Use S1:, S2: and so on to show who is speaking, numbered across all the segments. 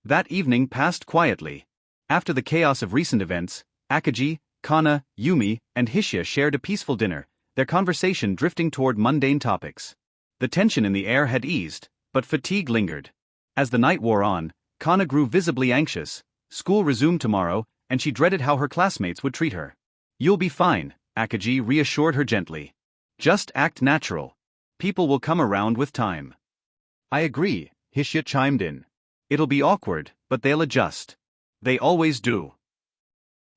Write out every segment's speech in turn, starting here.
S1: That evening passed quietly. After the chaos of recent events, Akagi, Kana, Yumi, and Hishia shared a peaceful dinner, their conversation drifting toward mundane topics. The tension in the air had eased, but fatigue lingered. As the night wore on, Kana grew visibly anxious. School resumed tomorrow, and she dreaded how her classmates would treat her. "You'll be fine," Akagi reassured her gently. "Just act natural. People will come around with time." "I agree," Hishia chimed in. "It'll be awkward, but they'll adjust. They always do."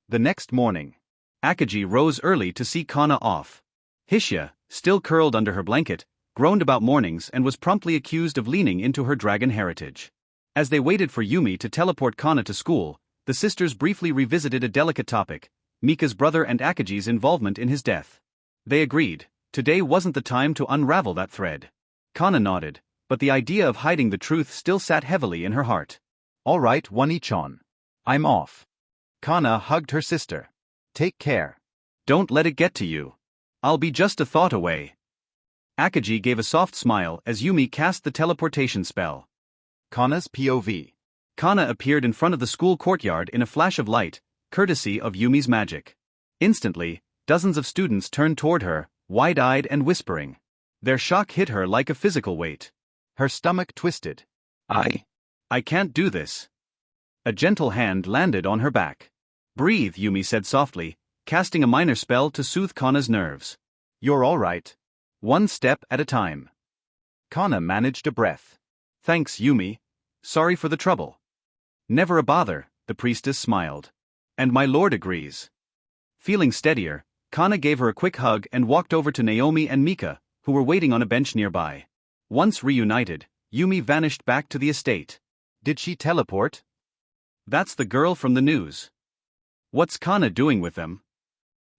S1: The next morning, Akagi rose early to see Kana off. Hishia, still curled under her blanket, groaned about mornings and was promptly accused of leaning into her dragon heritage. As they waited for Yumi to teleport Kana to school, the sisters briefly revisited a delicate topic: Mika's brother and Akagi's involvement in his death. They agreed, today wasn't the time to unravel that thread. Kana nodded, but the idea of hiding the truth still sat heavily in her heart. "All right, Wani-chan. I'm off." Kana hugged her sister. "Take care. Don't let it get to you. I'll be just a thought away." Akagi gave a soft smile as Yumi cast the teleportation spell. Kana's POV. Kana appeared in front of the school courtyard in a flash of light, courtesy of Yumi's magic. Instantly, dozens of students turned toward her, wide-eyed and whispering. Their shock hit her like a physical weight. Her stomach twisted. I can't do this." A gentle hand landed on her back. "Breathe," Yumi said softly, casting a minor spell to soothe Kana's nerves. "You're all right. One step at a time." Kana managed a breath. "Thanks, Yumi. Sorry for the trouble." "Never a bother," the priestess smiled. "And my lord agrees." Feeling steadier, Kana gave her a quick hug and walked over to Naomi and Mika, who were waiting on a bench nearby. Once reunited, Yumi vanished back to the estate. "Did she teleport?" "That's the girl from the news." "What's Kana doing with them?"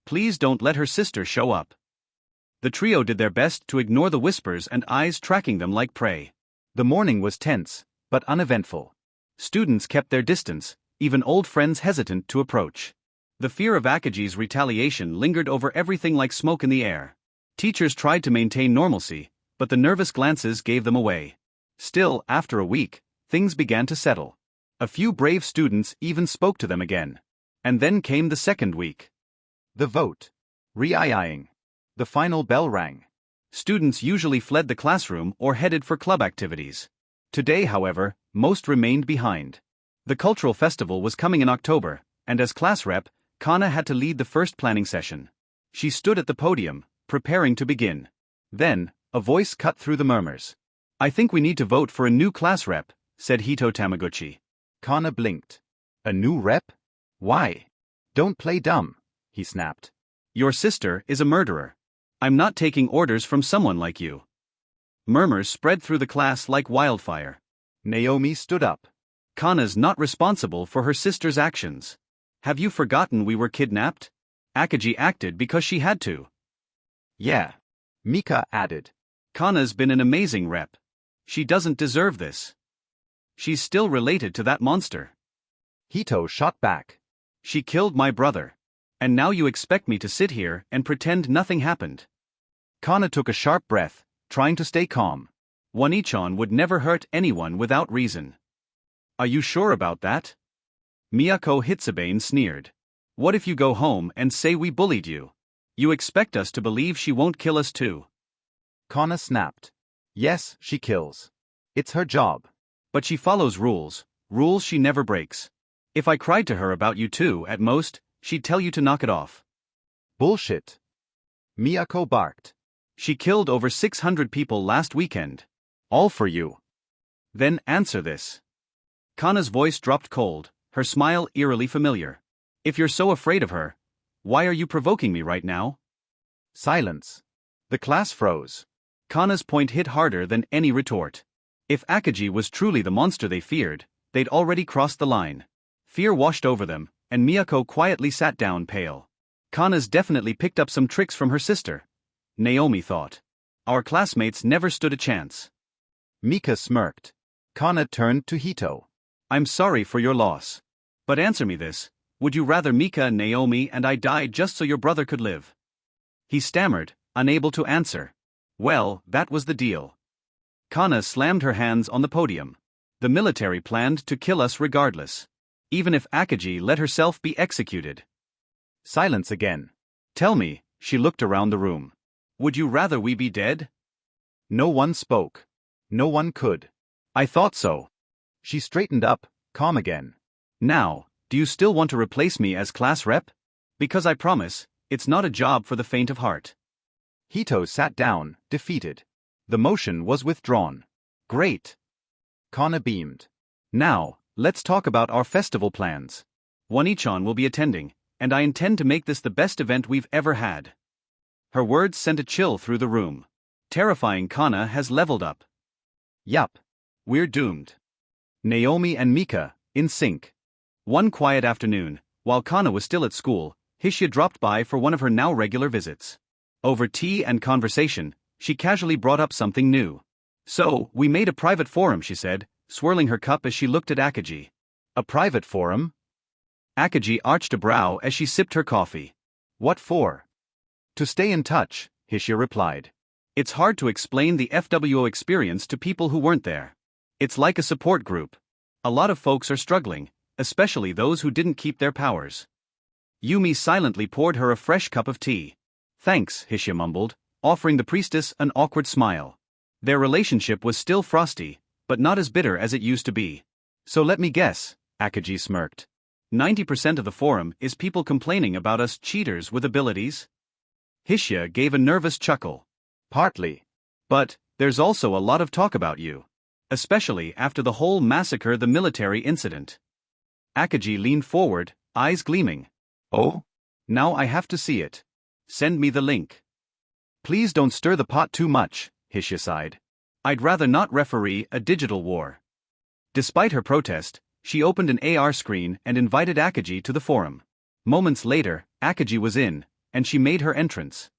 S1: "Please don't let her sister show up." The trio did their best to ignore the whispers and eyes tracking them like prey. The morning was tense, but uneventful. Students kept their distance, even old friends hesitant to approach. The fear of Akagi's retaliation lingered over everything like smoke in the air. Teachers tried to maintain normalcy, but the nervous glances gave them away. Still, after a week, things began to settle. A few brave students even spoke to them again. And then came the second week. The vote. Re-eyeing. The final bell rang. Students usually fled the classroom or headed for club activities. Today, however, most remained behind. The cultural festival was coming in October, and as class rep, Kana had to lead the first planning session. She stood at the podium, preparing to begin. Then, a voice cut through the murmurs. "I think we need to vote for a new class rep," said Hito Tamaguchi. Kana blinked. "A new rep? Why?" "Don't play dumb," he snapped. "Your sister is a murderer. I'm not taking orders from someone like you." Murmurs spread through the class like wildfire. Naomi stood up. "Kana's not responsible for her sister's actions. Have you forgotten we were kidnapped? Akagi acted because she had to." "Yeah," Mika added. "Kana's been an amazing rep. She doesn't deserve this. She's still related to that monster." Hito shot back. "She killed my brother. And now you expect me to sit here and pretend nothing happened." Kana took a sharp breath, trying to stay calm. Wani-chan would never hurt anyone without reason. "Are you sure about that?" Miyako Hitsubane sneered. "What if you go home and say we bullied you? You expect us to believe she won't kill us too?" Kana snapped. "Yes, she kills. It's her job. But she follows rules she never breaks. If I cried to her about you too, at most, she'd tell you to knock it off." "Bullshit." Miyako barked. "She killed over 600 people last weekend. All for you." "Then answer this." Kana's voice dropped cold, her smile eerily familiar. "If you're so afraid of her, why are you provoking me right now?" Silence. The class froze. Kana's point hit harder than any retort. If Akagi was truly the monster they feared, they'd already crossed the line. Fear washed over them, and Miyako quietly sat down pale. Kana's definitely picked up some tricks from her sister, Naomi thought. Our classmates never stood a chance. Mika smirked. Kana turned to Hito. "I'm sorry for your loss. But answer me this, would you rather Mika, Naomi, and I die just so your brother could live?" He stammered, unable to answer. Well, that was the deal. Kana slammed her hands on the podium. The military planned to kill us regardless. Even if Akagi let herself be executed. Silence again. Tell me, she looked around the room. Would you rather we be dead? No one spoke. No one could. I thought so. She straightened up, calm again. Now, do you still want to replace me as class rep? Because I promise, it's not a job for the faint of heart. Hito sat down, defeated. The motion was withdrawn. Great. Kana beamed. Now, let's talk about our festival plans. Wani-chan will be attending, and I intend to make this the best event we've ever had. Her words sent a chill through the room. Terrifying Kana has leveled up. Yup. We're doomed. Naomi and Mika, in sync. One quiet afternoon, while Kana was still at school, Hishia dropped by for one of her now regular visits. Over tea and conversation, she casually brought up something new. So, we made a private forum, she said, swirling her cup as she looked at Akagi. A private forum? Akagi arched a brow as she sipped her coffee. What for? To stay in touch, Hishia replied. It's hard to explain the FWO experience to people who weren't there. It's like a support group. A lot of folks are struggling, especially those who didn't keep their powers. Yumi silently poured her a fresh cup of tea. Thanks, Hishia mumbled, offering the priestess an awkward smile. Their relationship was still frosty, but not as bitter as it used to be. So let me guess, Akagi smirked. 90% of the forum is people complaining about us cheaters with abilities? Hishia gave a nervous chuckle. Partly. But, there's also a lot of talk about you. Especially after the whole massacre the military incident. Akagi leaned forward, eyes gleaming. Oh? Now I have to see it. Send me the link. Please don't stir the pot too much, Hishia sighed. I'd rather not referee a digital war. Despite her protest, she opened an AR screen and invited Akagi to the forum. Moments later, Akagi was in, and she made her entrance.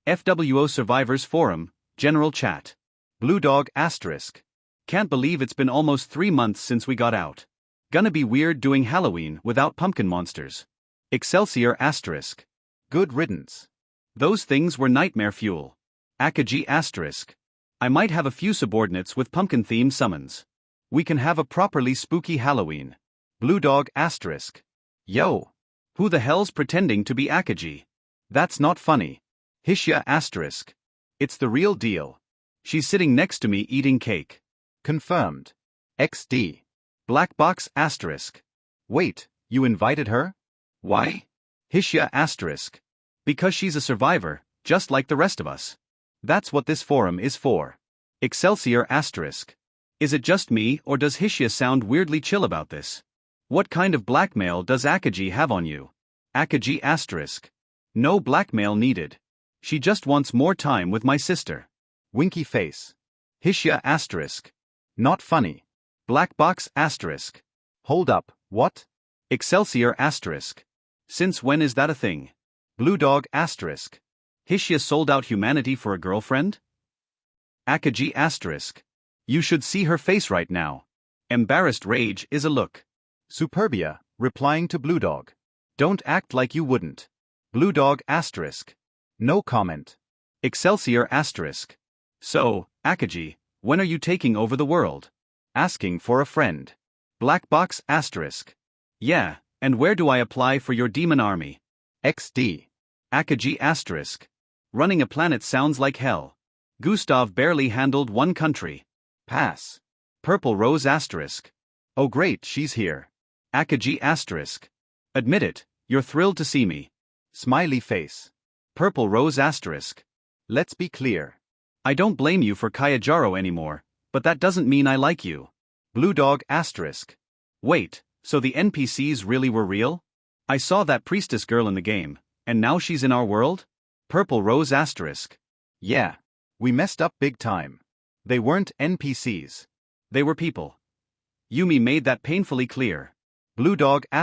S1: FWO Survivors Forum, General Chat. Blue Dog *. Can't believe it's been almost 3 months since we *. Gonna be weird doing Halloween without pumpkin monsters. Excelsior *. Good riddance. Those things were nightmare fuel. Akagi *. I might have a few subordinates with pumpkin-themed summons. We can have a properly spooky Halloween. Blue Dog *. Yo. Who the hell's pretending to be Akagi? That's not funny. Hishia *. It's the real deal. She's sitting next to me eating cake. Confirmed. XD. Black Box *. Wait, you invited her? Why? Hishia *. Because she's a survivor, just like the rest of us. That's what this forum is for. Excelsior *. Is it just me or does Hishia sound weirdly chill about this? What kind of blackmail does Akagi have on you? Akagi *. No blackmail needed. She just wants more time with my sister. Winky face. Hishia *. Not funny. Black Box *. Hold up, what? Excelsior *. Since when is that a thing? Blue Dog *. Hishia sold out humanity for a girlfriend? Akagi *. You should see her face right now. Embarrassed rage is a look. Superbia, replying to Blue Dog. Don't act like you wouldn't. Blue Dog *. No comment. Excelsior *. So, Akagi, when are you taking over the world? Asking for a friend. Black Box *. Yeah, and where do I apply for your demon army? XD. Akagi *. Running a planet sounds like hell. Gustav barely handled one country. Pass. Purple Rose *. Oh great, she's here. Akagi *. Admit it, you're thrilled to see me. Smiley face. Purple Rose *. Let's be clear. I don't blame you for Kayajaro anymore, but that doesn't mean I like you. Blue Dog *. Wait, so the NPCs really were real? I saw that priestess girl in the game, and now she's in our world? Purple Rose *. Yeah. We messed up big time. They weren't NPCs. They were people. Yumi made that painfully clear. Blue Dog *.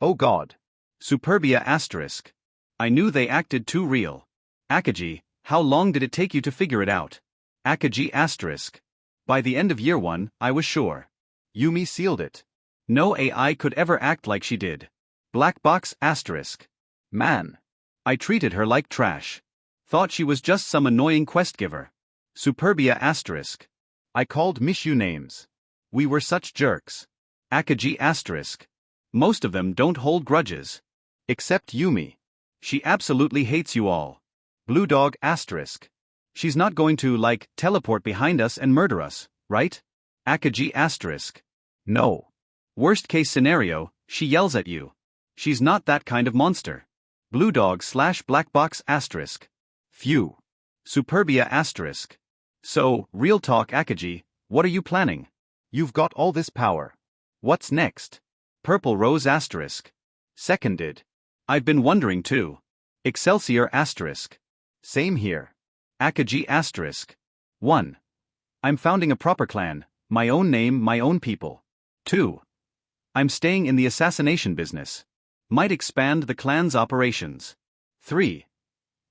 S1: Oh god. Superbia *. I knew they acted too real. Akagi, how long did it take you to figure it out? Akagi *. By the end of year 1, I was sure. Yumi sealed it. No AI could ever act like she did. Black Box *. Man. I treated her like trash. Thought she was just some annoying quest giver. Superbia *. I called Mishu names. We were such jerks. Akaji asterisk. Most of them don't hold grudges. Except Yumi. She absolutely hates you all. Blue Dog asterisk. She's not going to, teleport behind us and murder us, right? Akaji asterisk. No. Worst case scenario, she yells at you. She's not that kind of monster. Blue Dog / Black Box asterisk. Phew. Superbia asterisk. So, real talk Akaji, what are you planning? You've got all this power. What's next? Purple Rose asterisk. Seconded. I've been wondering too. Excelsior asterisk. Same here. Akaji asterisk. 1. I'm founding a proper clan, my own name, my own people. 2. I'm staying in the assassination business. Might expand the clan's operations. 3.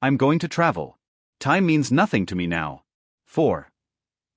S1: I'm going to travel. Time means nothing to me now. 4.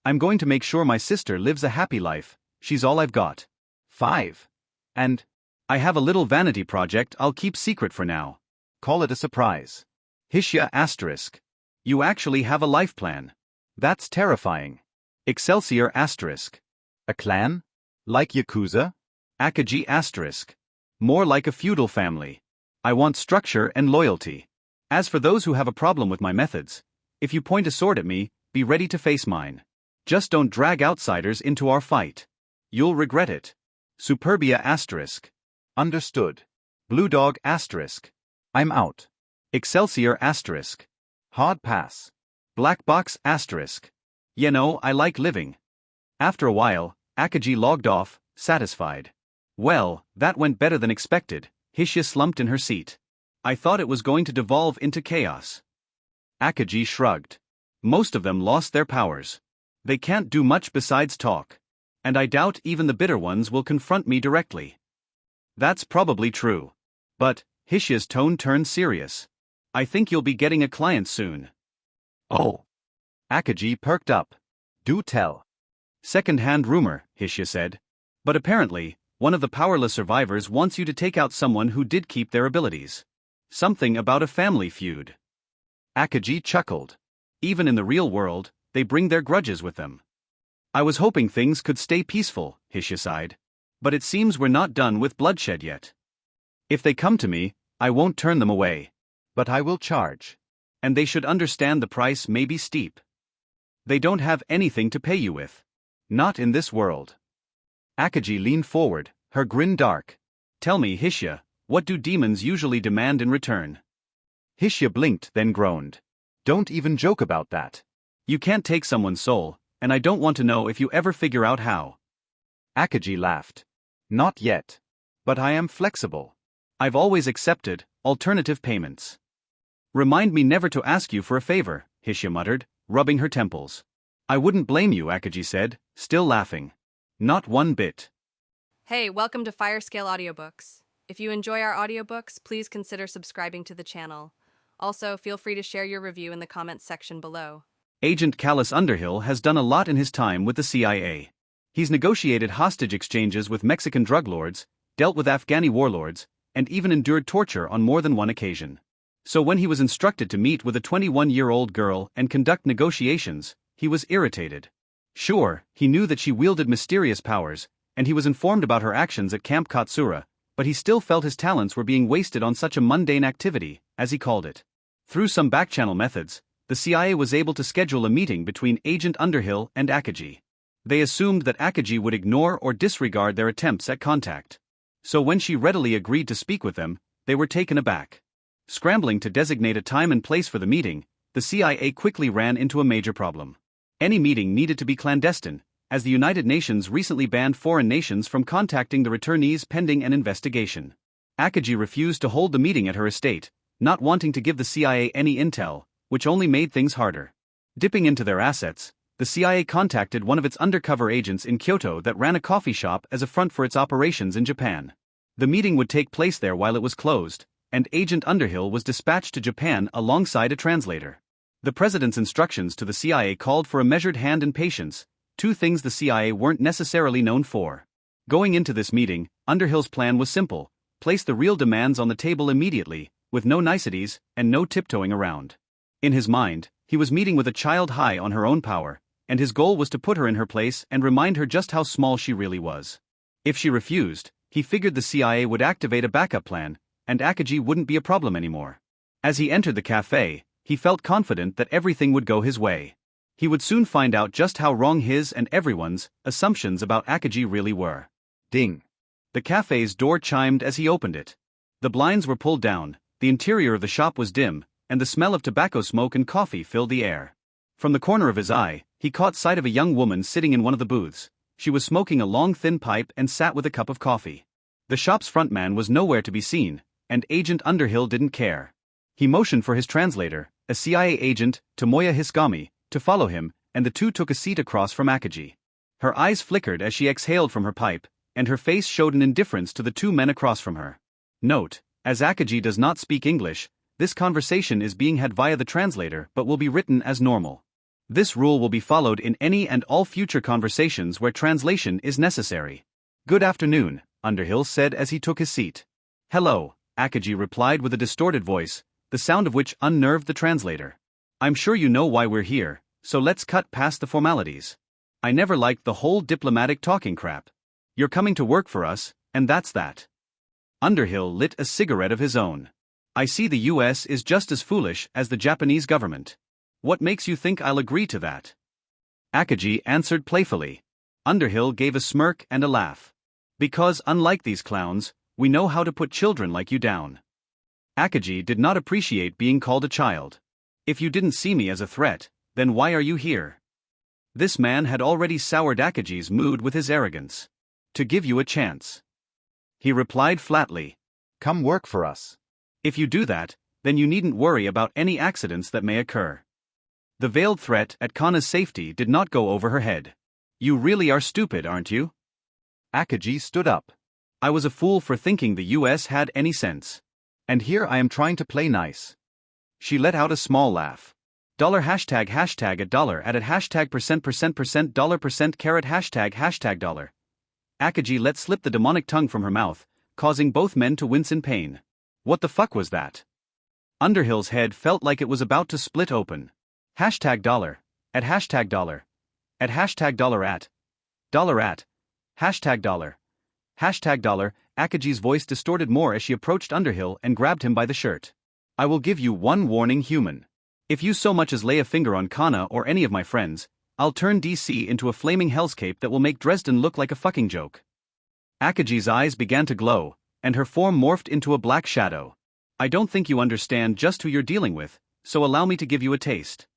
S1: I'm going to make sure my sister lives a happy life, she's all I've got. 5. And I have a little vanity project I'll keep secret for now. Call it a surprise. Hishia asterisk. You actually have a life plan. That's terrifying. Excelsior asterisk. A clan? Like Yakuza? Akaji asterisk. More like a feudal family. I want structure and loyalty. As for those who have a problem with my methods, if you point a sword at me, be ready to face mine. Just don't drag outsiders into our fight. You'll regret it. Superbia asterisk. Understood. Blue Dog asterisk. I'm out. Excelsior asterisk. Hard pass. Black Box asterisk. You know, I like living. After a while, Akaji logged off, satisfied. Well, that went better than expected. Hishia slumped in her seat. I thought it was going to devolve into chaos. Akaji shrugged. Most of them lost their powers. They can't do much besides talk. And I doubt even the bitter ones will confront me directly. That's probably true. But, Hishia's tone turned serious. I think you'll be getting a client soon. Oh. Akaji perked up. Do tell. Second-hand rumor, Hishia said. But apparently, one of the powerless survivors wants you to take out someone who did keep their abilities. Something about a family feud. Akaji chuckled. Even in the real world, they bring their grudges with them. I was hoping things could stay peaceful, Hishia sighed. But it seems we're not done with bloodshed yet. If they come to me, I won't turn them away. But I will charge. And they should understand the price may be steep. They don't have anything to pay you with. Not in this world. Akaji leaned forward, her grin dark. Tell me, Hishia, what do demons usually demand in return? Hishia blinked, then groaned. Don't even joke about that. You can't take someone's soul, and I don't want to know if you ever figure out how. Akaji laughed. Not yet. But I am flexible. I've always accepted alternative payments. Remind me never to ask you for a favor, Hishia muttered, rubbing her temples. I wouldn't blame you, Akaji said, still laughing. Not one bit.
S2: Hey, welcome to Firescale Audiobooks. If you enjoy our audiobooks, please consider subscribing to the channel. Also, feel free to share your review in the comments section below.
S1: Agent Callus Underhill has done a lot in his time with the CIA. He's negotiated hostage exchanges with Mexican drug lords, dealt with Afghani warlords, and even endured torture on more than one occasion. So when he was instructed to meet with a 21-year-old girl and conduct negotiations, he was irritated. Sure, he knew that she wielded mysterious powers, and he was informed about her actions at Camp Katsura, but he still felt his talents were being wasted on such a mundane activity, as he called it. Through some backchannel methods, the CIA was able to schedule a meeting between Agent Underhill and Akaji. They assumed that Akaji would ignore or disregard their attempts at contact. So when she readily agreed to speak with them, they were taken aback. Scrambling to designate a time and place for the meeting, the CIA quickly ran into a major problem. Any meeting needed to be clandestine, as the United Nations recently banned foreign nations from contacting the returnees pending an investigation. Akaji refused to hold the meeting at her estate, not wanting to give the CIA any intel, which only made things harder. Dipping into their assets, the CIA contacted one of its undercover agents in Kyoto that ran a coffee shop as a front for its operations in Japan. The meeting would take place there while it was closed, and Agent Underhill was dispatched to Japan alongside a translator. The president's instructions to the CIA called for a measured hand and patience, two things the CIA weren't necessarily known for. Going into this meeting, Underhill's plan was simple: place the real demands on the table immediately, with no niceties and no tiptoeing around. In his mind, he was meeting with a child high on her own power, and his goal was to put her in her place and remind her just how small she really was. If she refused, he figured the CIA would activate a backup plan, and Akaji wouldn't be a problem anymore. As he entered the cafe, he felt confident that everything would go his way. He would soon find out just how wrong his and everyone's assumptions about Akaji really were. Ding! The cafe's door chimed as he opened it. The blinds were pulled down, the interior of the shop was dim, and the smell of tobacco smoke and coffee filled the air. From the corner of his eye, he caught sight of a young woman sitting in one of the booths. She was smoking a long thin pipe and sat with a cup of coffee. The shop's frontman was nowhere to be seen, and Agent Underhill didn't care. He motioned for his translator, a CIA agent, Tomoya Hisagami, to follow him, and the two took a seat across from Akaji. Her eyes flickered as she exhaled from her pipe, and her face showed an indifference to the two men across from her. Note: as Akaji does not speak English, this conversation is being had via the translator but will be written as normal. This rule will be followed in any and all future conversations where translation is necessary. Good afternoon, Underhill said as he took his seat. Hello, Akaji replied with a distorted voice, the sound of which unnerved the translator. I'm sure you know why we're here, so let's cut past the formalities. I never liked the whole diplomatic talking crap. You're coming to work for us, and that's that. Underhill lit a cigarette of his own. I see the US is just as foolish as the Japanese government. What makes you think I'll agree to that? Akaji answered playfully. Underhill gave a smirk and a laugh. Because unlike these clowns, we know how to put children like you down. Akaji did not appreciate being called a child. If you didn't see me as a threat, then why are you here? This man had already soured Akaji's mood with his arrogance. To give you a chance. He replied flatly. Come work for us. If you do that, then you needn't worry about any accidents that may occur. The veiled threat at Kana's safety did not go over her head. You really are stupid, aren't you? Akaji stood up. I was a fool for thinking the US had any sense. And here I am trying to play nice. She let out a small laugh. $hashtag a dollar added hashtag percent dollar percent carat hashtag dollar. Akaji let slip the demonic tongue from her mouth, causing both men to wince in pain. What the fuck was that? Underhill's head felt like it was about to split open. Hashtag dollar, at hashtag dollar, at hashtag dollar at, hashtag dollar, Akaji's voice distorted more as she approached Underhill and grabbed him by the shirt. I will give you one warning, human. If you so much as lay a finger on Kana or any of my friends, I'll turn DC into a flaming hellscape that will make Dresden look like a fucking joke. Akaji's eyes began to glow, and her form morphed into a black shadow. I don't think you understand just who you're dealing with, so allow me to give you a taste.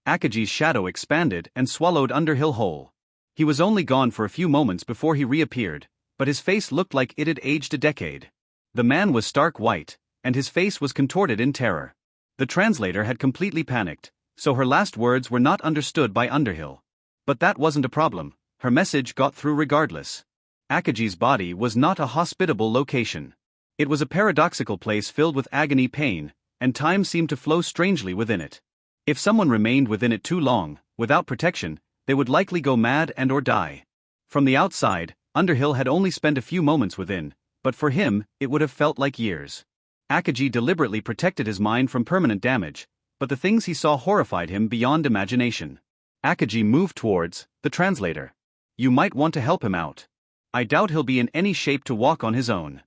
S1: Akaji's shadow expanded and swallowed Underhill whole. He was only gone for a few moments before he reappeared, but his face looked like it had aged a decade. The man was stark white, and his face was contorted in terror. The translator had completely panicked, so her last words were not understood by Underhill. But that wasn't a problem, her message got through regardless. Akaji's body was not a hospitable location. It was a paradoxical place filled with agony, pain, and time seemed to flow strangely within it. If someone remained within it too long, without protection, they would likely go mad and or die. From the outside, Underhill had only spent a few moments within, but for him, it would have felt like years. Akaji deliberately protected his mind from permanent damage, but the things he saw horrified him beyond imagination. Akaji moved towards the translator. You might want to help him out. I doubt he'll be in any shape to walk on his own.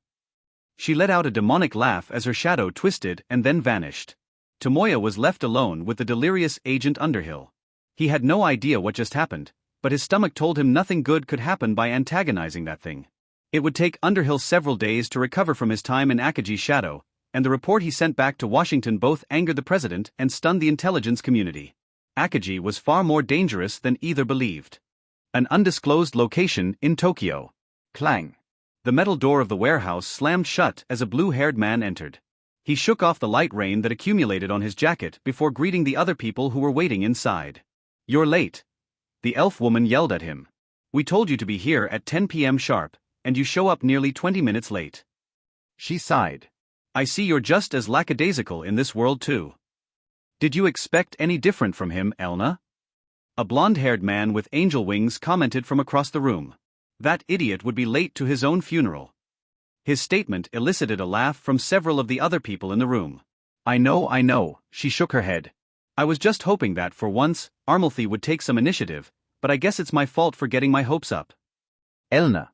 S1: She let out a demonic laugh as her shadow twisted and then vanished. Tomoya was left alone with the delirious Agent Underhill. He had no idea what just happened, but his stomach told him nothing good could happen by antagonizing that thing. It would take Underhill several days to recover from his time in Akaji's shadow, and the report he sent back to Washington both angered the president and stunned the intelligence community. Akaji was far more dangerous than either believed. An undisclosed location in Tokyo. Clang. The metal door of the warehouse slammed shut as a blue-haired man entered. He shook off the light rain that accumulated on his jacket before greeting the other people who were waiting inside. You're late. The elf woman yelled at him. We told you to be here at 10 p.m. sharp, and you show up nearly 20 minutes late. She sighed. I see you're just as lackadaisical in this world too. Did you expect any different from him, Elna? A blonde-haired man with angel wings commented from across the room. That idiot would be late to his own funeral. His statement elicited a laugh from several of the other people in the room. I know, she shook her head. I was just hoping that, for once, Armalthy would take some initiative, but I guess it's my fault for getting my hopes up.
S3: Elna.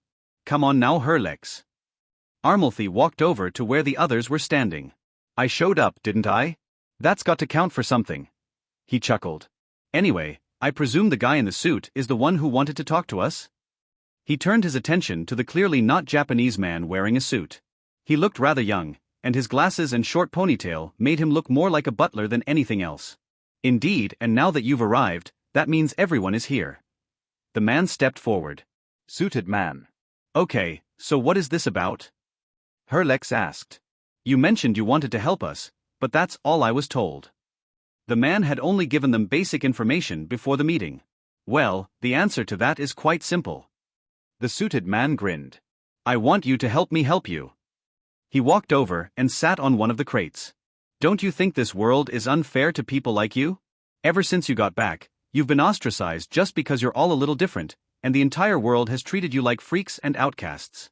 S1: Come on now, Herlex. Armalthy walked over to where the others were standing. I showed up, didn't I? That's got to count for something. He chuckled. Anyway, I presume the guy in the suit is the one who wanted to talk to us? He turned his attention to the clearly not Japanese man wearing a suit. He looked rather young, and his glasses and short ponytail made him look more like a butler than anything else. Indeed, and now that you've arrived, that means everyone is here. The man stepped forward.
S3: Suited man.
S1: Okay, so what is this about?
S3: Herlex asked.
S1: You mentioned you wanted to help us, but that's all I was told. The man had only given them basic information before the meeting. Well, the answer to that is quite simple.
S3: The suited man grinned.
S1: I want you to help me help you. He walked over and sat on one of the crates. Don't you think this world is unfair to people like you? Ever since you got back, you've been ostracized just because you're all a little different, and the entire world has treated you like freaks and outcasts.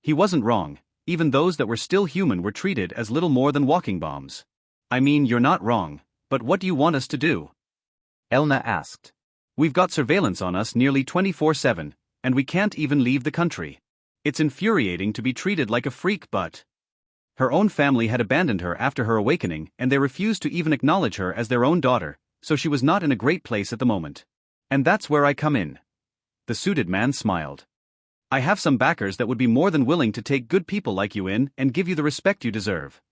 S1: He wasn't wrong. Even those that were still human were treated as little more than walking bombs. I mean, you're not wrong, but what do you want us to do?
S3: Elna asked.
S1: We've got surveillance on us nearly 24/7, and we can't even leave the country. It's infuriating to be treated like a freak, but... Her own family had abandoned her after her awakening, and they refused to even acknowledge her as their own daughter, so she was not in a great place at the moment. And that's where I come in. The suited man smiled. I have some backers that would be more than willing to take good people like you in and give you the respect you deserve.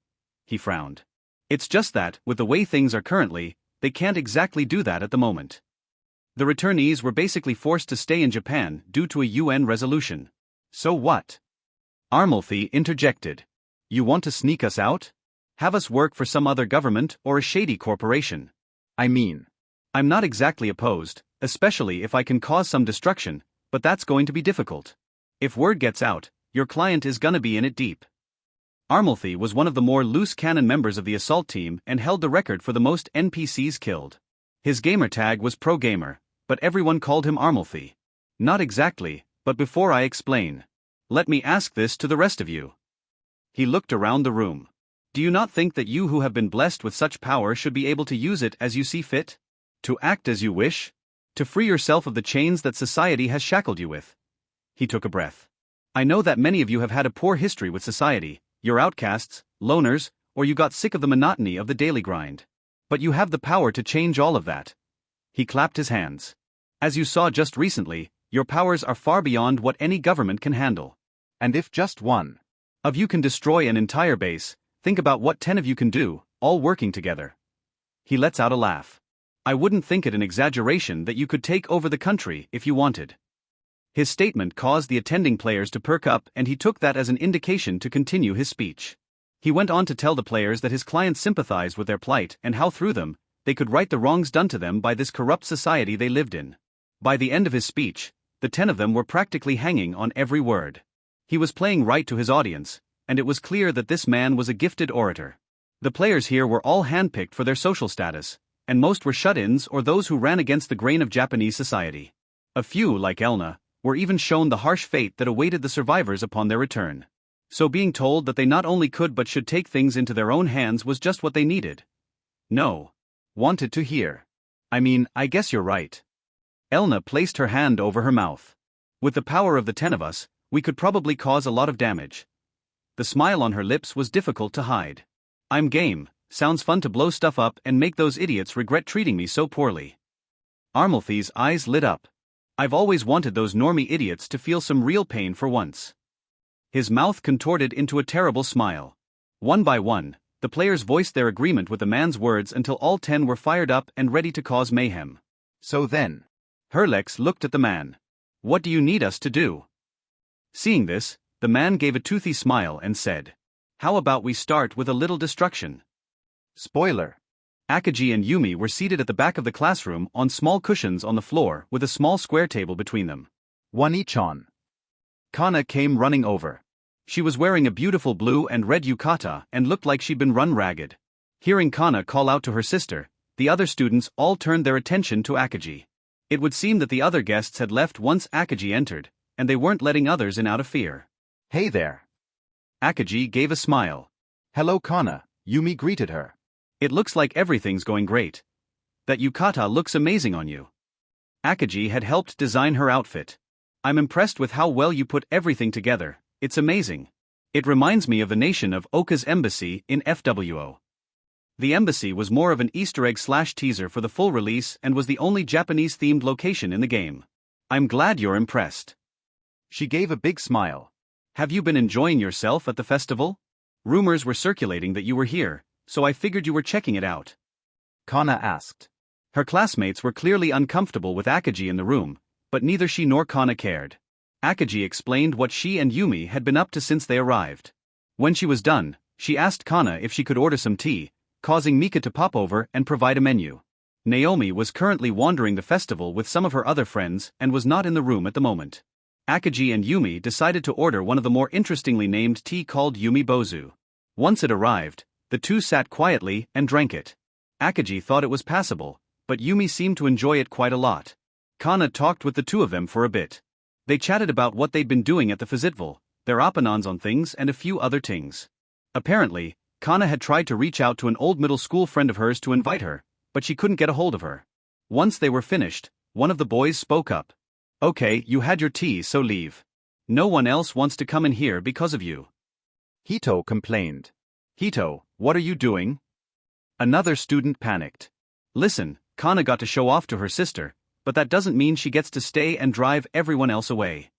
S1: He frowned. It's just that, with the way things are currently, they can't exactly do that at the moment. The returnees were basically forced to stay in Japan due to a UN resolution. So what? Armalthy interjected. You want to sneak us out? Have us work for some other government or a shady corporation?
S3: I mean,
S1: I'm not exactly opposed, especially if I can cause some destruction, but that's going to be difficult. If word gets out, your client is gonna be in it deep. Armalthy was one of the more loose cannon members of the assault team and held the record for the most NPCs killed. His gamer tag was Pro Gamer, but everyone called him Armalthy. Not exactly, but before I explain, let me ask this to the rest of you. He looked around the room. Do you not think that you who have been blessed with such power should be able to use it as you see fit? To act as you wish? To free yourself of the chains that society has shackled you with? He took a breath. I know that many of you have had a poor history with society, you're outcasts, loners, or you got sick of the monotony of the daily grind. But you have the power to change all of that. He clapped his hands. As you saw just recently, your powers are far beyond what any government can handle.
S3: And if just one
S1: of you can destroy an entire base, think about what 10 of you can do, all working together. He lets out a laugh. I wouldn't think it an exaggeration that you could take over the country if you wanted. His statement caused the attending players to perk up, and he took that as an indication to continue his speech. He went on to tell the players that his clients sympathized with their plight and how through them, they could right the wrongs done to them by this corrupt society they lived in. By the end of his speech, the 10 of them were practically hanging on every word. He was playing right to his audience, and it was clear that this man was a gifted orator. The players here were all handpicked for their social status, and most were shut-ins or those who ran against the grain of Japanese society. A few, like Elna, were even shown the harsh fate that awaited the survivors upon their return. So being told that they not only could but should take things into their own hands was just what they needed. No. Wanted to hear. I mean, I guess you're right. Elna placed her hand over her mouth. With the power of the 10 of us, we could probably cause a lot of damage. The smile on her lips was difficult to hide. I'm game, sounds fun to blow stuff up and make those idiots regret treating me so poorly. Armalthy's eyes lit up. I've always wanted those normie idiots to feel some real pain for once. His mouth contorted into a terrible smile. One by one, the players voiced their agreement with the man's words until all 10 were fired up and ready to cause mayhem.
S3: So then,
S1: Herlex looked at the man. What do you need us to do? Seeing this, the man gave a toothy smile and said, how about we start with a little destruction?
S3: Spoiler.
S1: Akagi and Yumi were seated at the back of the classroom on small cushions on the floor with a small square table between them.
S3: One each on.
S1: Kana came running over. She was wearing a beautiful blue and red yukata and looked like she'd been run ragged. Hearing Kana call out to her sister, the other students all turned their attention to Akagi. It would seem that the other guests had left once Akagi entered, and they weren't letting others in out of fear.
S3: Hey there.
S1: Akagi gave a smile.
S3: Hello Kana, Yumi greeted her.
S1: It looks like everything's going great, That yukata looks amazing on you. Akagi had helped design her outfit. I'm impressed with how well you put everything together, it's amazing. It reminds me of the nation of Oka's embassy in FWO. The embassy was more of an Easter egg / teaser for the full release and was the only Japanese-themed location in the game. I'm glad you're impressed.
S3: She gave a big smile.
S1: Have you been enjoying yourself at the festival? Rumors were circulating that you were here, so I figured you were checking it out.
S3: Kana asked.
S1: Her classmates were clearly uncomfortable with Akagi in the room, but neither she nor Kana cared. Akagi explained what she and Yumi had been up to since they arrived. When she was done, she asked Kana if she could order some tea, causing Mika to pop over and provide a menu. Naomi was currently wandering the festival with some of her other friends and was not in the room at the moment. Akagi and Yumi decided to order one of the more interestingly named tea called Yumi Bozu. Once it arrived, the two sat quietly and drank it. Akagi thought it was passable, but Yumi seemed to enjoy it quite a lot. Kana talked with the two of them for a bit. They chatted about what they'd been doing at the festival, their opinions on things and a few other things. Apparently, Kana had tried to reach out to an old middle school friend of hers to invite her, but she couldn't get a hold of her. Once they were finished, one of the boys spoke up. Okay, you had your tea, so leave. No one else wants to come in here because of you.
S3: Hito complained.
S1: Hito, what are you doing? Another student panicked. Listen, Kana got to show off to her sister, but that doesn't mean she gets to stay and drive everyone else away.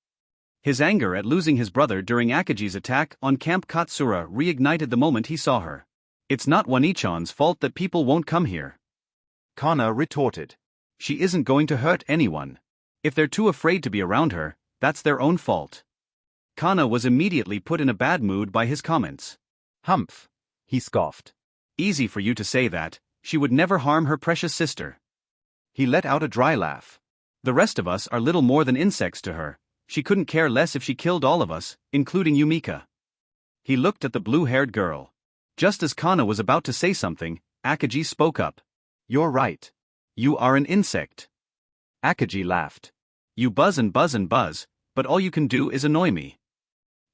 S1: His anger at losing his brother during Akagi's attack on Camp Katsura reignited the moment he saw her. It's not Wani-chan's fault that people won't come here.
S3: Kana retorted.
S1: She isn't going to hurt anyone. If they're too afraid to be around her, that's their own fault. Kana was immediately put in a bad mood by his comments.
S3: Humph, he scoffed.
S1: Easy for you to say that, she would never harm her precious sister. He let out a dry laugh. The rest of us are little more than insects to her. She couldn't care less if she killed all of us, including Yumika. He looked at the blue-haired girl. Just as Kana was about to say something, Akagi spoke up.
S3: You're right.
S1: You are an insect.
S3: Akagi laughed.
S1: You buzz and buzz and buzz, but all you can do is annoy me.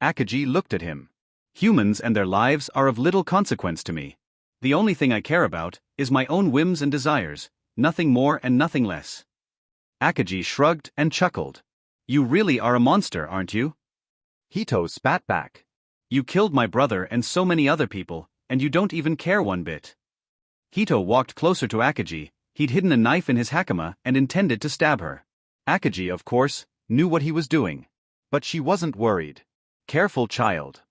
S3: Akagi looked at him.
S1: Humans and their lives are of little consequence to me. The only thing I care about is my own whims and desires, nothing more and nothing less. Akagi shrugged and chuckled. You really are a monster, aren't you?
S3: Hito spat back.
S1: You killed my brother and so many other people, and you don't even care one bit. Hito walked closer to Akagi. He'd hidden a knife in his hakama and intended to stab her. Akagi, of course, knew what he was doing.
S3: But she wasn't worried.
S1: Careful, child.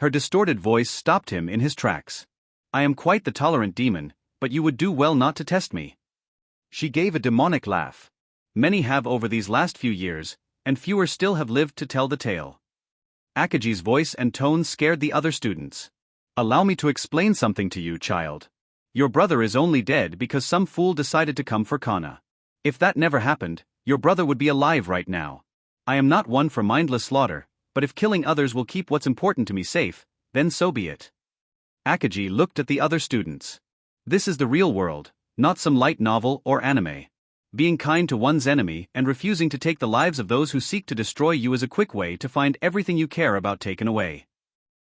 S1: Her distorted voice stopped him in his tracks. I am quite the tolerant demon, but you would do well not to test me.
S3: She gave a demonic laugh.
S1: Many have over these last few years, and fewer still have lived to tell the tale. Akagi's voice and tone scared the other students. Allow me to explain something to you, child. Your brother is only dead because some fool decided to come for Kana. If that never happened, your brother would be alive right now. I am not one for mindless slaughter, but if killing others will keep what's important to me safe, then so be it. Akagi looked at the other students. This is the real world, not some light novel or anime. Being kind to one's enemy and refusing to take the lives of those who seek to destroy you is a quick way to find everything you care about taken away.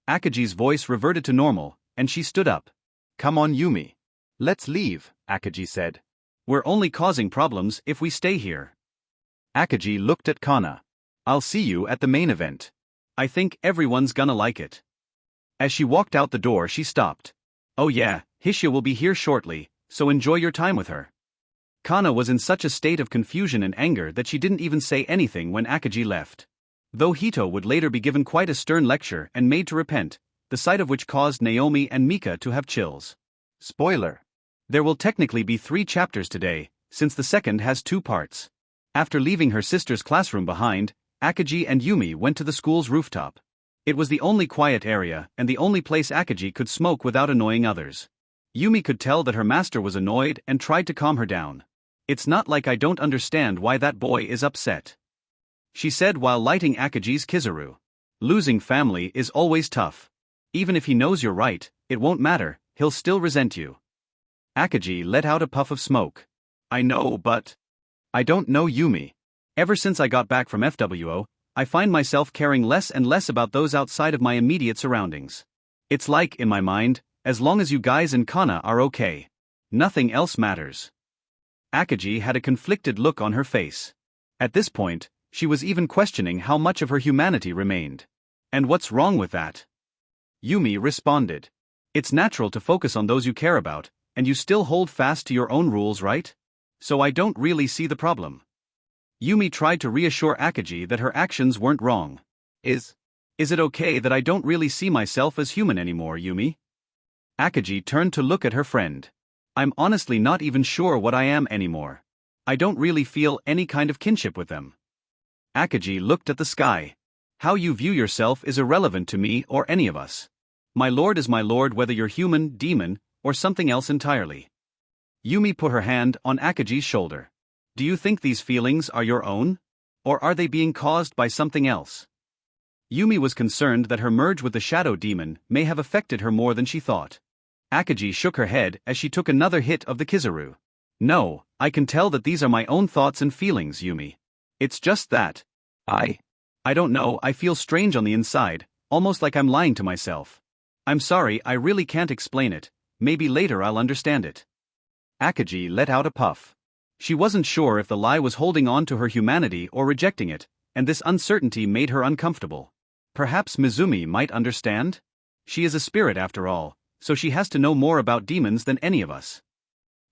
S1: Akagi's voice reverted to normal, and she stood up.
S3: Come on, Yumi. Let's leave, Akagi said.
S1: We're only causing problems if we stay here.
S3: Akagi looked at Kana. I'll see you at the main event.
S1: I think everyone's gonna like it. As she walked out the door, she stopped. Oh yeah, Hishia will be here shortly, so enjoy your time with her. Kana was in such a state of confusion and anger that she didn't even say anything when Akagi left. Though Hito would later be given quite a stern lecture and made to repent, the sight of which caused Naomi and Mika to have chills.
S3: Spoiler.
S1: There will technically be 3 chapters today, since the second has 2 parts. After leaving her sister's classroom behind, Akagi and Yumi went to the school's rooftop. It was the only quiet area and the only place Akagi could smoke without annoying others. Yumi could tell that her master was annoyed and tried to calm her down. It's not like I don't understand why that boy is upset, she said while lighting Akagi's kizaru. Losing family is always tough. Even if he knows you're right, it won't matter, he'll still resent you. Akagi let out a puff of smoke. I know, but I don't know Yumi. Ever since I got back from FWO, I find myself caring less and less about those outside of my immediate surroundings. It's like, in my mind, as long as you guys and Kana are okay, nothing else matters. Akagi had a conflicted look on her face. At this point, she was even questioning how much of her humanity remained. And what's wrong with that? Yumi responded. It's natural to focus on those you care about, and you still hold fast to your own rules, right? So I don't really see the problem. Yumi tried to reassure Akagi that her actions weren't wrong. Is it okay that I don't really see myself as human anymore, Yumi? Akagi turned to look at her friend. I'm honestly not even sure what I am anymore. I don't really feel any kind of kinship with them. Akagi looked at the sky. How you view yourself is irrelevant to me or any of us. My lord is my lord whether you're human, demon, or something else entirely. Yumi put her hand on Akagi's shoulder. Do you think these feelings are your own? Or are they being caused by something else? Yumi was concerned that her merge with the shadow demon may have affected her more than she thought. Akagi shook her head as she took another hit of the Kizaru. No, I can tell that these are my own thoughts and feelings, Yumi. It's just that. I don't know, I feel strange on the inside, almost like I'm lying to myself. I'm sorry, I really can't explain it, maybe later I'll understand it. Akagi let out a puff. She wasn't sure if the lie was holding on to her humanity or rejecting it, and this uncertainty made her uncomfortable. Perhaps Mizumi might understand? She is a spirit after all, so she has to know more about demons than any of us.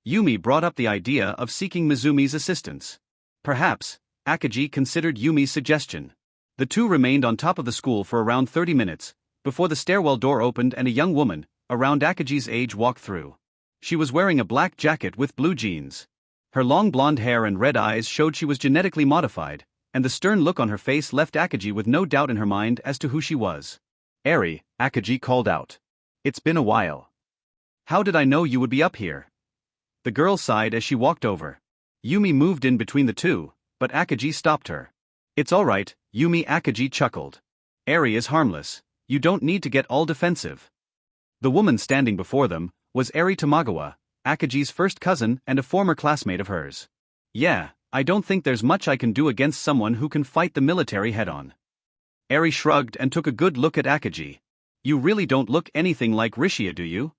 S1: Yumi brought up the idea of seeking Mizumi's assistance. Perhaps, Akagi considered Yumi's suggestion. The two remained on top of the school for around 30 minutes, before the stairwell door opened and a young woman, around Akagi's age, walked through. She was wearing a black jacket with blue jeans. Her long blonde hair and red eyes showed she was genetically modified, and the stern look on her face left Akagi with no doubt in her mind as to who she was. Eri, Akagi called out. It's been a while. How did I know you would be up here? The girl sighed as she walked over. Yumi moved in between the two, but Akagi stopped her. It's alright, Yumi. Akagi chuckled. Eri is harmless, you don't need to get all defensive. The woman standing before them was Eri Tamagawa, Akagi's first cousin and a former classmate of hers. Yeah, I don't think there's much I can do against someone who can fight the military head-on. Eri shrugged and took a good look at Akagi. You really don't look anything like Rishia, do you?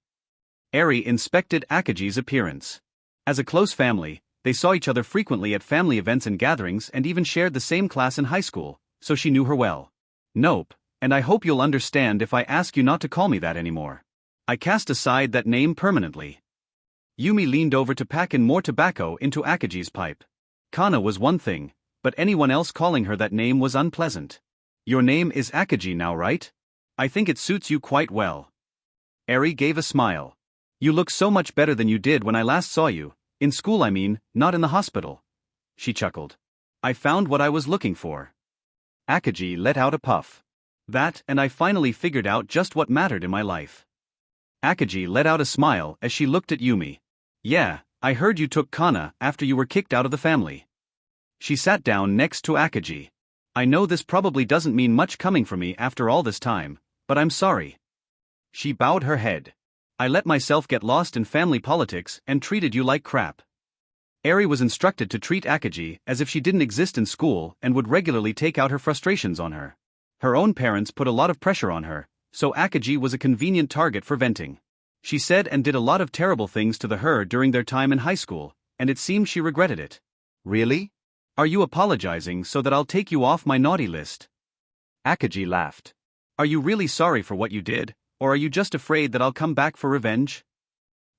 S1: Eri inspected Akagi's appearance. As a close family, they saw each other frequently at family events and gatherings and even shared the same class in high school, so she knew her well. Nope, and I hope you'll understand if I ask you not to call me that anymore. I cast aside that name permanently. Yumi leaned over to pack in more tobacco into Akagi's pipe. Kana was one thing, but anyone else calling her that name was unpleasant. Your name is Akagi now, right? I think it suits you quite well. Eri gave a smile. You look so much better than you did when I last saw you, in school I mean, not in the hospital. She chuckled. I found what I was looking for. Akagi let out a puff. That, and I finally figured out just what mattered in my life. Akagi let out a smile as she looked at Yumi. Yeah, I heard you took Kana after you were kicked out of the family. She sat down next to Akagi. I know this probably doesn't mean much coming from me after all this time, but I'm sorry. She bowed her head. I let myself get lost in family politics and treated you like crap. Eri was instructed to treat Akagi as if she didn't exist in school and would regularly take out her frustrations on her. Her own parents put a lot of pressure on her, so Akagi was a convenient target for venting. She said and did a lot of terrible things to her during their time in high school, and it seemed she regretted it. Really? Are you apologizing so that I'll take you off my naughty list? Akagi laughed. Are you really sorry for what you did, or are you just afraid that I'll come back for revenge?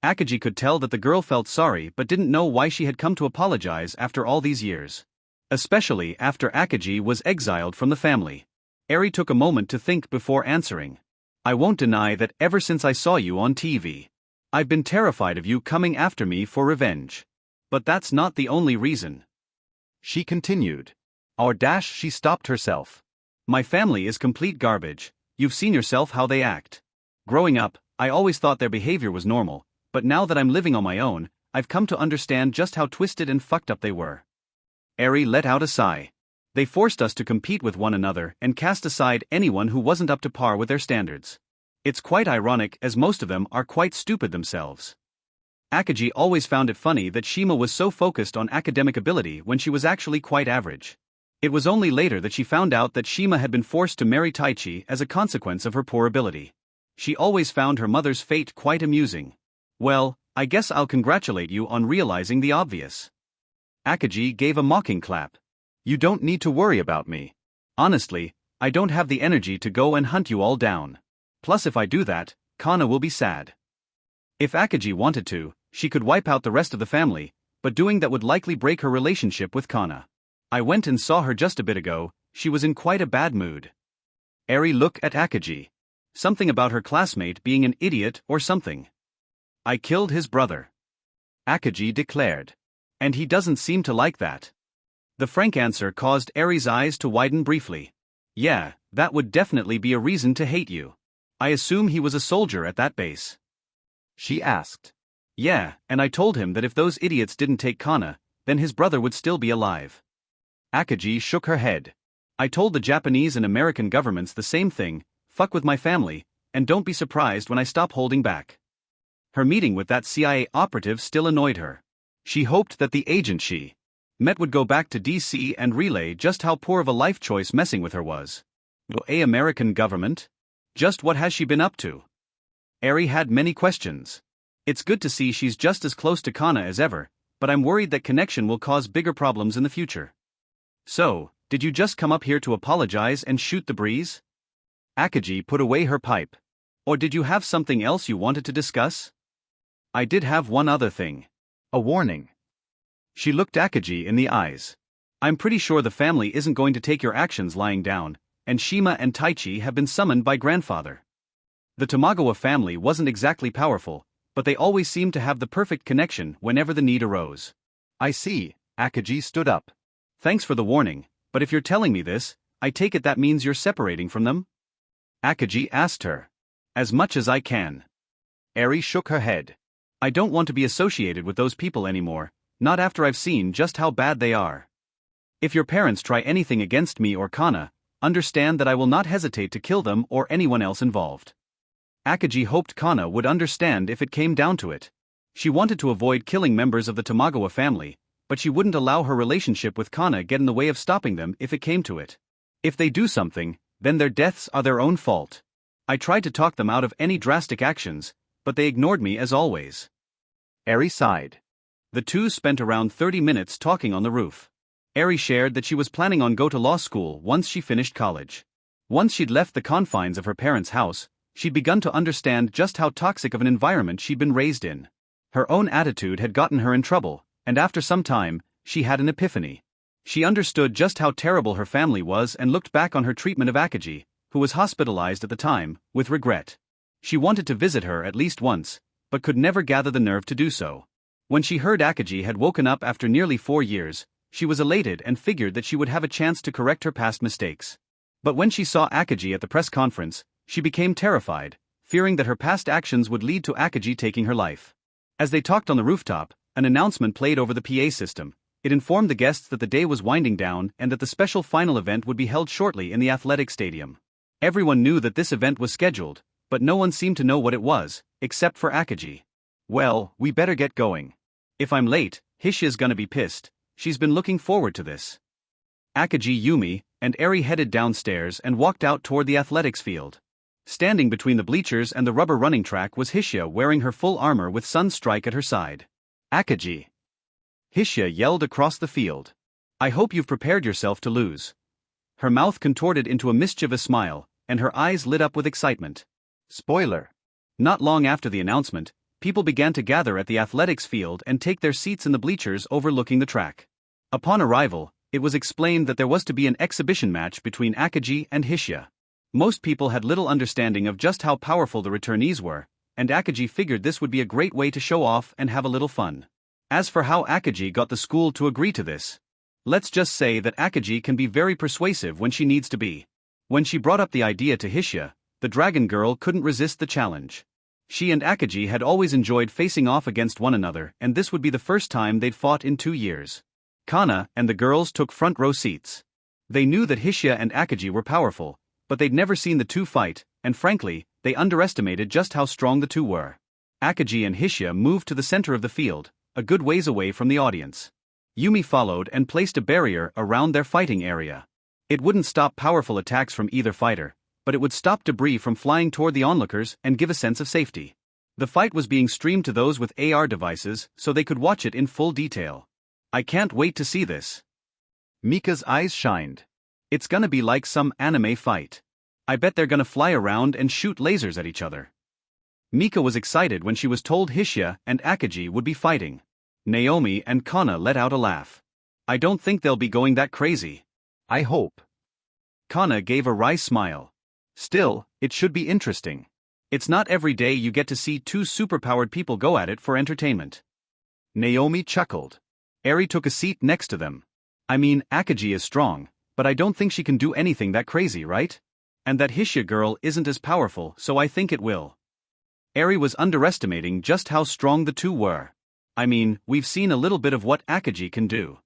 S1: Akagi could tell that the girl felt sorry but didn't know why she had come to apologize after all these years. Especially after Akagi was exiled from the family. Eri took a moment to think before answering. I won't deny that ever since I saw you on TV, I've been terrified of you coming after me for revenge. But that's not the only reason. She continued. She stopped herself. My family is complete garbage, you've seen yourself how they act. Growing up, I always thought their behavior was normal, but now that I'm living on my own, I've come to understand just how twisted and fucked up they were. Eri let out a sigh. They forced us to compete with one another and cast aside anyone who wasn't up to par with their standards. It's quite ironic as most of them are quite stupid themselves. Akagi always found it funny that Shima was so focused on academic ability when she was actually quite average. It was only later that she found out that Shima had been forced to marry Taichi as a consequence of her poor ability. She always found her mother's fate quite amusing. Well, I guess I'll congratulate you on realizing the obvious. Akaji gave a mocking clap. You don't need to worry about me. Honestly, I don't have the energy to go and hunt you all down. Plus if I do that, Kana will be sad. If Akaji wanted to, she could wipe out the rest of the family, but doing that would likely break her relationship with Kana. I went and saw her just a bit ago, she was in quite a bad mood. Eri looked at Akaji. Something about her classmate being an idiot or something. I killed his brother. Akaji declared. And he doesn't seem to like that. The frank answer caused Eri's eyes to widen briefly. Yeah, that would definitely be a reason to hate you. I assume he was a soldier at that base. She asked. Yeah, and I told him that if those idiots didn't take Kana, then his brother would still be alive. Akaji shook her head. I told the Japanese and American governments the same thing, fuck with my family, and don't be surprised when I stop holding back. Her meeting with that CIA operative still annoyed her. She hoped that the agent she met would go back to DC and relay just how poor of a life choice messing with her was. The American government? Just what has she been up to? Eri had many questions. It's good to see she's just as close to Kana as ever, but I'm worried that connection will cause bigger problems in the future. So, did you just come up here to apologize and shoot the breeze? Akaji put away her pipe. Or did you have something else you wanted to discuss? I did have one other thing. A warning. She looked Akaji in the eyes. I'm pretty sure the family isn't going to take your actions lying down, and Shima and Taichi have been summoned by grandfather. The Tamagawa family wasn't exactly powerful, but they always seemed to have the perfect connection whenever the need arose. I see, Akaji stood up. Thanks for the warning, but if you're telling me this, I take it that means you're separating from them? Akaji asked her. As much as I can. Eri shook her head. I don't want to be associated with those people anymore, not after I've seen just how bad they are. If your parents try anything against me or Kana, understand that I will not hesitate to kill them or anyone else involved. Akaji hoped Kana would understand if it came down to it. She wanted to avoid killing members of the Tamagawa family, but she wouldn't allow her relationship with Kana get in the way of stopping them if it came to it. If they do something, then their deaths are their own fault. I tried to talk them out of any drastic actions, but they ignored me as always. Eri sighed. The two spent around 30 minutes talking on the roof. Eri shared that she was planning on go to law school once she finished college. Once she'd left the confines of her parents' house, she'd begun to understand just how toxic of an environment she'd been raised in. Her own attitude had gotten her in trouble, and after some time, she had an epiphany. She understood just how terrible her family was and looked back on her treatment of Akaji, who was hospitalized at the time, with regret. She wanted to visit her at least once, but could never gather the nerve to do so. When she heard Akaji had woken up after nearly 4 years, she was elated and figured that she would have a chance to correct her past mistakes. But when she saw Akaji at the press conference, she became terrified, fearing that her past actions would lead to Akaji taking her life. As they talked on the rooftop, an announcement played over the PA system. It informed the guests that the day was winding down and that the special final event would be held shortly in the athletic stadium. Everyone knew that this event was scheduled, but no one seemed to know what it was, except for Akaji. Well, we better get going. If I'm late, Hishia's gonna be pissed. She's been looking forward to this. Akaji, Yumi, and Eri headed downstairs and walked out toward the athletics field. Standing between the bleachers and the rubber running track was Hishia wearing her full armor with Sunstrike at her side. Akaji. Hishia yelled across the field. I hope you've prepared yourself to lose. Her mouth contorted into a mischievous smile, and her eyes lit up with excitement. Spoiler. Not long after the announcement, people began to gather at the athletics field and take their seats in the bleachers overlooking the track. Upon arrival, it was explained that there was to be an exhibition match between Akaji and Hishia. Most people had little understanding of just how powerful the returnees were, and Akaji figured this would be a great way to show off and have a little fun. As for how Akaji got the school to agree to this, let's just say that Akaji can be very persuasive when she needs to be. When she brought up the idea to Hishia, the dragon girl couldn't resist the challenge. She and Akaji had always enjoyed facing off against one another, and this would be the first time they'd fought in 2 years. Kana and the girls took front row seats. They knew that Hishia and Akaji were powerful, but they'd never seen the two fight, and frankly, they underestimated just how strong the two were. Akaji and Hishia moved to the center of the field, a good ways away from the audience. Yumi followed and placed a barrier around their fighting area. It wouldn't stop powerful attacks from either fighter, but it would stop debris from flying toward the onlookers and give a sense of safety. The fight was being streamed to those with AR devices so they could watch it in full detail. I can't wait to see this. Mika's eyes shined. It's gonna be like some anime fight. I bet they're gonna fly around and shoot lasers at each other. Mika was excited when she was told Hishia and Akagi would be fighting. Naomi and Kana let out a laugh. I don't think they'll be going that crazy. I hope. Kana gave a wry smile. Still, it should be interesting. It's not every day you get to see two superpowered people go at it for entertainment. Naomi chuckled. Eri took a seat next to them. I mean, Akagi is strong, but I don't think she can do anything that crazy, right? And that Hishia girl isn't as powerful, so I think it will. Eri was underestimating just how strong the two were. I mean, we've seen a little bit of what Akagi can do.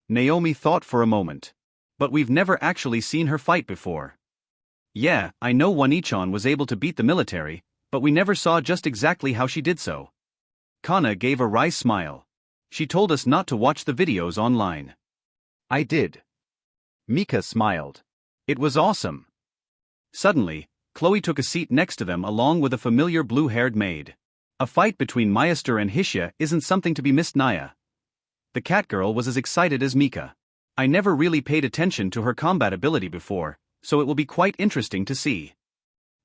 S1: Naomi thought for a moment. But we've never actually seen her fight before. Yeah, I know One-chan was able to beat the military, but we never saw just exactly how she did so. Kana gave a wry smile. She told us not to watch the videos online. I did. Mika smiled. It was awesome. Suddenly, Chloe took a seat next to them along with a familiar blue-haired maid. A fight between Meister and Hishia isn't something to be missed, Naya. The cat girl was as excited as Mika. I never really paid attention to her combat ability before, so it will be quite interesting to see.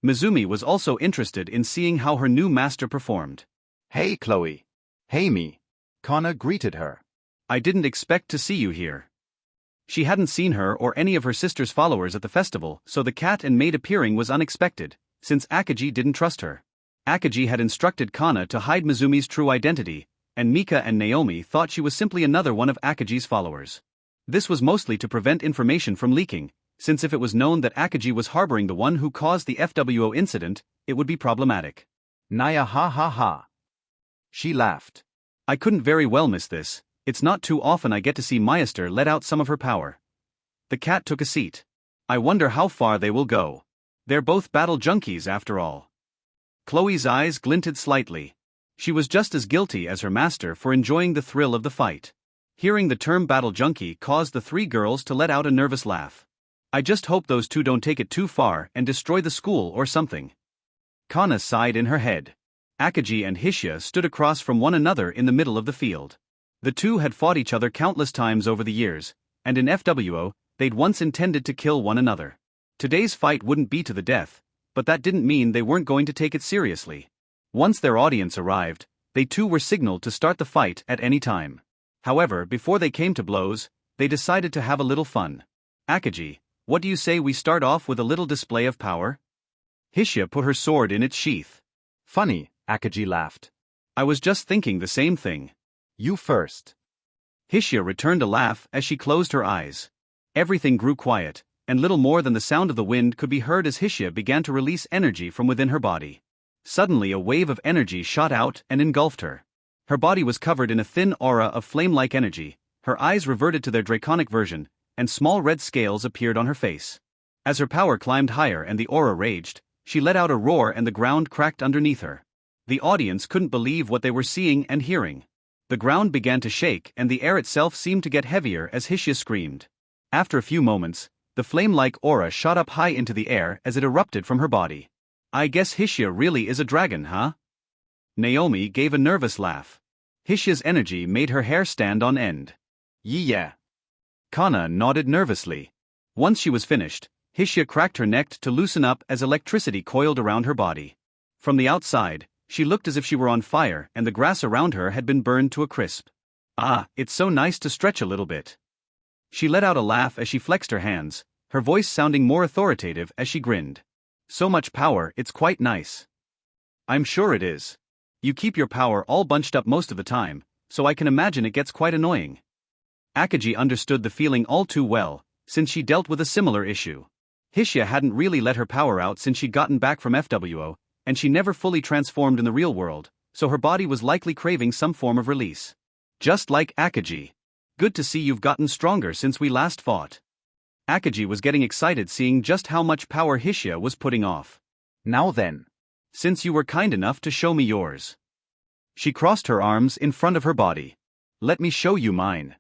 S1: Mizumi was also interested in seeing how her new master performed. Hey Chloe. Hey me. Kana greeted her. I didn't expect to see you here. She hadn't seen her or any of her sister's followers at the festival, so the cat and maid appearing was unexpected, since Akagi didn't trust her. Akagi had instructed Kana to hide Mizumi's true identity, and Mika and Naomi thought she was simply another one of Akagi's followers. This was mostly to prevent information from leaking, since if it was known that Akagi was harboring the one who caused the FWO incident, it would be problematic. Naya ha ha ha. She laughed. I couldn't very well miss this. It's not too often I get to see Meister let out some of her power. The cat took a seat. I wonder how far they will go. They're both battle junkies after all. Chloe's eyes glinted slightly. She was just as guilty as her master for enjoying the thrill of the fight. Hearing the term battle junkie caused the three girls to let out a nervous laugh. I just hope those two don't take it too far and destroy the school or something. Kana sighed in her head. Akagi and Hishia stood across from one another in the middle of the field. The two had fought each other countless times over the years, and in FWO, they'd once intended to kill one another. Today's fight wouldn't be to the death, but that didn't mean they weren't going to take it seriously. Once their audience arrived, they too were signaled to start the fight at any time. However, before they came to blows, they decided to have a little fun. Akagi, what do you say we start off with a little display of power? Hishia put her sword in its sheath. Funny, Akagi laughed. I was just thinking the same thing. You first. Hishia returned a laugh as she closed her eyes. Everything grew quiet, and little more than the sound of the wind could be heard as Hishia began to release energy from within her body. Suddenly a wave of energy shot out and engulfed her. Her body was covered in a thin aura of flame-like energy, her eyes reverted to their draconic version, and small red scales appeared on her face. As her power climbed higher and the aura raged, she let out a roar and the ground cracked underneath her. The audience couldn't believe what they were seeing and hearing. The ground began to shake and the air itself seemed to get heavier as Hishia screamed. After a few moments, the flame-like aura shot up high into the air as it erupted from her body. I guess Hishia really is a dragon, huh? Naomi gave a nervous laugh. Hishia's energy made her hair stand on end. Yeah. Kana nodded nervously. Once she was finished, Hishia cracked her neck to loosen up as electricity coiled around her body. From the outside, she looked as if she were on fire and the grass around her had been burned to a crisp. Ah, it's so nice to stretch a little bit. She let out a laugh as she flexed her hands, her voice sounding more authoritative as she grinned. So much power, it's quite nice. I'm sure it is. You keep your power all bunched up most of the time, so I can imagine it gets quite annoying. Akagi understood the feeling all too well, since she dealt with a similar issue. Hishia hadn't really let her power out since she'd gotten back from FWO, and she never fully transformed in the real world, so her body was likely craving some form of release. Just like Akagi. Good to see you've gotten stronger since we last fought. Akagi was getting excited seeing just how much power Hishia was putting off. Now then. Since you were kind enough to show me yours. She crossed her arms in front of her body. Let me show you mine.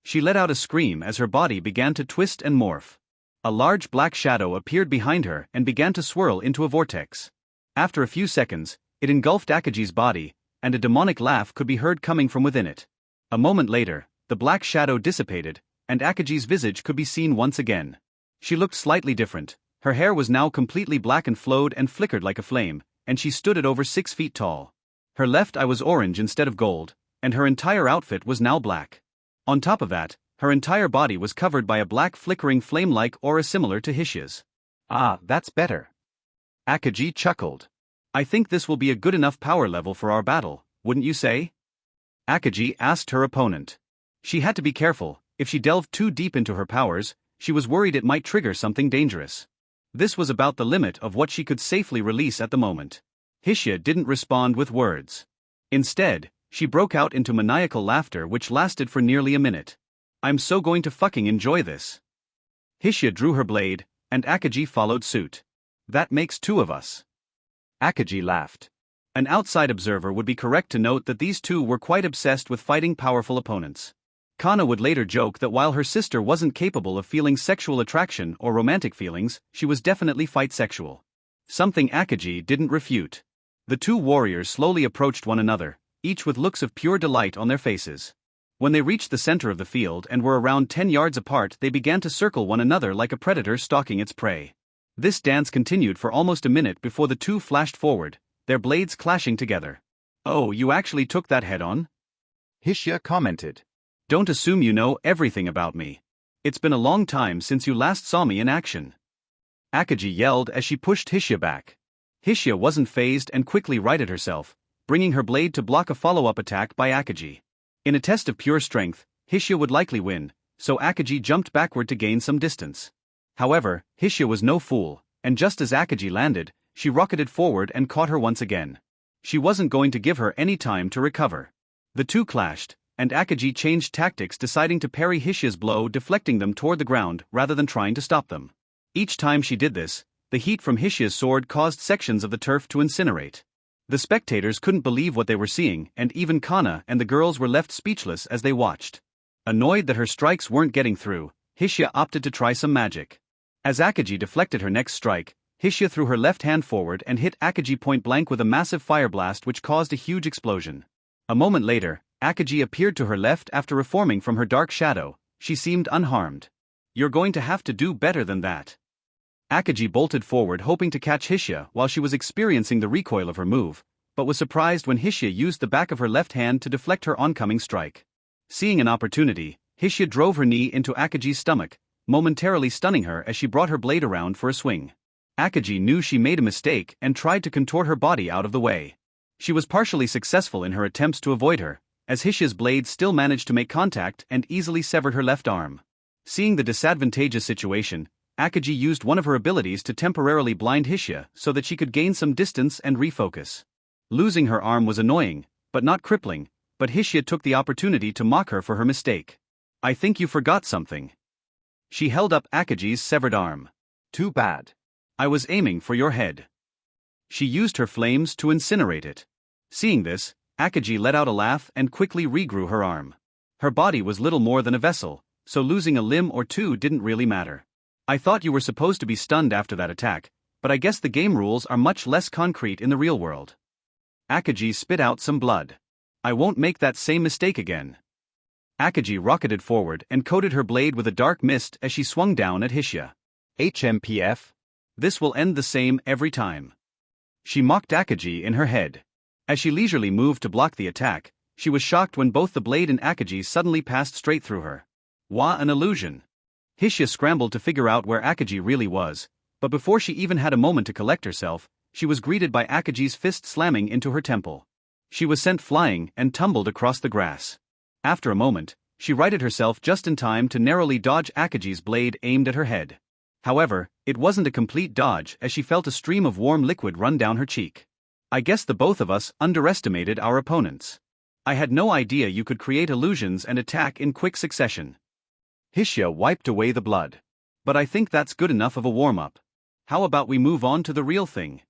S1: She let out a scream as her body began to twist and morph. A large black shadow appeared behind her and began to swirl into a vortex. After a few seconds, It engulfed Akaji's body, and a demonic laugh could be heard coming from within it. A moment later, the black shadow dissipated, and Akaji's visage could be seen once again. She looked slightly different. Her hair was now completely black and flowed and flickered like a flame, and she stood at over 6 feet tall. Her left eye was orange instead of gold, and her entire outfit was now black. On top of that, her entire body was covered by a black flickering flame-like aura similar to Hishia's.
S3: Ah, that's better.
S1: Akaji chuckled. I think this will be a good enough power level for our battle, wouldn't you say? Akaji asked her opponent. She had to be careful. If she delved too deep into her powers, she was worried it might trigger something dangerous. This was about the limit of what she could safely release at the moment. Hishia didn't respond with words. Instead, she broke out into maniacal laughter which lasted for nearly a minute. I'm so going to fucking enjoy this. Hishia drew her blade, and Akaji followed suit. That makes 2 of us.
S3: Akaji laughed.
S1: An outside observer would be correct to note that these 2 were quite obsessed with fighting powerful opponents. Kana would later joke that while her sister wasn't capable of feeling sexual attraction or romantic feelings, she was definitely fight sexual. Something Akaji didn't refute. The 2 warriors slowly approached one another, each with looks of pure delight on their faces. When they reached the center of the field and were around 10 yards apart, they began to circle one another like a predator stalking its prey. This dance continued for almost a minute before the 2 flashed forward, their blades clashing together. Oh, you actually took that head-on?
S3: Hishia commented.
S1: Don't assume you know everything about me. It's been a long time since you last saw me in action. Akaji yelled as she pushed Hishia back. Hishia wasn't fazed and quickly righted herself, bringing her blade to block a follow-up attack by Akaji. In a test of pure strength, Hishia would likely win, so Akaji jumped backward to gain some distance. However, Hishia was no fool, and just as Akaji landed, she rocketed forward and caught her once again. She wasn't going to give her any time to recover. The 2 clashed, and Akaji changed tactics, deciding to parry Hishia's blow, deflecting them toward the ground rather than trying to stop them. Each time she did this, the heat from Hishia's sword caused sections of the turf to incinerate. The spectators couldn't believe what they were seeing, and even Kana and the girls were left speechless as they watched. Annoyed that her strikes weren't getting through, Hishia opted to try some magic. As Akaji deflected her next strike, Hishia threw her left hand forward and hit Akaji point blank with a massive fire blast which caused a huge explosion. A moment later, Akaji appeared to her left after reforming from her dark shadow. She seemed unharmed. You're going to have to do better than that. Akaji bolted forward hoping to catch Hishia while she was experiencing the recoil of her move, but was surprised when Hishia used the back of her left hand to deflect her oncoming strike. Seeing an opportunity, Hishia drove her knee into Akaji's stomach, momentarily stunning her as she brought her blade around for a swing. Akaji knew she made a mistake and tried to contort her body out of the way. She was partially successful in her attempts to avoid her, as Hishia's blade still managed to make contact and easily severed her left arm. Seeing the disadvantageous situation, Akaji used one of her abilities to temporarily blind Hishia so that she could gain some distance and refocus. Losing her arm was annoying, but not crippling, but Hishia took the opportunity to mock her for her mistake. I think you forgot something. She held up Akaji's severed arm.
S3: Too bad.
S1: I was aiming for your head. She used her flames to incinerate it. Seeing this, Akaji let out a laugh and quickly regrew her arm. Her body was little more than a vessel, so losing a limb or 2 didn't really matter. I thought you were supposed to be stunned after that attack, but I guess the game rules are much less concrete in the real world. Akaji spit out some blood. I won't make that same mistake again. Akaji rocketed forward and coated her blade with a dark mist as she swung down at Hishia.
S3: HMPF?
S1: This will end the same every time. She mocked Akaji in her head. As she leisurely moved to block the attack, she was shocked when both the blade and Akaji suddenly passed straight through her. What an illusion! Hishia scrambled to figure out where Akaji really was, but before she even had a moment to collect herself, she was greeted by Akaji's fist slamming into her temple. She was sent flying and tumbled across the grass. After a moment, she righted herself just in time to narrowly dodge Akaji's blade aimed at her head. However, it wasn't a complete dodge as she felt a stream of warm liquid run down her cheek. I guess the both of us underestimated our opponents. I had no idea you could create illusions and attack in quick succession. Hishia wiped away the blood. But I think that's good enough of a warm-up. How about we move on to the real thing?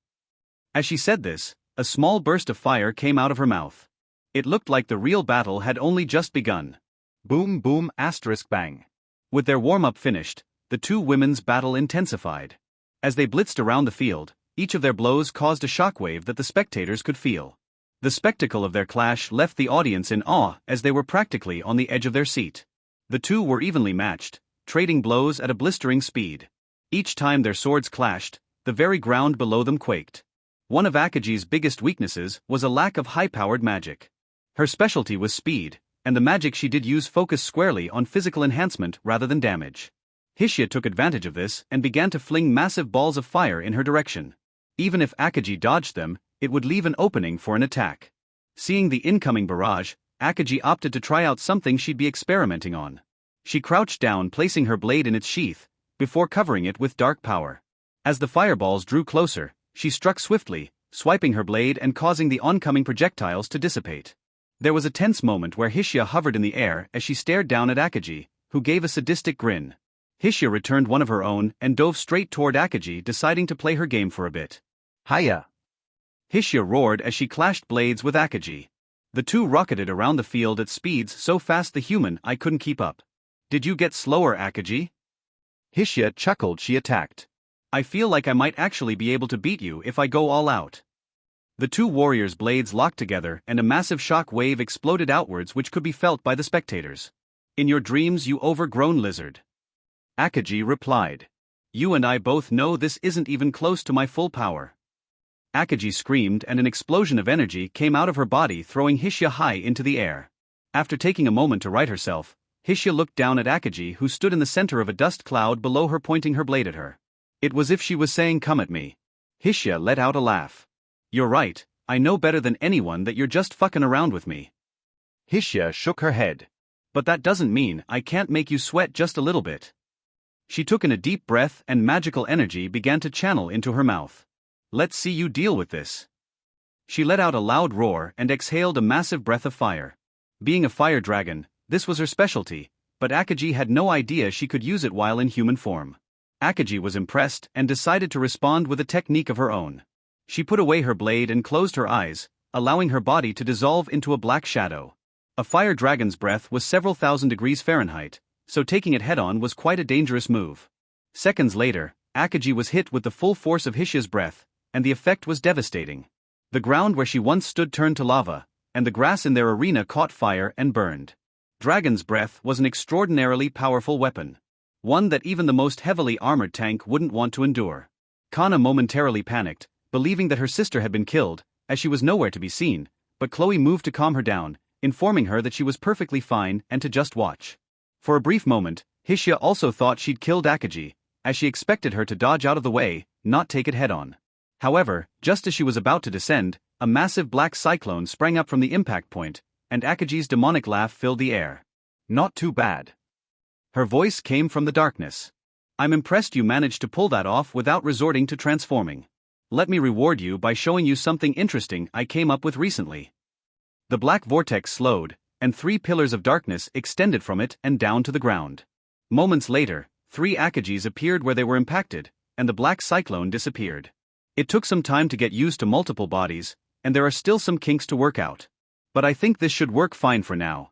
S1: As she said this, a small burst of fire came out of her mouth. It looked like the real battle had only just begun.
S3: Boom boom asterisk bang.
S1: With their warm-up finished, the 2 women's battle intensified. As they blitzed around the field, Each of their blows caused a shockwave that the spectators could feel. The spectacle of their clash left the audience in awe as they were practically on the edge of their seat. The two were evenly matched, trading blows at a blistering speed. Each time their swords clashed, the very ground below them quaked. One of Akaji's biggest weaknesses was a lack of high-powered magic. Her specialty was speed, and the magic she did use focused squarely on physical enhancement rather than damage. Hishia took advantage of this and began to fling massive balls of fire in her direction. Even if Akaji dodged them, it would leave an opening for an attack. Seeing the incoming barrage, Akaji opted to try out something she'd be experimenting on. She crouched down, placing her blade in its sheath, before covering it with dark power. As the fireballs drew closer, she struck swiftly, swiping her blade and causing the oncoming projectiles to dissipate. There was a tense moment where Hishia hovered in the air as she stared down at Akaji, who gave a sadistic grin. Hishia returned one of her own and dove straight toward Akaji, deciding to play her game for a bit.
S3: Hiya!
S1: Hishia roared as she clashed blades with Akaji. The two rocketed around the field at speeds so fast the human eye couldn't keep up. Did you get slower, Akaji?
S3: Hishia chuckled. She attacked.
S1: I feel like I might actually be able to beat you if I go all out. The two warriors' blades locked together and a massive shock wave exploded outwards, which could be felt by the spectators. In your dreams, you overgrown lizard. Akaji replied. You and I both know this isn't even close to my full power. Akaji screamed and an explosion of energy came out of her body, throwing Hishia high into the air. After taking a moment to right herself, Hishia looked down at Akaji, who stood in the center of a dust cloud below her, pointing her blade at her. It was as if she was saying, "Come at me." Hishia let out a laugh. You're right, I know better than anyone that you're just fucking around with me.
S3: Hishia shook her head.
S1: But that doesn't mean I can't make you sweat just a little bit. She took in a deep breath and magical energy began to channel into her mouth. Let's see you deal with this. She let out a loud roar and exhaled a massive breath of fire. Being a fire dragon, this was her specialty, but Akaji had no idea she could use it while in human form. Akaji was impressed and decided to respond with a technique of her own. She put away her blade and closed her eyes, allowing her body to dissolve into a black shadow. A fire dragon's breath was several thousand degrees Fahrenheit, so taking it head-on was quite a dangerous move. Seconds later, Akaji was hit with the full force of Hishia's breath, and the effect was devastating. The ground where she once stood turned to lava, and the grass in their arena caught fire and burned. Dragon's breath was an extraordinarily powerful weapon. One that even the most heavily armored tank wouldn't want to endure. Kana momentarily panicked, believing that her sister had been killed, as she was nowhere to be seen, but Chloe moved to calm her down, informing her that she was perfectly fine and to just watch. For a brief moment, Hishia also thought she'd killed Akaji, as she expected her to dodge out of the way, not take it head-on. However, just as she was about to descend, a massive black cyclone sprang up from the impact point, and Akaji's demonic laugh filled the air. Not too bad. Her voice came from the darkness. I'm impressed you managed to pull that off without resorting to transforming. Let me reward you by showing you something interesting I came up with recently. The black vortex slowed, and 3 pillars of darkness extended from it and down to the ground. Moments later, 3 Akajis appeared where they were impacted, and the black cyclone disappeared. It took some time to get used to multiple bodies, and there are still some kinks to work out. But I think this should work fine for now.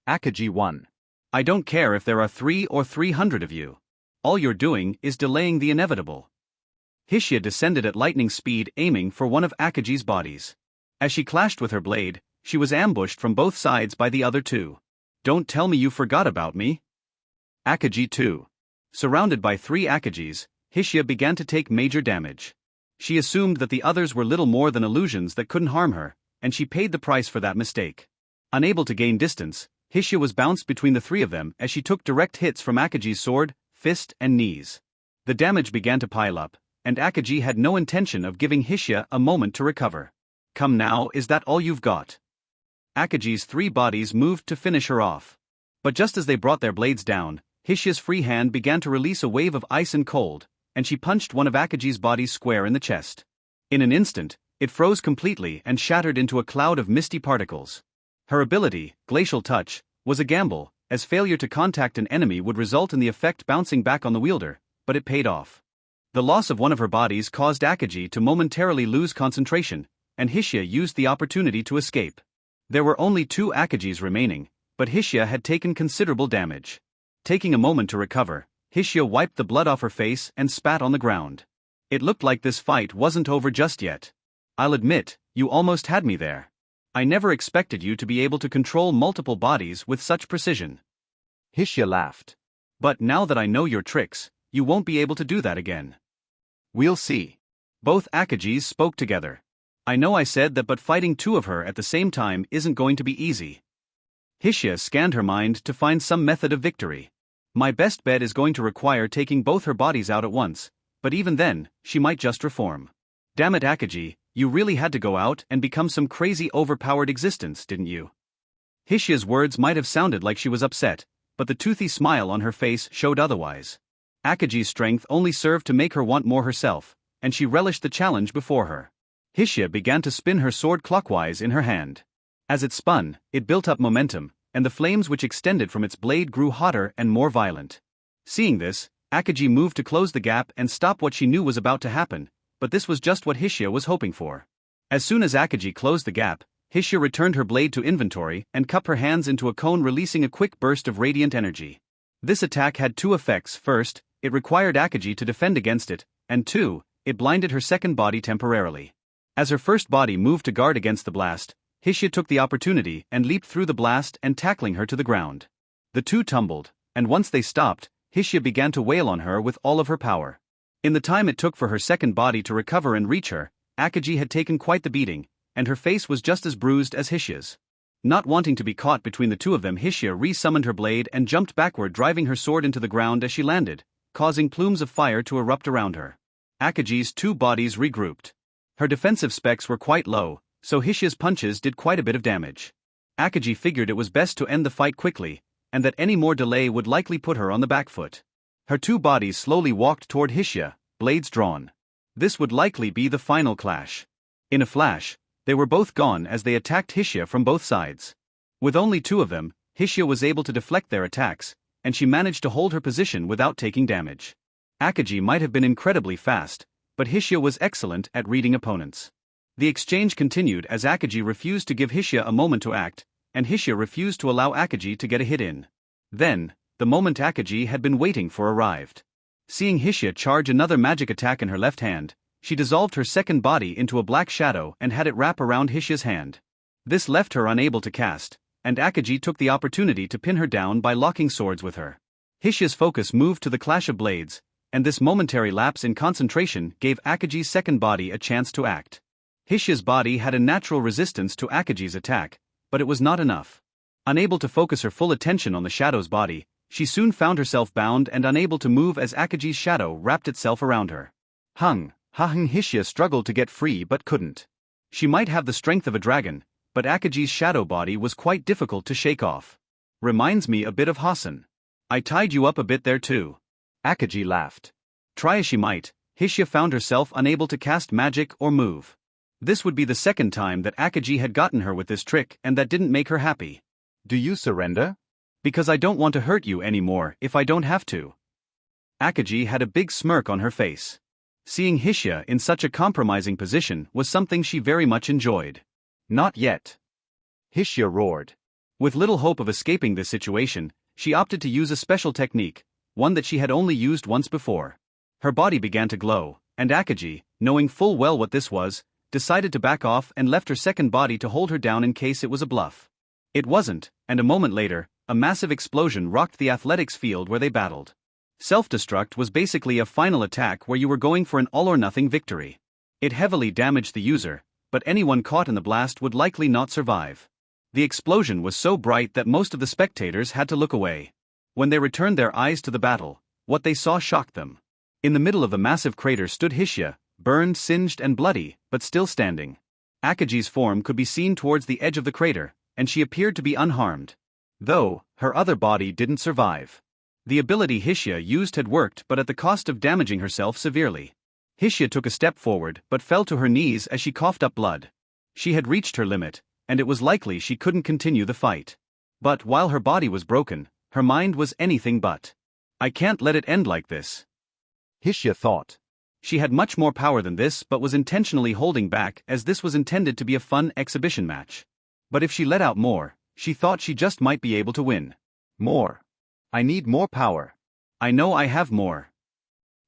S3: Akaji 1.
S1: I don't care if there are 3 or 300 of you. All you're doing is delaying the inevitable. Hishia descended at lightning speed, aiming for one of Akaji's bodies. As she clashed with her blade, she was ambushed from both sides by the other 2. Don't tell me you forgot about me. Akaji 2. Surrounded by 3 Akajis, Hishia began to take major damage. She assumed that the others were little more than illusions that couldn't harm her, and she paid the price for that mistake. Unable to gain distance, Hishia was bounced between the 3 of them as she took direct hits from Akaji's sword, fist, and knees. The damage began to pile up, and Akaji had no intention of giving Hishia a moment to recover. Come now, is that all you've got? Akaji's 3 bodies moved to finish her off. But just as they brought their blades down, Hishia's free hand began to release a wave of ice and cold, and she punched one of Akaji's bodies square in the chest. In an instant, it froze completely and shattered into a cloud of misty particles. Her ability, Glacial Touch, was a gamble, as failure to contact an enemy would result in the effect bouncing back on the wielder, but it paid off. The loss of one of her bodies caused Akaji to momentarily lose concentration, and Hishia used the opportunity to escape. There were only 2 Akajis remaining, but Hishia had taken considerable damage. Taking a moment to recover, Hishia wiped the blood off her face and spat on the ground. It looked like this fight wasn't over just yet. I'll admit, you almost had me there. I never expected you to be able to control multiple bodies with such precision.
S3: Hishia laughed.
S1: But now that I know your tricks, you won't be able to do that again.
S3: We'll see.
S1: Both Akagis spoke together. I know I said that, but fighting two of her at the same time isn't going to be easy. Hishia scanned her mind to find some method of victory. My best bet is going to require taking both her bodies out at once, but even then, she might just reform. Damn it, Akagi, you really had to go out and become some crazy overpowered existence, didn't you? Hishia's words might have sounded like she was upset, but the toothy smile on her face showed otherwise. Akagi's strength only served to make her want more herself, and she relished the challenge before her. Hishia began to spin her sword clockwise in her hand. As it spun, it built up momentum, and the flames which extended from its blade grew hotter and more violent. Seeing this, Akagi moved to close the gap and stop what she knew was about to happen, but this was just what Hishia was hoping for. As soon as Akagi closed the gap, Hishia returned her blade to inventory and cupped her hands into a cone, releasing a quick burst of radiant energy. This attack had two effects. First, it required Akagi to defend against it, and two, it blinded her second body temporarily. As her first body moved to guard against the blast, Hishia took the opportunity and leaped through the blast and tackling her to the ground. The two tumbled, and once they stopped, Hishia began to wail on her with all of her power. In the time it took for her second body to recover and reach her, Akagi had taken quite the beating, and her face was just as bruised as Hishia's. Not wanting to be caught between the two of them, Hishia re-summoned her blade and jumped backward, driving her sword into the ground as she landed, causing plumes of fire to erupt around her. Akagi's two bodies regrouped. Her defensive specs were quite low, so Hishia's punches did quite a bit of damage. Akagi figured it was best to end the fight quickly, and that any more delay would likely put her on the back foot. Her two bodies slowly walked toward Hishia, blades drawn. This would likely be the final clash. In a flash, they were both gone as they attacked Hishia from both sides. With only two of them, Hishia was able to deflect their attacks, and she managed to hold her position without taking damage. Akagi might have been incredibly fast, but Hishia was excellent at reading opponents. The exchange continued as Akagi refused to give Hishia a moment to act, and Hishia refused to allow Akagi to get a hit in. Then, the moment Akagi had been waiting for arrived. Seeing Hishia charge another magic attack in her left hand, she dissolved her second body into a black shadow and had it wrap around Hishia's hand. This left her unable to cast, and Akagi took the opportunity to pin her down by locking swords with her. Hishia's focus moved to the clash of blades, and this momentary lapse in concentration gave Akagi's second body a chance to act. Hishia's body had a natural resistance to Akagi's attack, but it was not enough. Unable to focus her full attention on the shadow's body, she soon found herself bound and unable to move as Akagi's shadow wrapped itself around her. Hishia struggled to get free but couldn't. She might have the strength of a dragon, but Akagi's shadow body was quite difficult to shake off. Reminds me a bit of Hassan. I tied you up a bit there too. Akagi laughed. Try as she might, Hishia found herself unable to cast magic or move. This would be the second time that Akagi had gotten her with this trick, and that didn't make her happy.
S3: Do you surrender?
S1: Because I don't want to hurt you anymore if I don't have to. Akagi had a big smirk on her face. Seeing Hishia in such a compromising position was something she very much enjoyed. Not yet.
S3: Hishia roared.
S1: With little hope of escaping this situation, she opted to use a special technique, one that she had only used once before. Her body began to glow, and Akagi, knowing full well what this was, decided to back off and left her second body to hold her down in case it was a bluff. It wasn't, and a moment later, a massive explosion rocked the athletics field where they battled. Self-destruct was basically a final attack where you were going for an all-or-nothing victory. It heavily damaged the user, but anyone caught in the blast would likely not survive. The explosion was so bright that most of the spectators had to look away. When they returned their eyes to the battle, what they saw shocked them. In the middle of the massive crater stood Hishia, burned, singed and bloody, but still standing. Akagi's form could be seen towards the edge of the crater, and she appeared to be unharmed. Though, her other body didn't survive. The ability Hishia used had worked, but at the cost of damaging herself severely. Hishia took a step forward but fell to her knees as she coughed up blood. She had reached her limit, and it was likely she couldn't continue the fight. But while her body was broken, her mind was anything but. I can't let it end like this.
S3: Hishia thought.
S1: She had much more power than this but was intentionally holding back as this was intended to be a fun exhibition match. But if she let out more, she thought she just might be able to win.
S3: More. I need more power.
S1: I know I have more.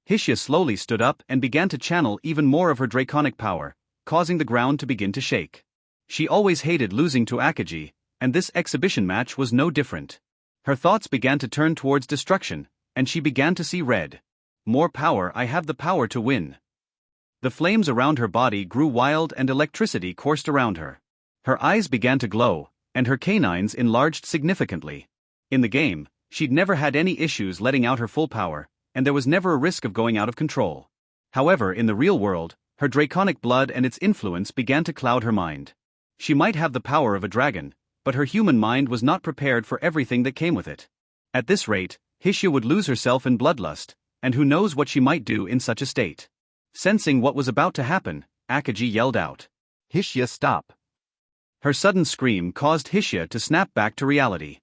S1: Hishia slowly stood up and began to channel even more of her draconic power, causing the ground to begin to shake. She always hated losing to Akagi, and this exhibition match was no different. Her thoughts began to turn towards destruction, and she began to see red. More power, I have the power to win. The flames around her body grew wild and electricity coursed around her. Her eyes began to glow, and her canines enlarged significantly. In the game, she'd never had any issues letting out her full power, and there was never a risk of going out of control. However, in the real world, her draconic blood and its influence began to cloud her mind. She might have the power of a dragon, but her human mind was not prepared for everything that came with it. At this rate, Hishia would lose herself in bloodlust, and who knows what she might do in such a state. Sensing what was about to happen, Akagi yelled out,
S3: Hishia, stop.
S1: Her sudden scream caused Hishia to snap back to reality.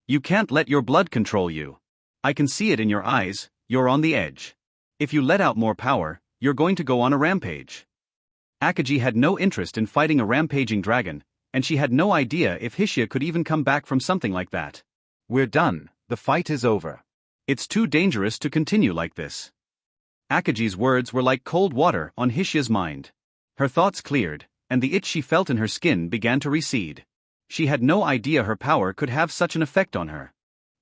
S1: You can't let your blood control you. I can see it in your eyes, you're on the edge. If you let out more power, you're going to go on a rampage. Akagi had no interest in fighting a rampaging dragon, and she had no idea if Hishia could even come back from something like that.
S3: We're done, the fight is over.
S1: It's too dangerous to continue like this. Akagi's words were like cold water on Hishia's mind. Her thoughts cleared, and the itch she felt in her skin began to recede. She had no idea her power could have such an effect on her.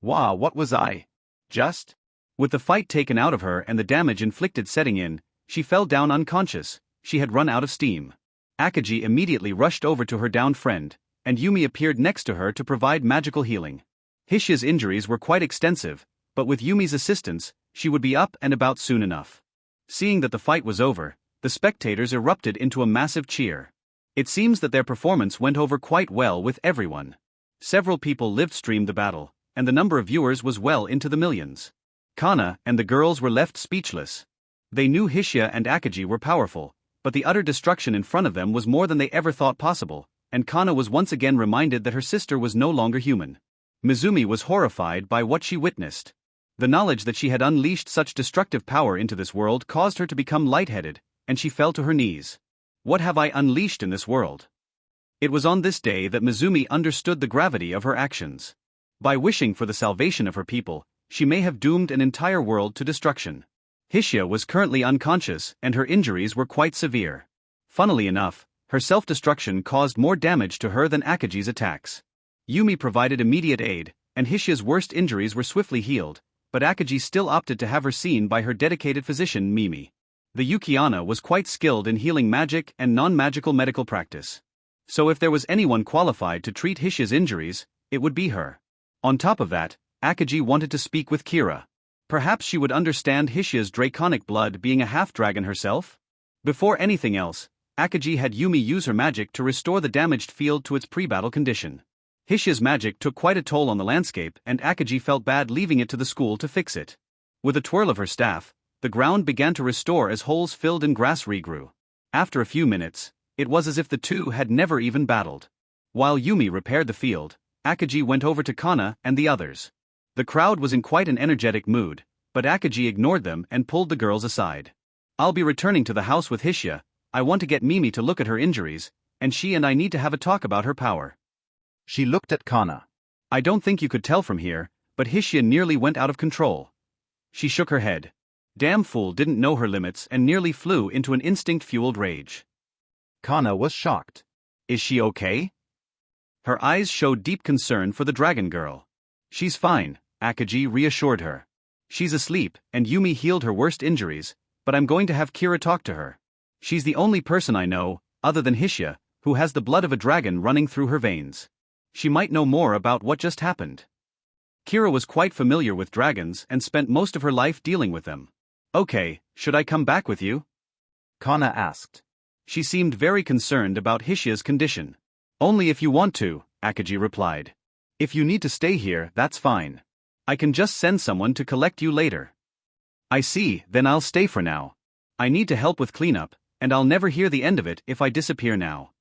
S3: Wow, what was I? Just?
S1: With the fight taken out of her and the damage inflicted setting in, she fell down unconscious. She had run out of steam. Akagi immediately rushed over to her downed friend, and Yumi appeared next to her to provide magical healing. Hishia's injuries were quite extensive, but with Yumi's assistance, she would be up and about soon enough. Seeing that the fight was over, the spectators erupted into a massive cheer. It seems that their performance went over quite well with everyone. Several people live-streamed the battle, and the number of viewers was well into the millions. Kana and the girls were left speechless. They knew Hishia and Akagi were powerful, but the utter destruction in front of them was more than they ever thought possible, and Kana was once again reminded that her sister was no longer human. Mizumi was horrified by what she witnessed. The knowledge that she had unleashed such destructive power into this world caused her to become lightheaded, and she fell to her knees. What have I unleashed in this world? It was on this day that Mizumi understood the gravity of her actions. By wishing for the salvation of her people, she may have doomed an entire world to destruction. Hishia was currently unconscious and her injuries were quite severe. Funnily enough, her self-destruction caused more damage to her than Akagi's attacks. Yumi provided immediate aid, and Hishia's worst injuries were swiftly healed, but Akagi still opted to have her seen by her dedicated physician Mimi. The Yukiana was quite skilled in healing magic and non-magical medical practice. So if there was anyone qualified to treat Hishia's injuries, it would be her. On top of that, Akagi wanted to speak with Kira. Perhaps she would understand Hishia's draconic blood being a half-dragon herself? Before anything else, Akagi had Yumi use her magic to restore the damaged field to its pre-battle condition. Hishia's magic took quite a toll on the landscape and Akagi felt bad leaving it to the school to fix it. With a twirl of her staff, the ground began to restore as holes filled and grass regrew. After a few minutes, it was as if the two had never even battled. While Yumi repaired the field, Akagi went over to Kana and the others. The crowd was in quite an energetic mood, but Akagi ignored them and pulled the girls aside. I'll be returning to the house with Hishia. I want to get Mimi to look at her injuries, and she and I need to have a talk about her power.
S3: She looked at Kana.
S1: I don't think you could tell from here, but Hishia nearly went out of control. She shook her head. Damn fool didn't know her limits and nearly flew into an instinct-fueled rage.
S3: Kana was shocked.
S1: Is she okay? Her eyes showed deep concern for the dragon girl. She's fine, Akagi reassured her. She's asleep, and Yumi healed her worst injuries, but I'm going to have Kira talk to her. She's the only person I know, other than Hishia, who has the blood of a dragon running through her veins. She might know more about what just happened. Kira was quite familiar with dragons and spent most of her life dealing with them. Okay, should I come back with you?
S3: Kana asked.
S1: She seemed very concerned about Hishia's condition. Only if you want to, Akagi replied. If you need to stay here, that's fine. I can just send someone to collect you later. I see, then I'll stay for now. I need to help with cleanup, and I'll never hear the end of it if I disappear now.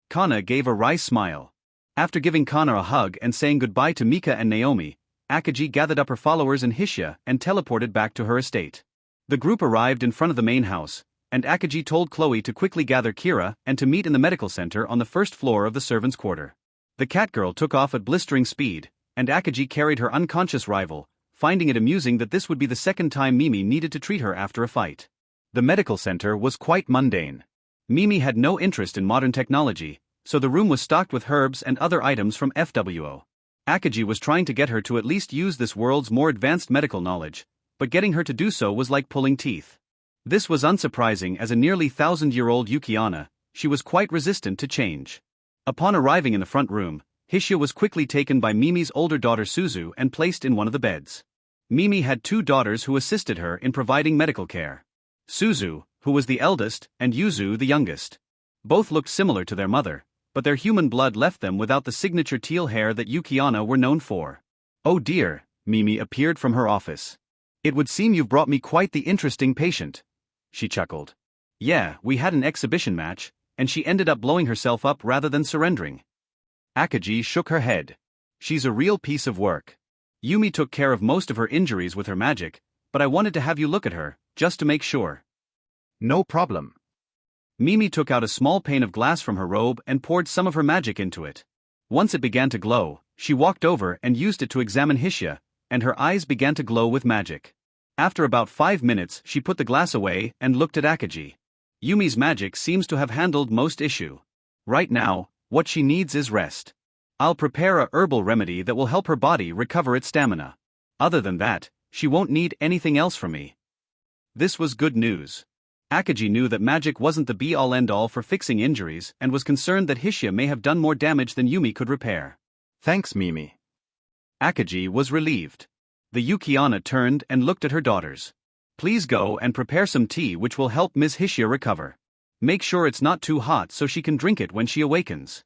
S1: Kana gave a wry smile. After giving Kana a hug and saying goodbye to Mika and Naomi, Akagi gathered up her followers and Hishia and teleported back to her estate. The group arrived in front of the main house, and Akagi told Chloe to quickly gather Kira and to meet in the medical center on the first floor of the servants' quarter. The cat girl took off at blistering speed, and Akagi carried her unconscious rival, finding it amusing that this would be the second time Mimi needed to treat her after a fight. The medical center was quite mundane. Mimi had no interest in modern technology, so the room was stocked with herbs and other items from FWO. Akagi was trying to get her to at least use this world's more advanced medical knowledge, but getting her to do so was like pulling teeth. This was unsurprising as a nearly 1,000-year-old Yukiana, she was quite resistant to change. Upon arriving in the front room, Hishia was quickly taken by Mimi's older daughter Suzu and placed in one of the beds. Mimi had 2 daughters who assisted her in providing medical care. Suzu, who was the eldest, and Yuzu the youngest. Both looked similar to their mother, but their human blood left them without the signature teal hair that Yukiana were known for. "Oh dear," Mimi appeared from her office. "It would seem you've brought me quite the interesting patient," she chuckled. "Yeah, we had an exhibition match, and she ended up blowing herself up rather than surrendering." Akagi shook her head. "She's a real piece of work. Yumi took care of most of her injuries with her magic, but I wanted to have you look at her, just to make sure." "No problem." Mimi took out a small pane of glass from her robe and poured some of her magic into it. Once it began to glow, she walked over and used it to examine Hishia, and her eyes began to glow with magic. After about 5 minutes, she put the glass away and looked at Akagi. Yumi's magic seems to have handled most issue. Right now, what she needs is rest. I'll prepare a herbal remedy that will help her body recover its stamina. Other than that, she won't need anything else from me. This was good news. Akagi knew that magic wasn't the be-all end-all for fixing injuries and was concerned that Hishia may have done more damage than Yumi could repair. "Thanks, Mimi." Akagi was relieved. The Yukiana turned and looked at her daughters. "Please go and prepare some tea which will help Miss Hishia recover. Make sure it's not too hot so she can drink it when she awakens."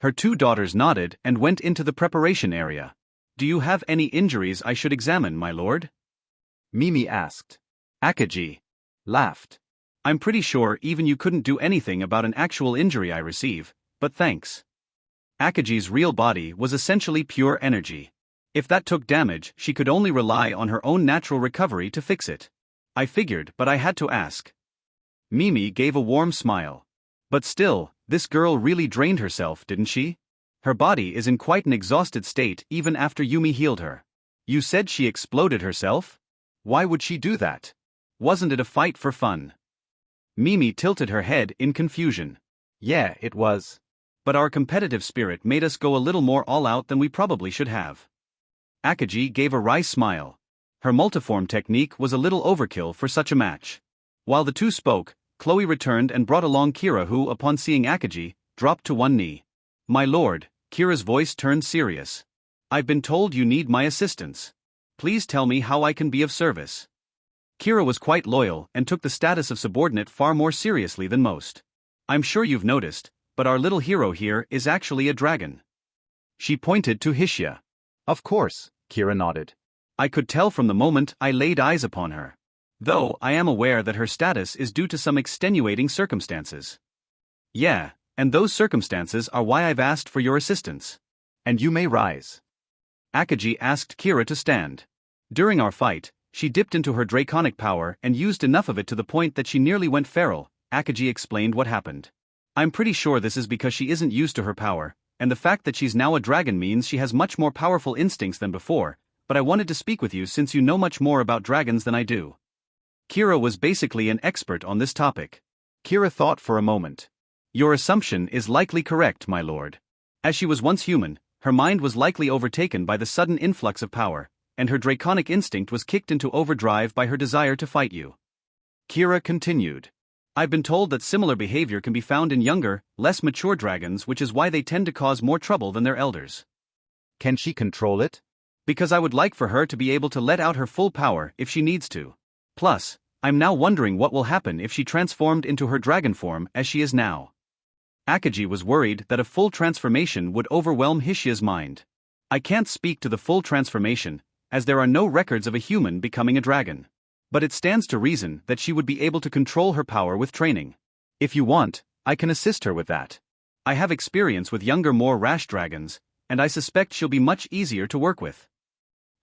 S1: Her 2 daughters nodded and went into the preparation area. "Do you have any injuries I should examine, my lord?" Mimi asked. Akagi laughed. "I'm pretty sure even you couldn't do anything about an actual injury I receive, but thanks." Akagi's real body was essentially pure energy. If that took damage, she could only rely on her own natural recovery to fix it. "I figured, but I had to ask." Mimi gave a warm smile. "But still, this girl really drained herself, didn't she? Her body is in quite an exhausted state even after Yumi healed her." "You said she exploded herself? Why would she do that? Wasn't it a fight for fun?" Mimi tilted her head in confusion. "Yeah, it was. But our competitive spirit made us go a little more all out than we probably should have." Akagi gave a wry smile. Her multiform technique was a little overkill for such a match. While the 2 spoke, Chloe returned and brought along Kira, who, upon seeing Akagi, dropped to one knee. "My lord," Kira's voice turned serious. "I've been told you need my assistance. Please tell me how I can be of service." Kira was quite loyal and took the status of subordinate far more seriously than most. "I'm sure you've noticed, but our little hero here is actually a dragon." She pointed to Hishia. "Of course," Kira nodded. "I could tell from the moment I laid eyes upon her. Though I am aware that her status is due to some extenuating circumstances." "Yeah, and those circumstances are why I've asked for your assistance." "And you may rise." Akagi asked Kira to stand. "During our fight, she dipped into her draconic power and used enough of it to the point that she nearly went feral." Akagi explained what happened. "I'm pretty sure this is because she isn't used to her power, and the fact that she's now a dragon means she has much more powerful instincts than before, but I wanted to speak with you since you know much more about dragons than I do." Kira was basically an expert on this topic. Kira thought for a moment. "Your assumption is likely correct, my lord. As she was once human, her mind was likely overtaken by the sudden influx of power, and her draconic instinct was kicked into overdrive by her desire to fight you." Kira continued. "I've been told that similar behavior can be found in younger, less mature dragons, which is why they tend to cause more trouble than their elders." "Can she control it?" "Because I would like for her to be able to let out her full power if she needs to. Plus, I'm now wondering what will happen if she transformed into her dragon form as she is now." Akagi was worried that a full transformation would overwhelm Hishia's mind. "I can't speak to the full transformation, as there are no records of a human becoming a dragon. But it stands to reason that she would be able to control her power with training. If you want, I can assist her with that. I have experience with younger, more rash dragons, and I suspect she'll be much easier to work with."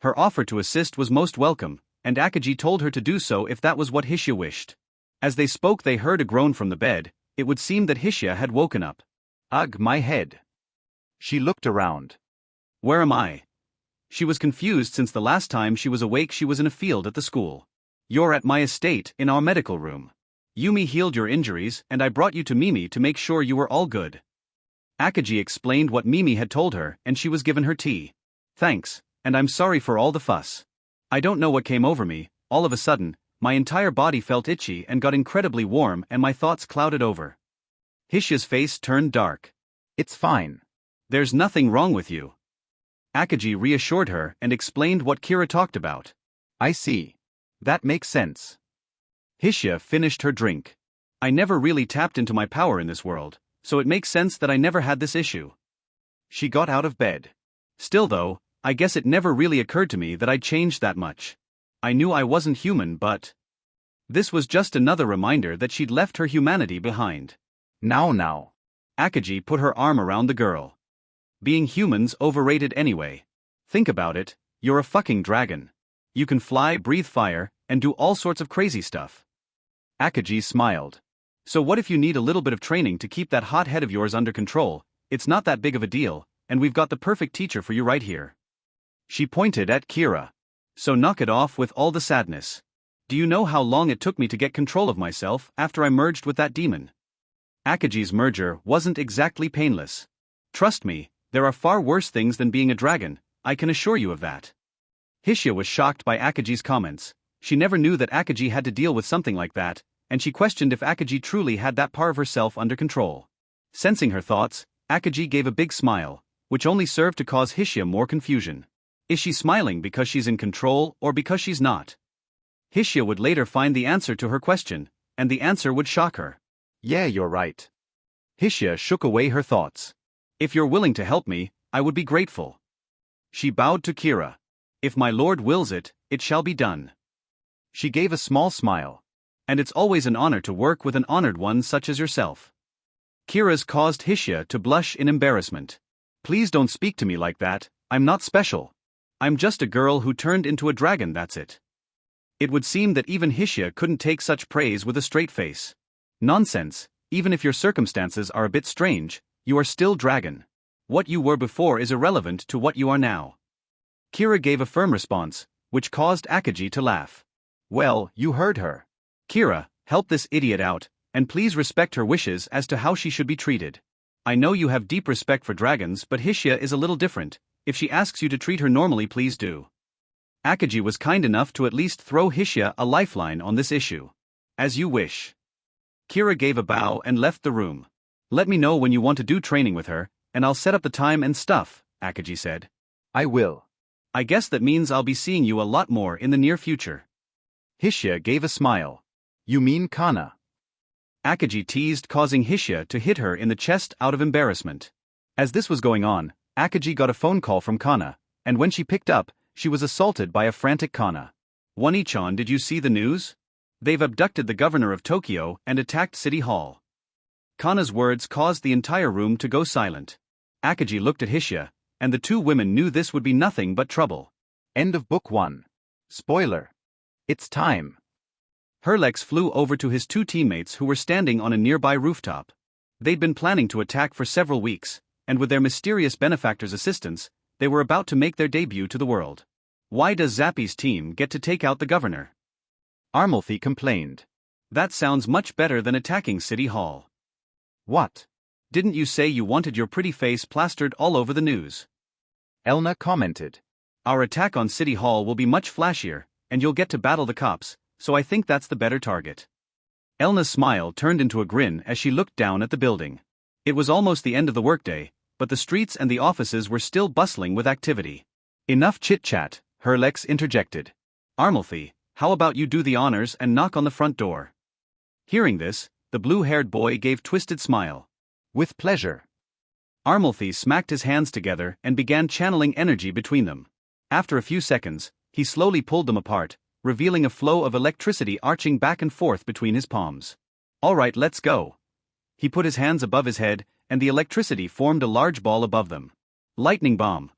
S1: Her offer to assist was most welcome, and Akagi told her to do so if that was what Hishia wished. As they spoke, they heard a groan from the bed. It would seem that Hishia had woken up. "Ugh, my head." She looked around. "Where am I?" She was confused since the last time she was awake she was in a field at the school. "You're at my estate, in our medical room. Yumi healed your injuries and I brought you to Mimi to make sure you were all good." Akagi explained what Mimi had told her and she was given her tea. "Thanks, and I'm sorry for all the fuss. I don't know what came over me, all of a sudden, my entire body felt itchy and got incredibly warm and my thoughts clouded over." Hishia's face turned dark.
S3: It's fine.
S1: "There's nothing wrong with you." Akagi reassured her and explained what Kira talked about.
S3: I see. That makes sense.
S1: Hishia finished her drink. "I never really tapped into my power in this world, so it makes sense that I never had this issue." She got out of bed. "Still though, I guess it never really occurred to me that I'd changed that much. I knew I wasn't human but..." This was just another reminder that she'd left her humanity behind.
S3: Now.
S1: Akagi put her arm around the girl. "Being human's overrated anyway. Think about it, you're a fucking dragon. You can fly, breathe fire, and do all sorts of crazy stuff." Akagi smiled. "So what if you need a little bit of training to keep that hot head of yours under control? It's not that big of a deal, and we've got the perfect teacher for you right here." She pointed at Kira. "So knock it off with all the sadness. Do you know how long it took me to get control of myself after I merged with that demon?" Akagi's merger wasn't exactly painless. "Trust me, there are far worse things than being a dragon, I can assure you of that." Hishia was shocked by Akagi's comments. She never knew that Akagi had to deal with something like that, and she questioned if Akagi truly had that part of herself under control. Sensing her thoughts, Akagi gave a big smile, which only served to cause Hishia more confusion. Is she smiling because she's in control or because she's not? Hishia would later find the answer to her question, and the answer would shock her.
S3: Yeah, you're right.
S1: Hishia shook away her thoughts. "If you're willing to help me, I would be grateful." She bowed to Kira. "If my lord wills it, it shall be done." She gave a small smile. "And it's always an honor to work with an honored one such as yourself." Kira's caused Hishia to blush in embarrassment. "Please don't speak to me like that, I'm not special. I'm just a girl who turned into a dragon, that's it." It would seem that even Hishia couldn't take such praise with a straight face. "Nonsense, even if your circumstances are a bit strange, you are still dragon. What you were before is irrelevant to what you are now." Kira gave a firm response, which caused Akagi to laugh.
S3: Well, you heard her.
S1: "Kira, help this idiot out, and please respect her wishes as to how she should be treated. I know you have deep respect for dragons, but Hishia is a little different. If she asks you to treat her normally, please do." Akagi was kind enough to at least throw Hishia a lifeline on this issue. "As you wish." Kira gave a bow and left the room. "Let me know when you want to do training with her, and I'll set up the time and stuff," Akagi said.
S3: I will.
S1: "I guess that means I'll be seeing you a lot more in the near future." Hishia gave a smile.
S3: You mean Kana?
S1: Akagi teased, causing Hishia to hit her in the chest out of embarrassment. As this was going on, Akagi got a phone call from Kana, and when she picked up, she was assaulted by a frantic Kana. "Wani-chan, did you see the news? They've abducted the governor of Tokyo and attacked City Hall." Kana's words caused the entire room to go silent. Akagi looked at Hishia, and the two women knew this would be nothing but trouble.
S3: End of Book 1. Spoiler. It's time.
S1: Herlex flew over to his two teammates who were standing on a nearby rooftop. They'd been planning to attack for several weeks, and with their mysterious benefactor's assistance, they were about to make their debut to the world. "Why does Zappy's team get to take out the governor?"
S3: Armalfi complained.
S1: "That sounds much better than attacking City Hall."
S3: What?
S1: "Didn't you say you wanted your pretty face plastered all over the news?"
S3: Elna commented.
S1: "Our attack on City Hall will be much flashier, and you'll get to battle the cops, so I think that's the better target." Elna's smile turned into a grin as she looked down at the building. It was almost the end of the workday, but the streets and the offices were still bustling with activity. "Enough chit-chat," Herlex interjected. "Armalfi, how about you do the honors and knock on the front door?" Hearing this, the blue-haired boy gave twisted smile.
S3: With pleasure.
S1: Armalfi smacked his hands together and began channeling energy between them. After a few seconds, he slowly pulled them apart, revealing a flow of electricity arching back and forth between his palms. "All right, let's go." He put his hands above his head, and the electricity formed a large ball above them. "Lightning bomb!"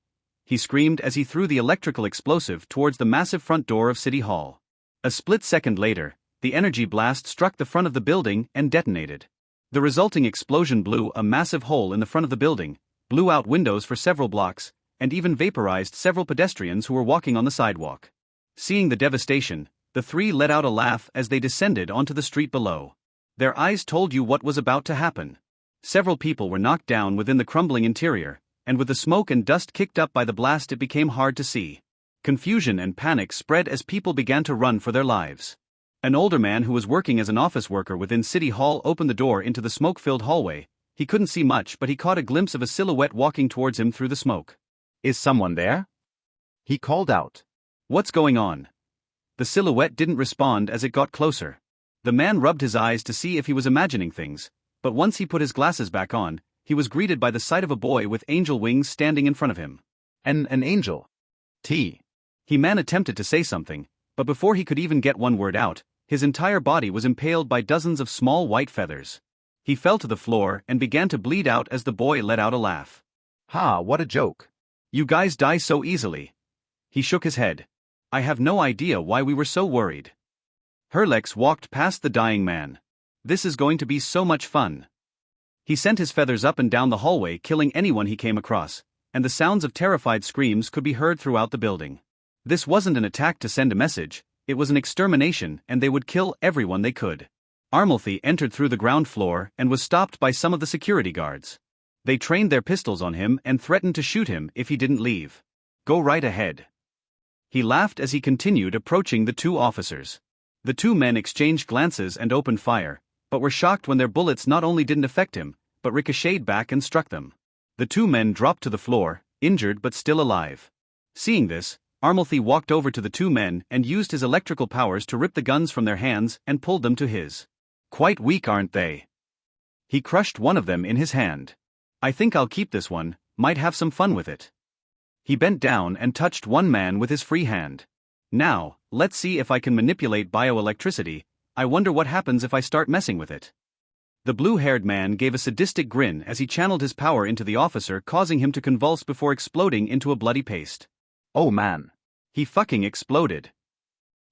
S1: he screamed as he threw the electrical explosive towards the massive front door of City Hall. A split second later, the energy blast struck the front of the building and detonated. The resulting explosion blew a massive hole in the front of the building, blew out windows for several blocks, and even vaporized several pedestrians who were walking on the sidewalk. Seeing the devastation, the three let out a laugh as they descended onto the street below. Their eyes told you what was about to happen. Several people were knocked down within the crumbling interior, and with the smoke and dust kicked up by the blast, it became hard to see. Confusion and panic spread as people began to run for their lives. An older man who was working as an office worker within City Hall opened the door into the smoke-filled hallway. He couldn't see much, but he caught a glimpse of a silhouette walking towards him through the smoke.
S3: Is someone there? He called out.
S1: What's going on? The silhouette didn't respond as it got closer. The man rubbed his eyes to see if he was imagining things, but once he put his glasses back on, he was greeted by the sight of a boy with angel wings standing in front of him.
S3: An angel.
S1: Man attempted to say something, but before he could even get one word out, his entire body was impaled by dozens of small white feathers. He fell to the floor and began to bleed out as the boy let out a laugh.
S3: Ha, what a joke.
S1: You guys die so easily. He shook his head. I have no idea why we were so worried. Herlex walked past the dying man. This is going to be so much fun. He sent his feathers up and down the hallway, killing anyone he came across, and the sounds of terrified screams could be heard throughout the building. This wasn't an attack to send a message, it was an extermination, and they would kill everyone they could. Armalthy entered through the ground floor and was stopped by some of the security guards. They trained their pistols on him and threatened to shoot him if he didn't leave. Go right ahead. He laughed as he continued approaching the two officers. The two men exchanged glances and opened fire, but were shocked when their bullets not only didn't affect him, but ricocheted back and struck them. The two men dropped to the floor, injured but still alive. Seeing this, Armalthy walked over to the two men and used his electrical powers to rip the guns from their hands and pulled them to his. Quite weak, aren't they? He crushed one of them in his hand. I think I'll keep this one, might have some fun with it. He bent down and touched one man with his free hand. Now, let's see if I can manipulate bioelectricity. I wonder what happens if I start messing with it. The blue-haired man gave a sadistic grin as he channeled his power into the officer, causing him to convulse before exploding into a bloody paste.
S3: Oh man.
S1: He fucking exploded.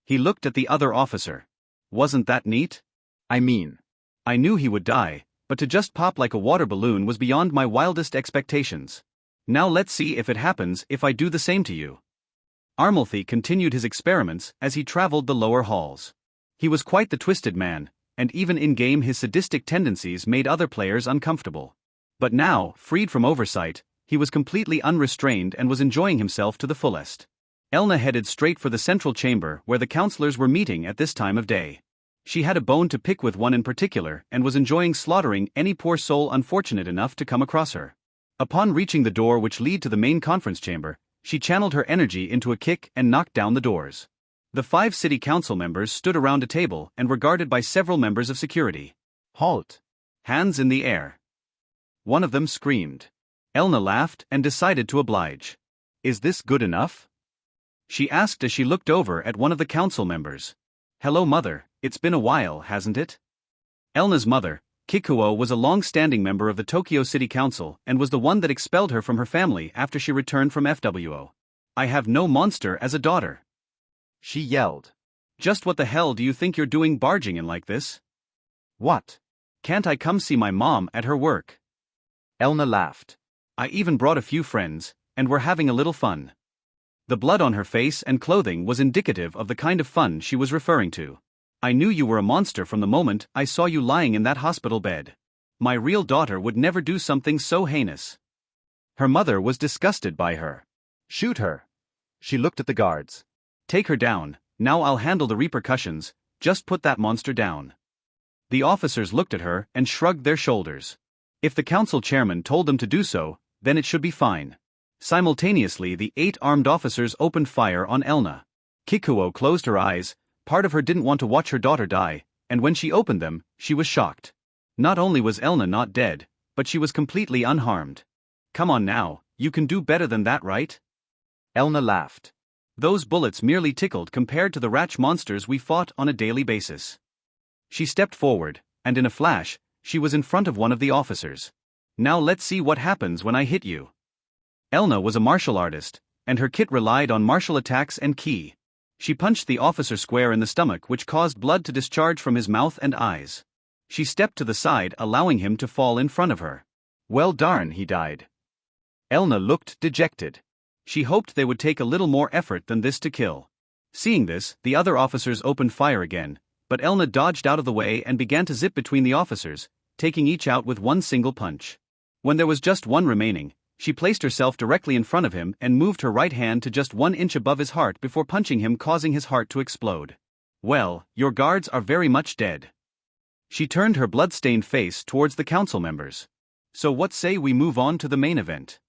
S1: He looked at the other officer. Wasn't that neat?
S3: I
S1: knew he would die, but to just pop like a water balloon was beyond my wildest expectations. Now let's see if it happens if I do the same to you. Armalthy continued his experiments as he traveled the lower halls. He was quite the twisted man, and even in-game his sadistic tendencies made other players uncomfortable. But now, freed from oversight, he was completely unrestrained and was enjoying himself to the fullest. Elna headed straight for the central chamber where the counselors were meeting at this time of day. She had a bone to pick with one in particular and was enjoying slaughtering any poor soul unfortunate enough to come across her. Upon reaching the door which led to the main conference chamber, she channeled her energy into a kick and knocked down the doors. The 5 city council members stood around a table and were guarded by several members of security.
S3: Halt!
S1: Hands in the air. One of them screamed. Elna laughed and decided to oblige. Is this good enough? She asked as she looked over at one of the council members. Hello mother, it's been a while, hasn't it? Elna's mother, Kikuo, was a long-standing member of the Tokyo City Council and was the one that expelled her from her family after she returned from FWO. I have no monster as a daughter.
S3: She yelled.
S1: Just what the hell do you think you're doing barging in like this?
S3: What?
S1: Can't I come see my mom at her work?
S3: Elna laughed.
S1: I even brought a few friends, and we're having a little fun. The blood on her face and clothing was indicative of the kind of fun she was referring to. I knew you were a monster from the moment I saw you lying in that hospital bed. My real daughter would never do something so heinous. Her mother was disgusted by her.
S3: Shoot her. She looked at the guards.
S1: Take her down, now I'll handle the repercussions, just put that monster down. The officers looked at her and shrugged their shoulders. If the council chairman told them to do so, then it should be fine. Simultaneously, the 8 armed officers opened fire on Elna. Kikuo closed her eyes. Part of her didn't want to watch her daughter die, and when she opened them, she was shocked. Not only was Elna not dead, but she was completely unharmed. Come on now, you can do better than that, right?
S3: Elna laughed.
S1: Those bullets merely tickled compared to the ratch monsters we fought on a daily basis. She stepped forward, and in a flash, she was in front of one of the officers. Now let's see what happens when I hit you. Elna was a martial artist, and her kit relied on martial attacks and ki. She punched the officer square in the stomach, which caused blood to discharge from his mouth and eyes. She stepped to the side, allowing him to fall in front of her. Well darn, he died. Elna looked dejected. She hoped they would take a little more effort than this to kill. Seeing this, the other officers opened fire again, but Elna dodged out of the way and began to zip between the officers, taking each out with one single punch. When there was just one remaining, she placed herself directly in front of him and moved her right hand to just 1 inch above his heart before punching him, causing his heart to explode. Well, your guards are very much dead. She turned her blood-stained face towards the council members. So what say we move on to the main event?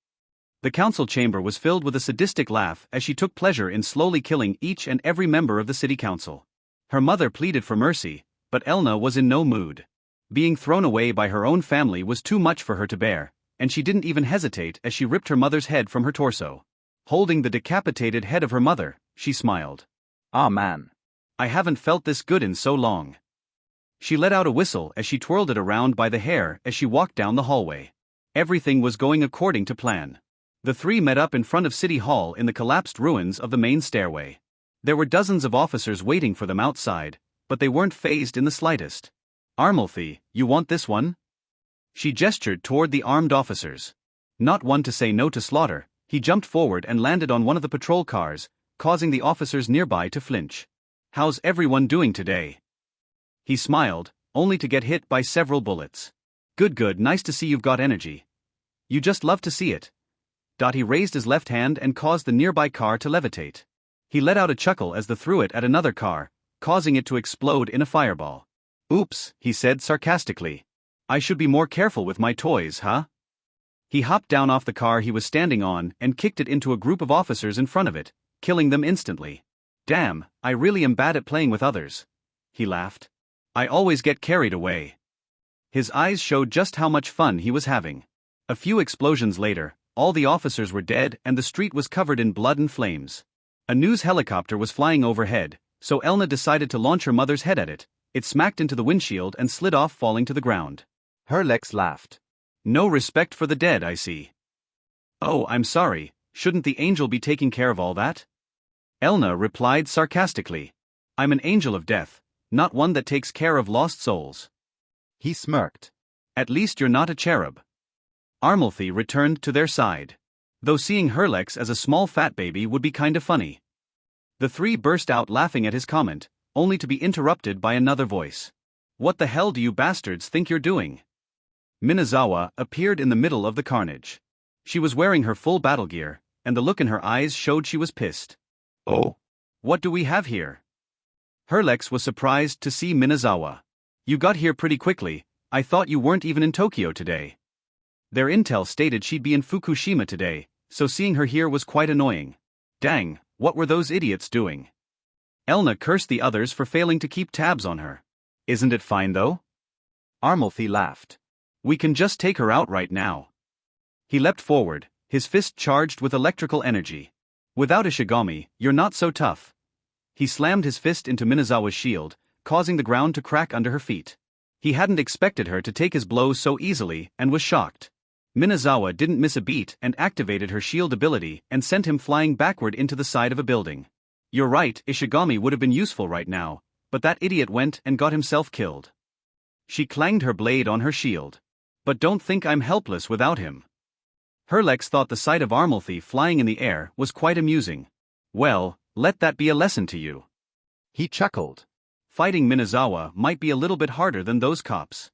S1: The council chamber was filled with a sadistic laugh as she took pleasure in slowly killing each and every member of the city council. Her mother pleaded for mercy, but Elna was in no mood. Being thrown away by her own family was too much for her to bear, and she didn't even hesitate as she ripped her mother's head from her torso. Holding the decapitated head of her mother, she smiled. Ah man. I haven't felt this good in so long. She let out a whistle as she twirled it around by the hair as she walked down the hallway. Everything was going according to plan. The three met up in front of City Hall in the collapsed ruins of the main stairway. There were dozens of officers waiting for them outside, but they weren't fazed in the slightest. Armalthy, you want this one? She gestured toward the armed officers. Not one to say no to slaughter, he jumped forward and landed on one of the patrol cars, causing the officers nearby to flinch. How's everyone doing today? He smiled, only to get hit by several bullets. Good, nice to see you've got energy. You just love to see it. He raised his left hand and caused the nearby car to levitate. He let out a chuckle as they threw it at another car, causing it to explode in a fireball. Oops, he said sarcastically. I should be more careful with my toys, huh? He hopped down off the car he was standing on and kicked it into a group of officers in front of it, killing them instantly. Damn, I really am bad at playing with others. He laughed. I always get carried away. His eyes showed just how much fun he was having. A few explosions later, all the officers were dead and the street was covered in blood and flames. A news helicopter was flying overhead, so Elna decided to launch her mother's head at it. It smacked into the windshield and slid off, falling to the ground. Herlex laughed. No respect for the dead, I see. Oh, I'm sorry, shouldn't the angel be taking care of all that? Elna replied sarcastically. I'm an angel of death, not one that takes care of lost souls. He smirked. At least you're not a cherub. Armalthy returned to their side. Though seeing Herlex as a small fat baby would be kinda funny. The three burst out laughing at his comment, only to be interrupted by another voice. What the hell do you bastards think you're doing? Minazawa appeared in the middle of the carnage. She was wearing her full battle gear, and the look in her eyes showed she was pissed. Oh? What do we have here? Herlex was surprised to see Minazawa. You got here pretty quickly, I thought you weren't even in Tokyo today. Their intel stated she'd be in Fukushima today, so seeing her here was quite annoying. Dang, what were those idiots doing? Elna cursed the others for failing to keep tabs on her. Isn't it fine though? Armalthy laughed. We can just take her out right now. He leapt forward, his fist charged with electrical energy. Without a Shigami, you're not so tough. He slammed his fist into Minazawa's shield, causing the ground to crack under her feet. He hadn't expected her to take his blows so easily and was shocked. Minazawa didn't miss a beat and activated her shield ability and sent him flying backward into the side of a building. You're right, Ishigami would have been useful right now, but that idiot went and got himself killed. She clanged her blade on her shield. But don't think I'm helpless without him. Herlex thought the sight of Armalthy flying in the air was quite amusing. Well, let that be a lesson to you. He chuckled. Fighting Minazawa might be a little bit harder than those cops.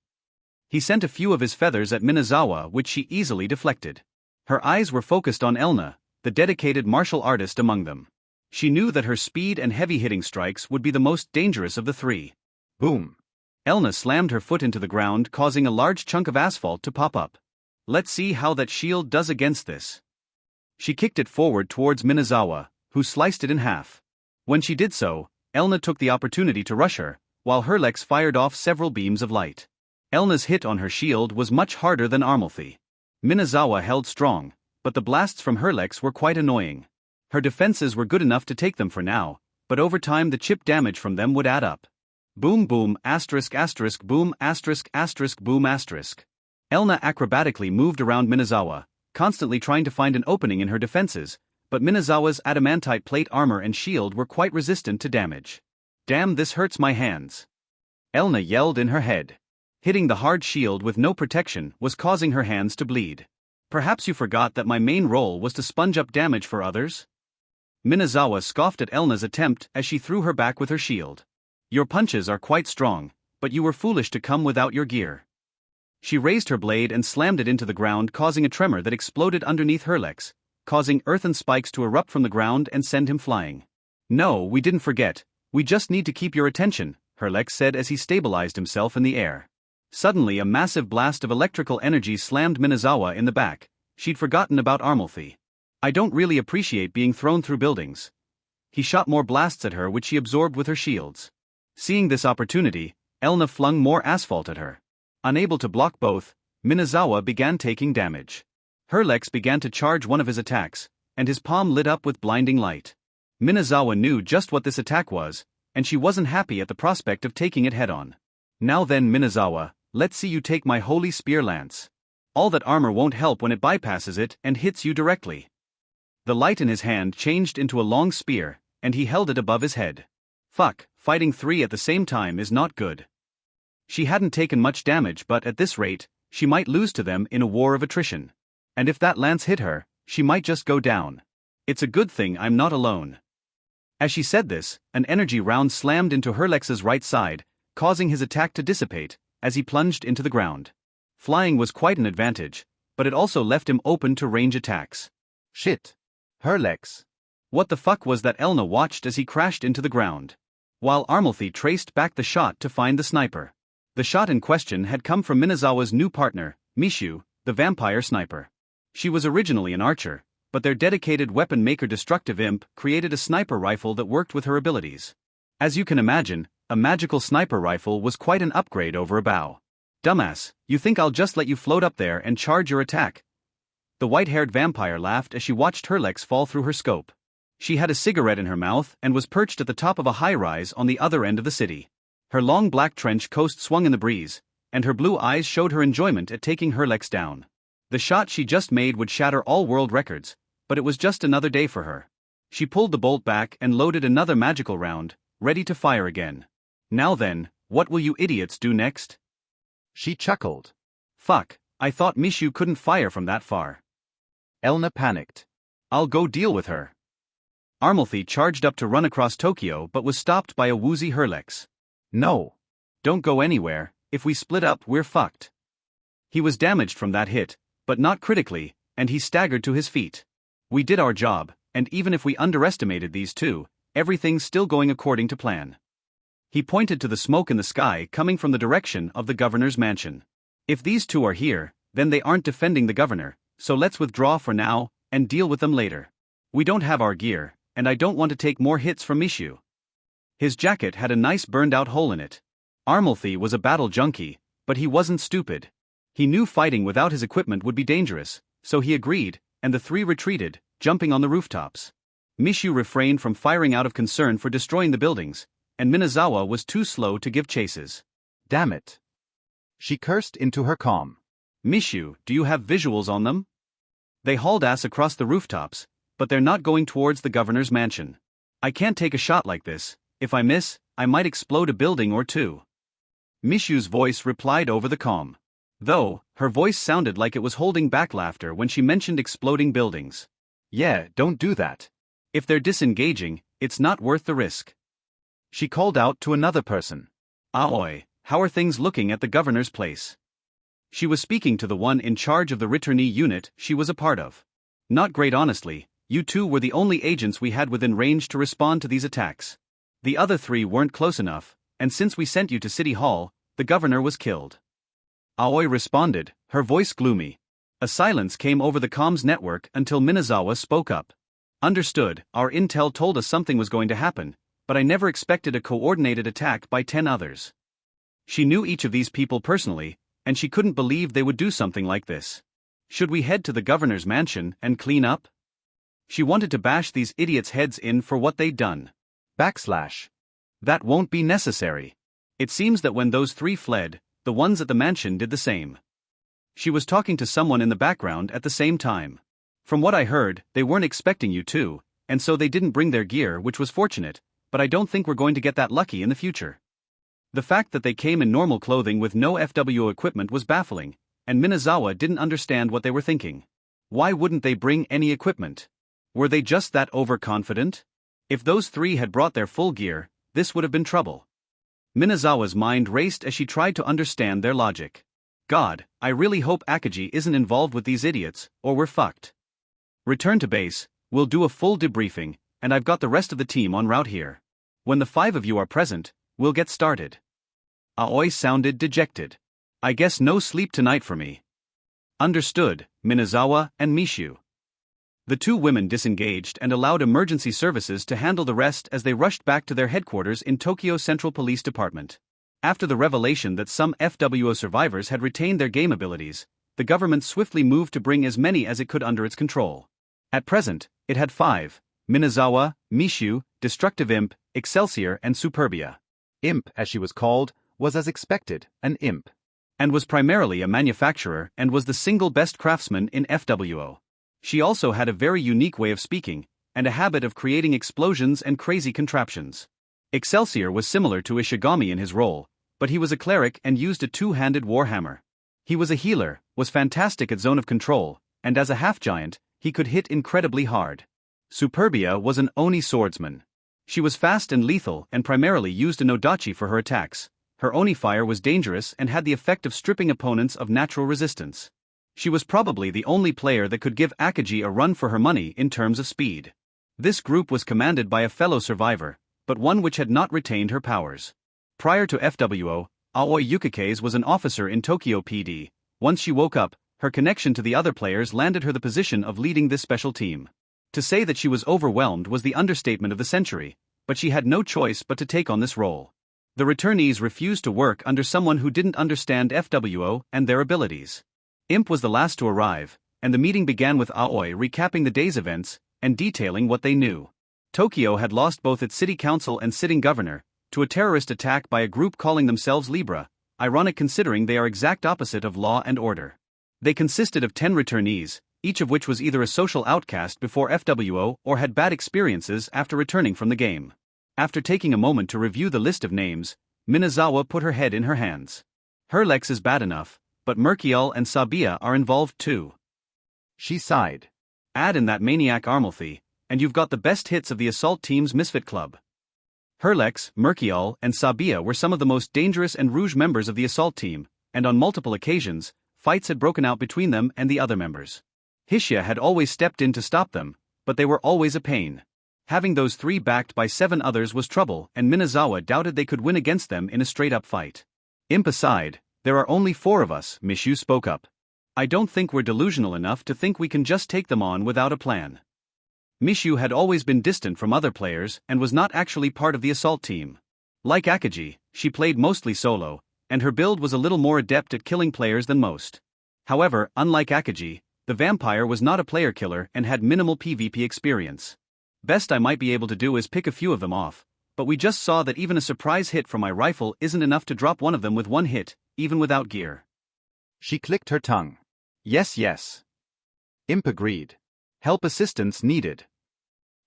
S1: He sent a few of his feathers at Minazawa, which she easily deflected. Her eyes were focused on Elna, the dedicated martial artist among them. She knew that her speed and heavy-hitting strikes would be the most dangerous of the three. Boom. Elna slammed her foot into the ground, causing a large chunk of asphalt to pop up. Let's see how that shield does against this. She kicked it forward towards Minazawa, who sliced it in half. When she did so, Elna took the opportunity to rush her, while Herlex fired off several beams of light. Elna's hit on her shield was much harder than Armalthy. Minazawa held strong, but the blasts from Herlex were quite annoying. Her defenses were good enough to take them for now, but over time the chip damage from them would add up. Boom boom asterisk asterisk boom asterisk asterisk boom asterisk. Elna acrobatically moved around Minazawa, constantly trying to find an opening in her defenses, but Minazawa's adamantite plate armor and shield were quite resistant to damage. Damn, this hurts my hands. Elna yelled in her head. Hitting the hard shield with no protection was causing her hands to bleed. Perhaps you forgot that my main role was to sponge up damage for others? Minazawa scoffed at Elna's attempt as she threw her back with her shield. Your punches are quite strong, but you were foolish to come without your gear. She raised her blade and slammed it into the ground, causing a tremor that exploded underneath Herlex, causing earthen spikes to erupt from the ground and send him flying. No, we didn't forget, we just need to keep your attention, Herlex said as he stabilized himself in the air. Suddenly a massive blast of electrical energy slammed Minazawa in the back. She'd forgotten about Armalthy. I don't really appreciate being thrown through buildings. He shot more blasts at her which she absorbed with her shields. Seeing this opportunity, Elna flung more asphalt at her. Unable to block both, Minazawa began taking damage. Herlex began to charge one of his attacks, and his palm lit up with blinding light. Minazawa knew just what this attack was, and she wasn't happy at the prospect of taking it head-on. Now then, Minazawa, let's see you take my holy spear lance. All that armor won't help when it bypasses it and hits you directly. The light in his hand changed into a long spear, and he held it above his head. Fuck, fighting three at the same time is not good. She hadn't taken much damage, but at this rate, she might lose to them in a war of attrition. And if that lance hit her, she might just go down. It's a good thing I'm not alone. As she said this, an energy round slammed into Herlex's right side, causing his attack to dissipate, as he plunged into the ground. Flying was quite an advantage, but it also left him open to range attacks. Shit. Herlex. What the fuck was that? Elna watched as he crashed into the ground. While Armalthy traced back the shot to find the sniper. The shot in question had come from Minazawa's new partner, Mishu, the vampire sniper. She was originally an archer, but their dedicated weapon maker Destructive Imp created a sniper rifle that worked with her abilities. As you can imagine, a magical sniper rifle was quite an upgrade over a bow. Dumbass, you think I'll just let you float up there and charge your attack? The white-haired vampire laughed as she watched Herlex fall through her scope. She had a cigarette in her mouth and was perched at the top of a high-rise on the other end of the city. Her long black trench coat swung in the breeze, and her blue eyes showed her enjoyment at taking Herlex down. The shot she just made would shatter all world records, but it was just another day for her. She pulled the bolt back and loaded another magical round, ready to fire again. Now then, what will you idiots do next? She chuckled. Fuck, I thought Mishu couldn't fire from that far. Elna panicked. I'll go deal with her. Armalthy charged up to run across Tokyo but was stopped by a woozy Herlex. No. Don't go anywhere, if we split up we're fucked. He was damaged from that hit, but not critically, and he staggered to his feet. We did our job, and even if we underestimated these two, everything's still going according to plan. He pointed to the smoke in the sky coming from the direction of the governor's mansion. If these two are here, then they aren't defending the governor, so let's withdraw for now, and deal with them later. We don't have our gear, and I don't want to take more hits from Mishu. His jacket had a nice burned-out hole in it. Armalthy was a battle junkie, but he wasn't stupid. He knew fighting without his equipment would be dangerous, so he agreed, and the three retreated, jumping on the rooftops. Mishu refrained from firing out of concern for destroying the buildings, and Minazawa was too slow to give chases. Damn it. She cursed into her calm. Mishu, do you have visuals on them? They hauled ass across the rooftops, but they're not going towards the governor's mansion. I can't take a shot like this. If I miss, I might explode a building or two. Mishu's voice replied over the comm. Though, her voice sounded like it was holding back laughter when she mentioned exploding buildings. Yeah, don't do that. If they're disengaging, it's not worth the risk. She called out to another person. Aoi, how are things looking at the governor's place? She was speaking to the one in charge of the returnee unit she was a part of. Not great honestly, you two were the only agents we had within range to respond to these attacks. The other three weren't close enough, and since we sent you to City Hall, the governor was killed. Aoi responded, her voice gloomy. A silence came over the comms network until Minazawa spoke up. Understood, our intel told us something was going to happen, but I never expected a coordinated attack by 10 others. She knew each of these people personally, and she couldn't believe they would do something like this. Should we head to the governor's mansion and clean up? She wanted to bash these idiots' heads in for what they'd done. That won't be necessary. It seems that when those three fled, the ones at the mansion did the same. She was talking to someone in the background at the same time. From what I heard, they weren't expecting you to, and so they didn't bring their gear, which was fortunate, but I don't think we're going to get that lucky in the future. The fact that they came in normal clothing with no FWO equipment was baffling, and Minazawa didn't understand what they were thinking. Why wouldn't they bring any equipment? Were they just that overconfident? If those three had brought their full gear, this would have been trouble. Minazawa's mind raced as she tried to understand their logic. God, I really hope Akaji isn't involved with these idiots, or we're fucked. Return to base, we'll do a full debriefing, and I've got the rest of the team en route here. When the 5 of you are present, we'll get started. Aoi sounded dejected. I guess no sleep tonight for me. Understood, Minazawa and Mishu. The 2 women disengaged and allowed emergency services to handle the rest as they rushed back to their headquarters in Tokyo Central Police Department. After the revelation that some FWO survivors had retained their game abilities, the government swiftly moved to bring as many as it could under its control. At present, it had 5: Minazawa, Mishu, Destructive Imp, Excelsior and Superbia.
S3: Imp, as she was called, was as expected, an imp.
S1: And was primarily a manufacturer and was the single best craftsman in FWO. She also had a very unique way of speaking, and a habit of creating explosions and crazy contraptions. Excelsior was similar to Ishigami in his role, but he was a cleric and used a 2-handed warhammer. He was a healer, was fantastic at zone of control, and as a half-giant, he could hit incredibly hard. Superbia was an Oni swordsman. She was fast and lethal and primarily used an Odachi for her attacks. Her Oni fire was dangerous and had the effect of stripping opponents of natural resistance. She was probably the only player that could give Akaji a run for her money in terms of speed. This group was commanded by a fellow survivor, but one which had not retained her powers. Prior to FWO, Aoi Yukike's was an officer in Tokyo PD. Once she woke up, her connection to the other players landed her the position of leading this special team. To say that she was overwhelmed was the understatement of the century, but she had no choice but to take on this role. The returnees refused to work under someone who didn't understand FWO and their abilities. Imp was the last to arrive, and the meeting began with Aoi recapping the day's events and detailing what they knew. Tokyo had lost both its city council and sitting governor to a terrorist attack by a group calling themselves Libra, ironic considering they are exact opposite of law and order. They consisted of 10 returnees, each of which was either a social outcast before FWO or had bad experiences after returning from the game. After taking a moment to review the list of names, Minazawa put her head in her hands. Herlex is bad enough, but Merkiel and Sabia are involved too.
S3: She sighed.
S1: Add in that maniac Armalthy, and you've got the best hits of the assault team's misfit club. Herlex, Merkiel, and Sabia were some of the most dangerous and rouge members of the assault team, and on multiple occasions, fights had broken out between them and the other members. Hishia had always stepped in to stop them, but they were always a pain. Having those 3 backed by 7 others was trouble, and Minazawa doubted they could win against them in a straight-up fight. Imp aside, there are only 4 of us, Mishu spoke up. I don't think we're delusional enough to think we can just take them on without a plan. Mishu had always been distant from other players and was not actually part of the assault team. Like Akaji, she played mostly solo, and her build was a little more adept at killing players than most. However, unlike Akaji, the vampire was not a player killer and had minimal PvP experience. Best I might be able to do is pick a few of them off, but we just saw that even a surprise hit from my rifle isn't enough to drop one of them with 1 hit, even without gear.
S3: She clicked her tongue. Yes. Imp agreed. Help assistance needed.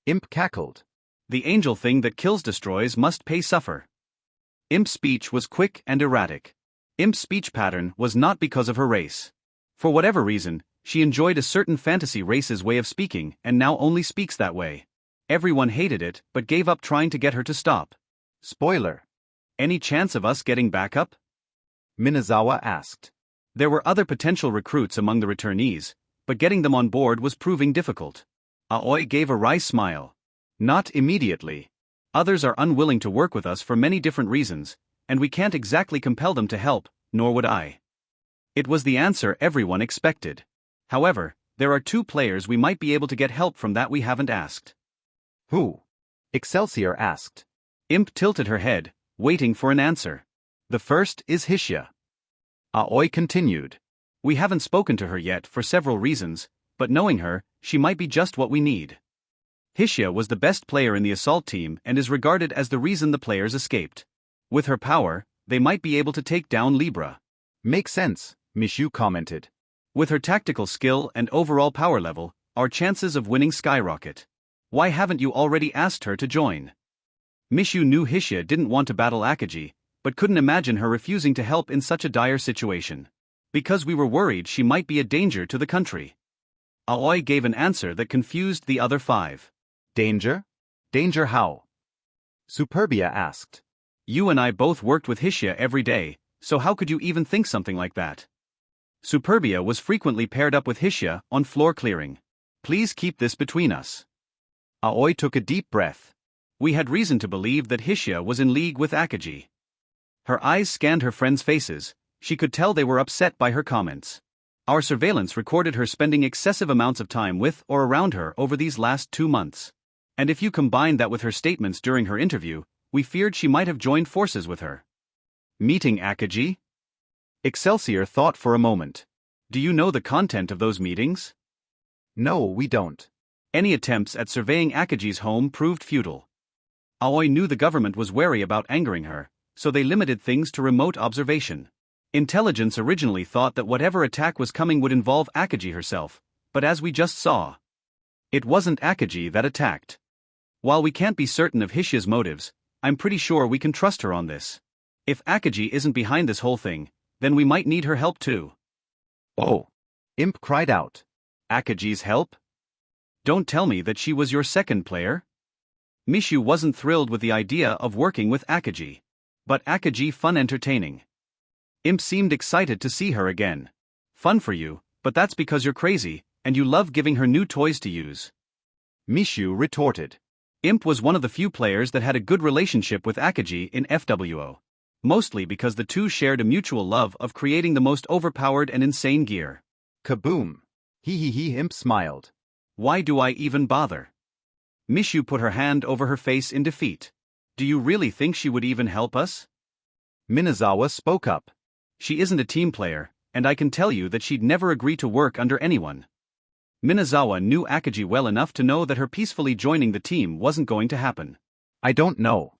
S3: Imp cackled.
S1: The angel thing that kills destroys must pay suffer. Imp's speech was quick and erratic. Imp's speech pattern was not because of her race. For whatever reason, she enjoyed a certain fantasy race's way of speaking and now only speaks that way. Everyone hated it but gave up trying to get her to stop.
S3: Spoiler.
S1: Any chance of us getting backup?
S3: Minazawa asked.
S1: There were other potential recruits among the returnees, but getting them on board was proving difficult. Aoi gave a wry smile. Not immediately. Others are unwilling to work with us for many different reasons, and we can't exactly compel them to help, nor would I. It was the answer everyone expected. However, there are 2 players we might be able to get help from that we haven't asked.
S3: Who? Excelsior asked.
S1: Imp tilted her head, waiting for an answer. The first is Hishia. Aoi continued. We haven't spoken to her yet for several reasons, but knowing her, she might be just what we need. Hishia was the best player in the assault team and is regarded as the reason the players escaped. With her power, they might be able to take down Libra.
S3: Makes sense, Mishu commented.
S1: With her tactical skill and overall power level, our chances of winning skyrocket. Why haven't you already asked her to join? Mishu knew Hishia didn't want to battle Akaji, but couldn't imagine her refusing to help in such a dire situation. Because we were worried she might be a danger to the country. Aoi gave an answer that confused the other 5.
S3: Danger? Danger how? Superbia asked.
S1: You and I both worked with Hishia every day, so how could you even think something like that? Superbia was frequently paired up with Hishia on floor clearing. Please keep this between us. Aoi took a deep breath. We had reason to believe that Hishia was in league with Akagi. Her eyes scanned her friends' faces. She could tell they were upset by her comments. Our surveillance recorded her spending excessive amounts of time with or around her over these last 2 months. And if you combine that with her statements during her interview, we feared she might have joined forces with her. Meeting Akagi? Excelsior thought for a moment. Do you know the content of those meetings?
S3: No, we don't.
S1: Any attempts at surveying Akagi's home proved futile. Aoi knew the government was wary about angering her, so they limited things to remote observation. Intelligence originally thought that whatever attack was coming would involve Akagi herself, but as we just saw, it wasn't Akagi that attacked. While we can't be certain of Hishia's motives, I'm pretty sure we can trust her on this. If Akagi isn't behind this whole thing, then we might need her help too.
S3: Oh! Imp cried out.
S1: Akagi's help? Don't tell me that she was your second player? Mishu wasn't thrilled with the idea of working with Akagi. But Akagi fun entertaining. Imp seemed excited to see her again. Fun for you, but that's because you're crazy, and you love giving her new toys to use.
S3: Mishu retorted.
S1: Imp was one of the few players that had a good relationship with Akagi in FWO. Mostly because the two shared a mutual love of creating the most overpowered and insane gear.
S3: Kaboom! He, Imp smiled.
S1: Why do I even bother? Mishu put her hand over her face in defeat. Do you really think she would even help us?
S3: Minazawa spoke up.
S1: She isn't a team player, and I can tell you that she'd never agree to work under anyone. Minazawa knew Akagi well enough to know that her peacefully joining the team wasn't going to happen.
S3: I don't know.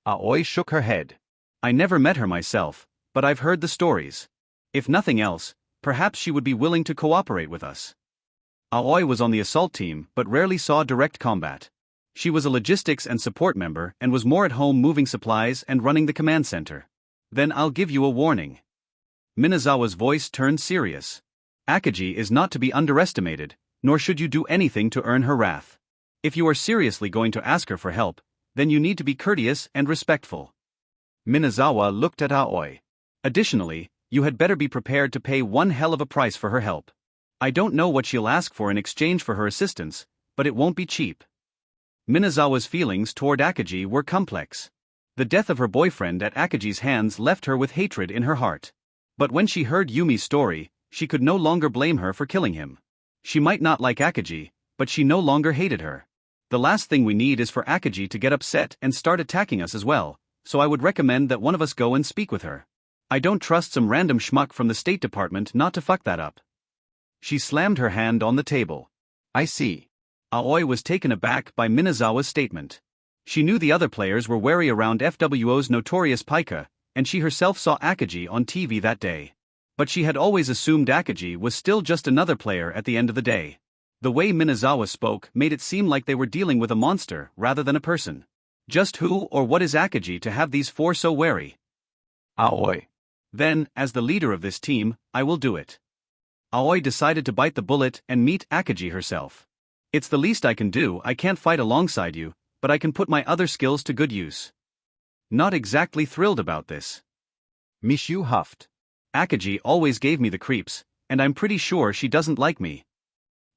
S3: Aoi shook her head.
S1: I never met her myself, but I've heard the stories. If nothing else, perhaps she would be willing to cooperate with us. Aoi was on the assault team but rarely saw direct combat. She was a logistics and support member and was more at home moving supplies and running the command center. Then I'll give you a warning. Minazawa's voice turned serious. Akagi is not to be underestimated, nor should you do anything to earn her wrath. If you are seriously going to ask her for help, then you need to be courteous and respectful. Minazawa looked at Aoi. Additionally, you had better be prepared to pay one hell of a price for her help. I don't know what she'll ask for in exchange for her assistance, but it won't be cheap. Minazawa's feelings toward Akagi were complex. The death of her boyfriend at Akagi's hands left her with hatred in her heart. But when she heard Yumi's story, she could no longer blame her for killing him. She might not like Akagi, but she no longer hated her. The last thing we need is for Akagi to get upset and start attacking us as well, so I would recommend that one of us go and speak with her. I don't trust some random schmuck from the State Department not to fuck that up. She slammed her hand on the table.
S3: I see.
S1: Aoi was taken aback by Minazawa's statement. She knew the other players were wary around FWO's notorious Pika, and she herself saw Akagi on TV that day. But she had always assumed Akagi was still just another player at the end of the day. The way Minazawa spoke made it seem like they were dealing with a monster rather than a person. Just who or what is Akagi to have these 4 so wary?
S3: Aoi.
S1: Then, as the leader of this team, I will do it. Aoi decided to bite the bullet and meet Akagi herself. It's the least I can do. I can't fight alongside you, but I can put my other skills to good use. Not exactly thrilled about this.
S3: Mishu huffed.
S1: Akagi always gave me the creeps, and I'm pretty sure she doesn't like me.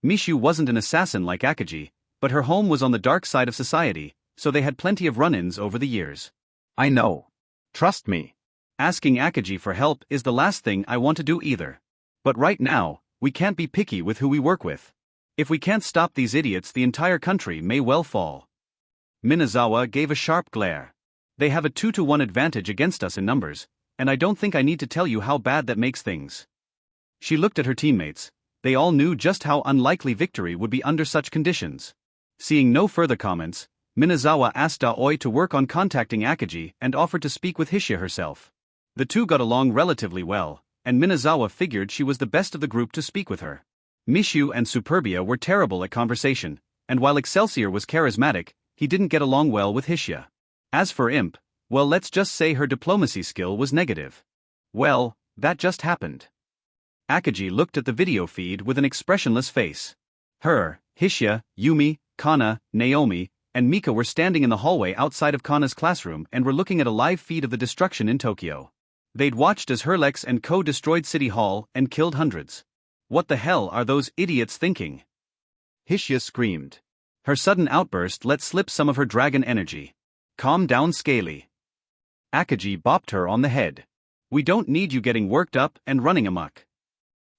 S1: Mishu wasn't an assassin like Akagi, but her home was on the dark side of society, so they had plenty of run-ins over the years.
S3: I know. Trust me.
S1: Asking Akagi for help is the last thing I want to do either. But right now, we can't be picky with who we work with. If we can't stop these idiots, the entire country may well fall. Minazawa gave a sharp glare. They have a 2-to-1 advantage against us in numbers, and I don't think I need to tell you how bad that makes things. She looked at her teammates. They all knew just how unlikely victory would be under such conditions. Seeing no further comments, Minazawa asked Aoi to work on contacting Akagi and offered to speak with Hishia herself. The two got along relatively well, and Minazawa figured she was the best of the group to speak with her. Mishu and Superbia were terrible at conversation, and while Excelsior was charismatic, he didn't get along well with Hishia. As for Imp, well, let's just say her diplomacy skill was negative. Well, that just happened. Akagi looked at the video feed with an expressionless face. Her, Hishia, Yumi, Kana, Naomi, and Mika were standing in the hallway outside of Kana's classroom and were looking at a live feed of the destruction in Tokyo. They'd watched as Herlex and Co. destroyed City Hall and killed hundreds. What the hell are those idiots thinking?
S3: Hishia screamed.
S1: Her sudden outburst let slip some of her dragon energy. Calm down, Scaly. Akaji bopped her on the head. We don't need you getting worked up and running amok.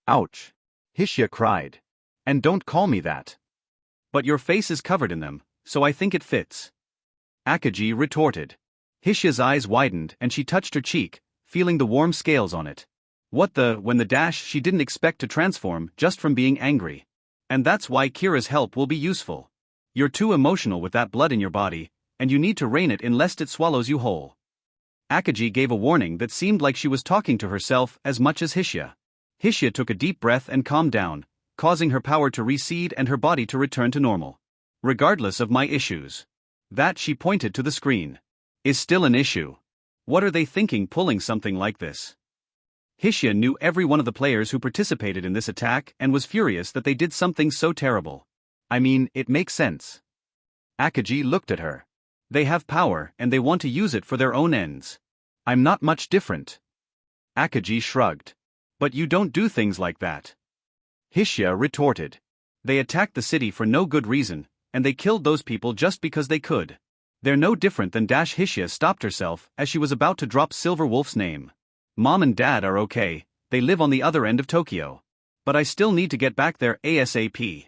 S3: Ouch. Hishia cried. And don't call me that.
S1: But your face is covered in them, so I think it fits. Akaji retorted. Hishia's eyes widened and she touched her cheek, feeling the warm scales on it. When the dash she didn't expect to transform just from being angry. And that's why Kira's help will be useful. You're too emotional with that blood in your body, and you need to rein it in lest it swallows you whole. Akaji gave a warning that seemed like she was talking to herself as much as Hishia. Hishia took a deep breath and calmed down, causing her power to recede and her body to return to normal. Regardless of my issues. That, she pointed to the screen, is still an issue. What are they thinking pulling something like this? Hishia knew every one of the players who participated in this attack and was furious that they did something so terrible. I mean, it makes sense. Akaji looked at her. They have power and they want to use it for their own ends. I'm not much different. Akaji shrugged. But you don't do things like that. Hishia retorted. They attacked the city for no good reason, and they killed those people just because they could. They're no different than Hishia stopped herself as she was about to drop Silver Wolf's name. Mom and Dad are okay, they live on the other end of Tokyo. But I still need to get back there ASAP.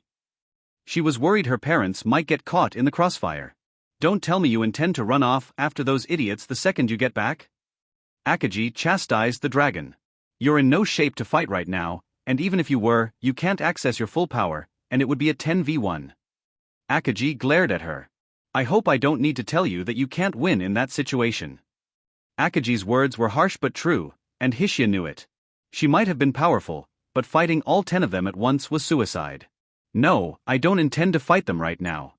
S1: She was worried her parents might get caught in the crossfire. Don't tell me you intend to run off after those idiots the second you get back? Akaji chastised the dragon. You're in no shape to fight right now, and even if you were, you can't access your full power, and it would be a 10v1. Akaji glared at her. I hope I don't need to tell you that you can't win in that situation. Akaji's words were harsh but true, and Hishia knew it. She might have been powerful, but fighting all 10 of them at once was suicide. No, I don't intend to fight them right now.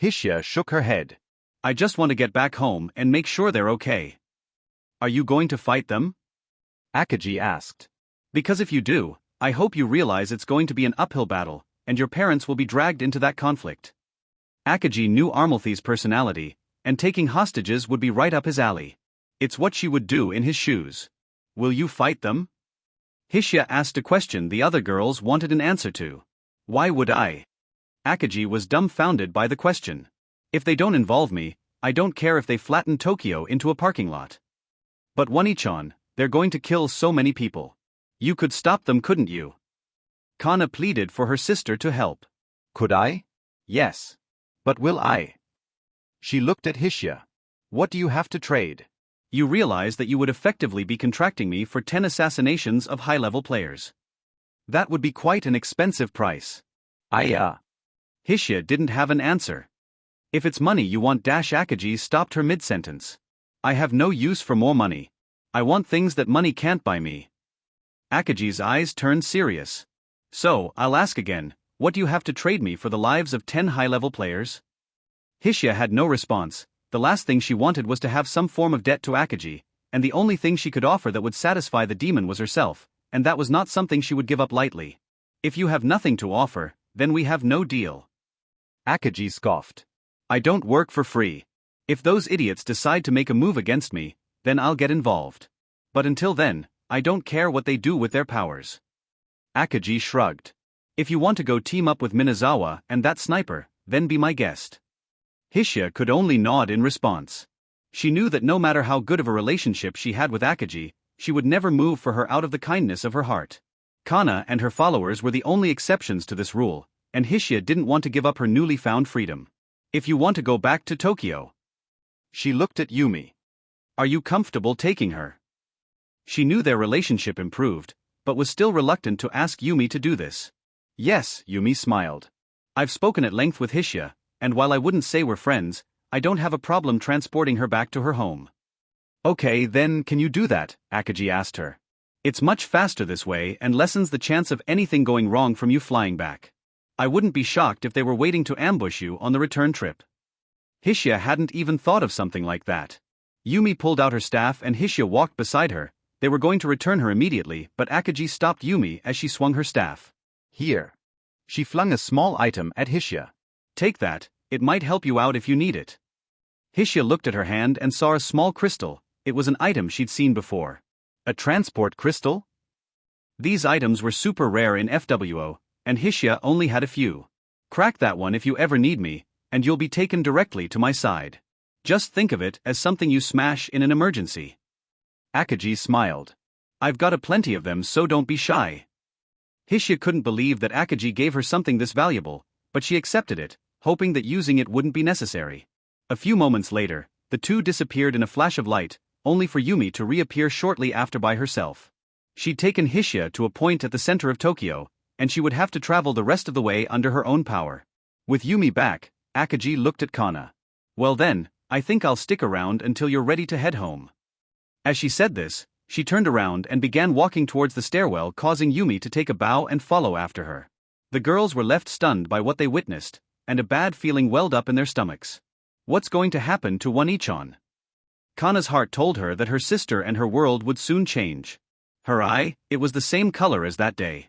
S3: Hishia shook her head.
S1: I just want to get back home and make sure they're okay. Are you going to fight them?
S3: Akaji asked.
S1: Because if you do, I hope you realize it's going to be an uphill battle, and your parents will be dragged into that conflict. Akaji knew Armalthi's personality, and taking hostages would be right up his alley. It's what she would do in his shoes. Will you fight them? Hishia asked a question the other girls wanted an answer to. Why would I? Akaji was dumbfounded by the question. If they don't involve me, I don't care if they flatten Tokyo into a parking lot. But One-chan, they're going to kill so many people. You could stop them, couldn't you? Kana pleaded for her sister to help.
S3: Could I?
S1: Yes.
S3: But will I? She looked at Hishia. What do you have to trade?
S1: You realize that you would effectively be contracting me for 10 assassinations of high-level players. That would be quite an expensive price.
S3: Hishia
S1: didn't have an answer. If it's money you want, Akaji stopped her mid-sentence. I have no use for more money. I want things that money can't buy me. Akaji's eyes turned serious. So, I'll ask again, what do you have to trade me for the lives of 10 high-level players? Hishia had no response. The last thing she wanted was to have some form of debt to Akaji, and the only thing she could offer that would satisfy the demon was herself, and that was not something she would give up lightly. If you have nothing to offer, then we have no deal.
S3: Akaji scoffed.
S1: I don't work for free. If those idiots decide to make a move against me, then I'll get involved. But until then, I don't care what they do with their powers. Akaji shrugged. If you want to go team up with Minazawa and that sniper, then be my guest. Hishia could only nod in response. She knew that no matter how good of a relationship she had with Akaji, she would never move for her out of the kindness of her heart. Kana and her followers were the only exceptions to this rule, and Hishia didn't want to give up her newly found freedom. If you want to go back to Tokyo. She looked at Yumi. Are you comfortable taking her? She knew their relationship improved, but was still reluctant to ask Yumi to do this. Yes, Yumi smiled. I've spoken at length with Hishia, and while I wouldn't say we're friends, I don't have a problem transporting her back to her home. Okay, then can you do that? Akaji asked her. It's much faster this way and lessens the chance of anything going wrong from you flying back. I wouldn't be shocked if they were waiting to ambush you on the return trip. Hishia hadn't even thought of something like that. Yumi pulled out her staff and Hishia walked beside her. They were going to return her immediately, but Akaji stopped Yumi as she swung her staff.
S3: Here. She flung a small item at Hishia.
S1: Take that, it might help you out if you need it. Hishia looked at her hand and saw a small crystal. It was an item she'd seen before. A transport crystal? These items were super rare in FWO, and Hishia only had a few. Crack that one if you ever need me, and you'll be taken directly to my side. Just think of it as something you smash in an emergency.
S3: Akagi smiled.
S1: I've got a plenty of them, so don't be shy. Hishia couldn't believe that Akagi gave her something this valuable, but she accepted it, hoping that using it wouldn't be necessary. A few moments later, the two disappeared in a flash of light, only for Yumi to reappear shortly after by herself. She'd taken Hishia to a point at the center of Tokyo, and she would have to travel the rest of the way under her own power. With Yumi back, Akagi looked at Kana. Well then, I think I'll stick around until you're ready to head home. As she said this, she turned around and began walking towards the stairwell, causing Yumi to take a bow and follow after her. The girls were left stunned by what they witnessed, and a bad feeling welled up in their stomachs. What's going to happen to One-Ichan? Kana's heart told her that her sister and her world would soon change. Her eye, it was the same color as that day.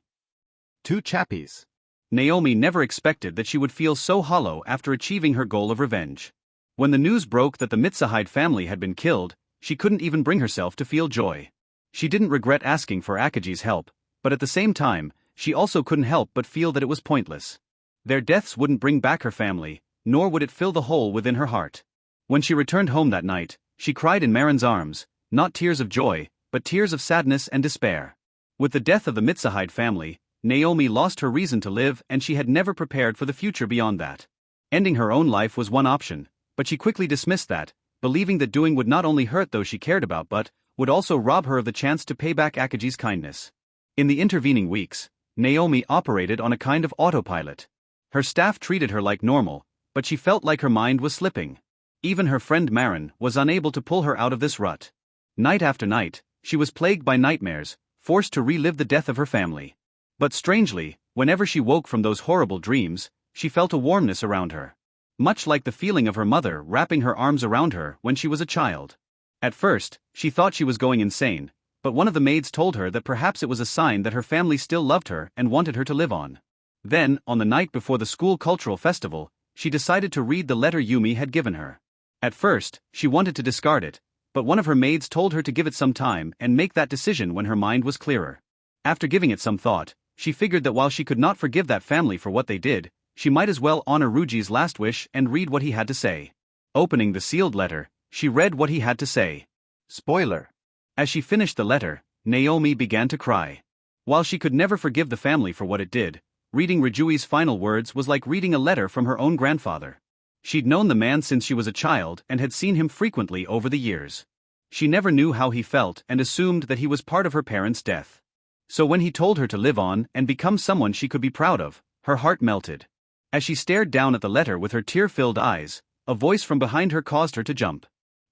S3: Two chappies.
S1: Naomi never expected that she would feel so hollow after achieving her goal of revenge. When the news broke that the Mitsuhide family had been killed, she couldn't even bring herself to feel joy. She didn't regret asking for Akagi's help, but at the same time, she also couldn't help but feel that it was pointless. Their deaths wouldn't bring back her family, nor would it fill the hole within her heart. When she returned home that night, she cried in Marin's arms, not tears of joy, but tears of sadness and despair. With the death of the Mitsuhide family, Naomi lost her reason to live, and she had never prepared for the future beyond that. Ending her own life was one option, but she quickly dismissed that, believing that doing would not only hurt those she cared about but would also rob her of the chance to pay back Akagi's kindness. In the intervening weeks, Naomi operated on a kind of autopilot. Her staff treated her like normal, but she felt like her mind was slipping. Even her friend Marin was unable to pull her out of this rut. Night after night, she was plagued by nightmares, forced to relive the death of her family. But strangely, whenever she woke from those horrible dreams, she felt a warmness around her. Much like the feeling of her mother wrapping her arms around her when she was a child. At first, she thought she was going insane, but one of the maids told her that perhaps it was a sign that her family still loved her and wanted her to live on. Then, on the night before the school cultural festival, she decided to read the letter Yumi had given her. At first, she wanted to discard it, but one of her maids told her to give it some time and make that decision when her mind was clearer. After giving it some thought, she figured that while she could not forgive that family for what they did, she might as well honor Ruji's last wish and read what he had to say. Opening the sealed letter, she read what he had to say. Spoiler. As she finished the letter, Naomi began to cry. While she could never forgive the family for what it did, reading Rijui's final words was like reading a letter from her own grandfather. She'd known the man since she was a child and had seen him frequently over the years. She never knew how he felt and assumed that he was part of her parents' death. So when he told her to live on and become someone she could be proud of, her heart melted. As she stared down at the letter with her tear-filled eyes, a voice from behind her caused her to jump.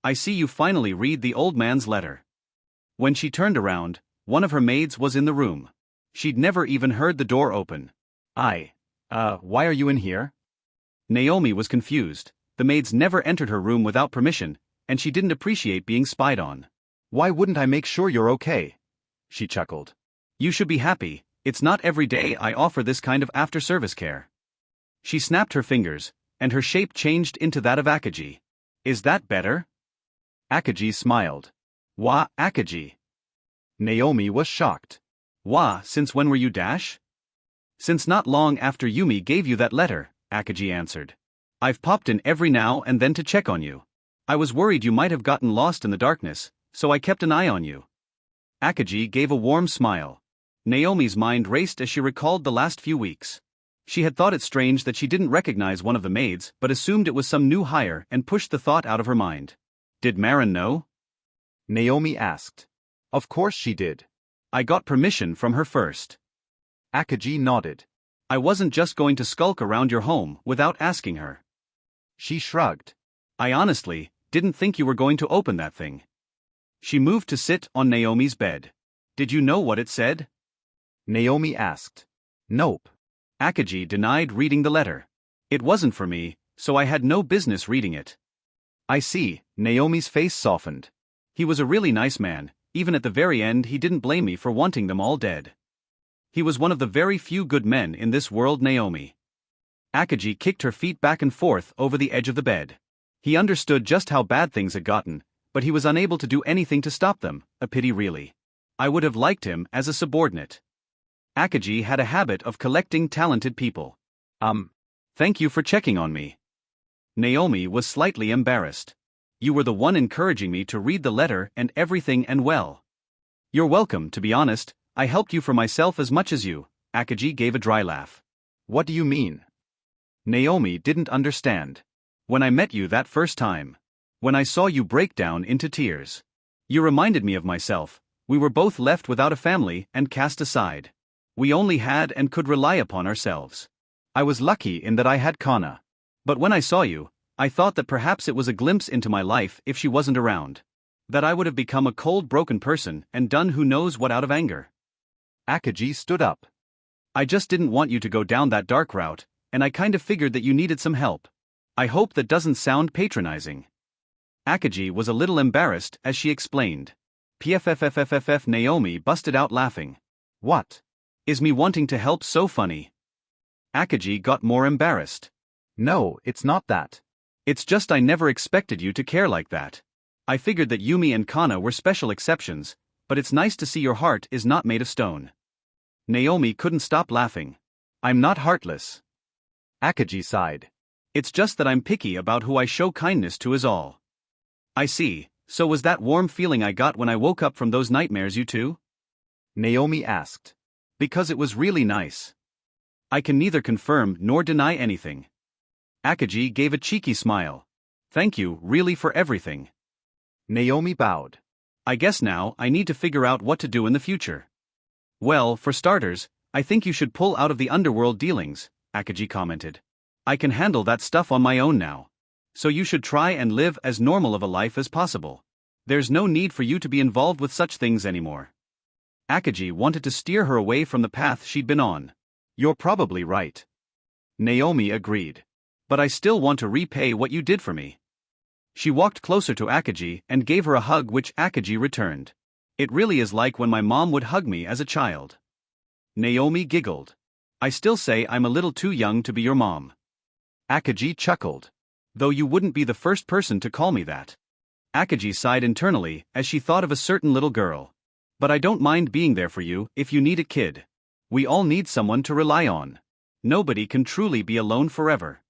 S1: I see you finally read the old man's letter. When she turned around, one of her maids was in the room. She'd never even heard the door open.
S3: Why are you in here?
S1: Naomi was confused. The maids never entered her room without permission, and she didn't appreciate being spied on.
S3: Why wouldn't I make sure you're okay? She chuckled.
S1: You should be happy, it's not every day I offer this kind of after-service care. She snapped her fingers, and her shape changed into that of Akagi. Is that better?
S3: Akagi smiled.
S1: Wah, Akagi.
S3: Naomi was shocked.
S1: Wah, since when were you Dash? Since not long after Yumi gave you that letter, Akagi answered. I've popped in every now and then to check on you. I was worried you might have gotten lost in the darkness, so I kept an eye on you. Akagi gave a warm smile. Naomi's mind raced as she recalled the last few weeks. She had thought it strange that she didn't recognize one of the maids but assumed it was some new hire and pushed the thought out of her mind. Did Marin know?
S3: Naomi asked. Of course she did.
S1: I got permission from her first.
S3: Akagi nodded.
S1: I wasn't just going to skulk around your home without asking her.
S3: She shrugged.
S1: I honestly didn't think you were going to open that thing. She moved to sit on Naomi's bed. Did you know what it said?
S3: Naomi asked. Nope.
S1: Akagi denied reading the letter. It wasn't for me, so I had no business reading it. I see, Naomi's face softened. He was a really nice man, even at the very end he didn't blame me for wanting them all dead. He was one of the very few good men in this world, Naomi. Akaji kicked her feet back and forth over the edge of the bed. He understood just how bad things had gotten, but he was unable to do anything to stop them. A pity, really. I would have liked him as a subordinate. Akaji had a habit of collecting talented people. Thank you for checking on me. Naomi was slightly embarrassed. You were the one encouraging me to read the letter and everything, and well. You're welcome, to be honest. I helped you for myself as much as you. Akaji gave a dry laugh. What do you mean? Naomi didn't understand. When I met you that first time. When I saw you break down into tears. You reminded me of myself. We were both left without a family and cast aside. We only had and could rely upon ourselves. I was lucky in that I had Kana. But when I saw you, I thought that perhaps it was a glimpse into my life if she wasn't around. That I would have become a cold, broken person and done who knows what out of anger. Akaji stood up. I just didn't want you to go down that dark route, and I kind of figured that you needed some help. I hope that doesn't sound patronizing. Akaji was a little embarrassed as she explained. PFFFFFF. Naomi busted out laughing. What? Is me wanting to help so funny? Akaji got more embarrassed. No, it's not that. It's just I never expected you to care like that. I figured that Yumi and Kana were special exceptions, but it's nice to see your heart is not made of stone. Naomi couldn't stop laughing. I'm not heartless. Akaji sighed. It's just that I'm picky about who I show kindness to is all. I see, so was that warm feeling I got when I woke up from those nightmares you too? Naomi asked. Because it was really nice. I can neither confirm nor deny anything. Akaji gave a cheeky smile. Thank you, really, for everything. Naomi bowed. I guess now I need to figure out what to do in the future. Well, for starters, I think you should pull out of the underworld dealings, Akaji commented. I can handle that stuff on my own now. So you should try and live as normal of a life as possible. There's no need for you to be involved with such things anymore. Akaji wanted to steer her away from the path she'd been on. You're probably right. Naomi agreed. But I still want to repay what you did for me. She walked closer to Akaji and gave her a hug, which Akaji returned. It really is like when my mom would hug me as a child. Naomi giggled. I still say I'm a little too young to be your mom. Akaji chuckled. Though you wouldn't be the first person to call me that. Akaji sighed internally as she thought of a certain little girl. But I don't mind being there for you if you need a kid. We all need someone to rely on. Nobody can truly be alone forever.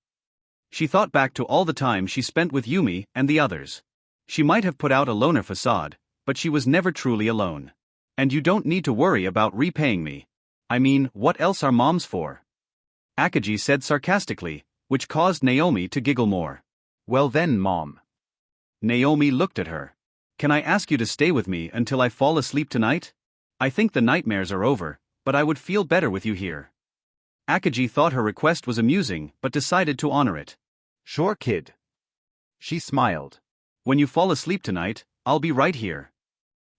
S1: She thought back to all the time she spent with Yumi and the others. She might have put out a loner facade, but she was never truly alone. And you don't need to worry about repaying me. I mean, what else are moms for? Akaji said sarcastically, which caused Naomi to giggle more. Well then, Mom. Naomi looked at her. Can I ask you to stay with me until I fall asleep tonight? I think the nightmares are over, but I would feel better with you here. Akaji thought her request was amusing but decided to honor it. Sure, kid. She smiled. When you fall asleep tonight, I'll be right here.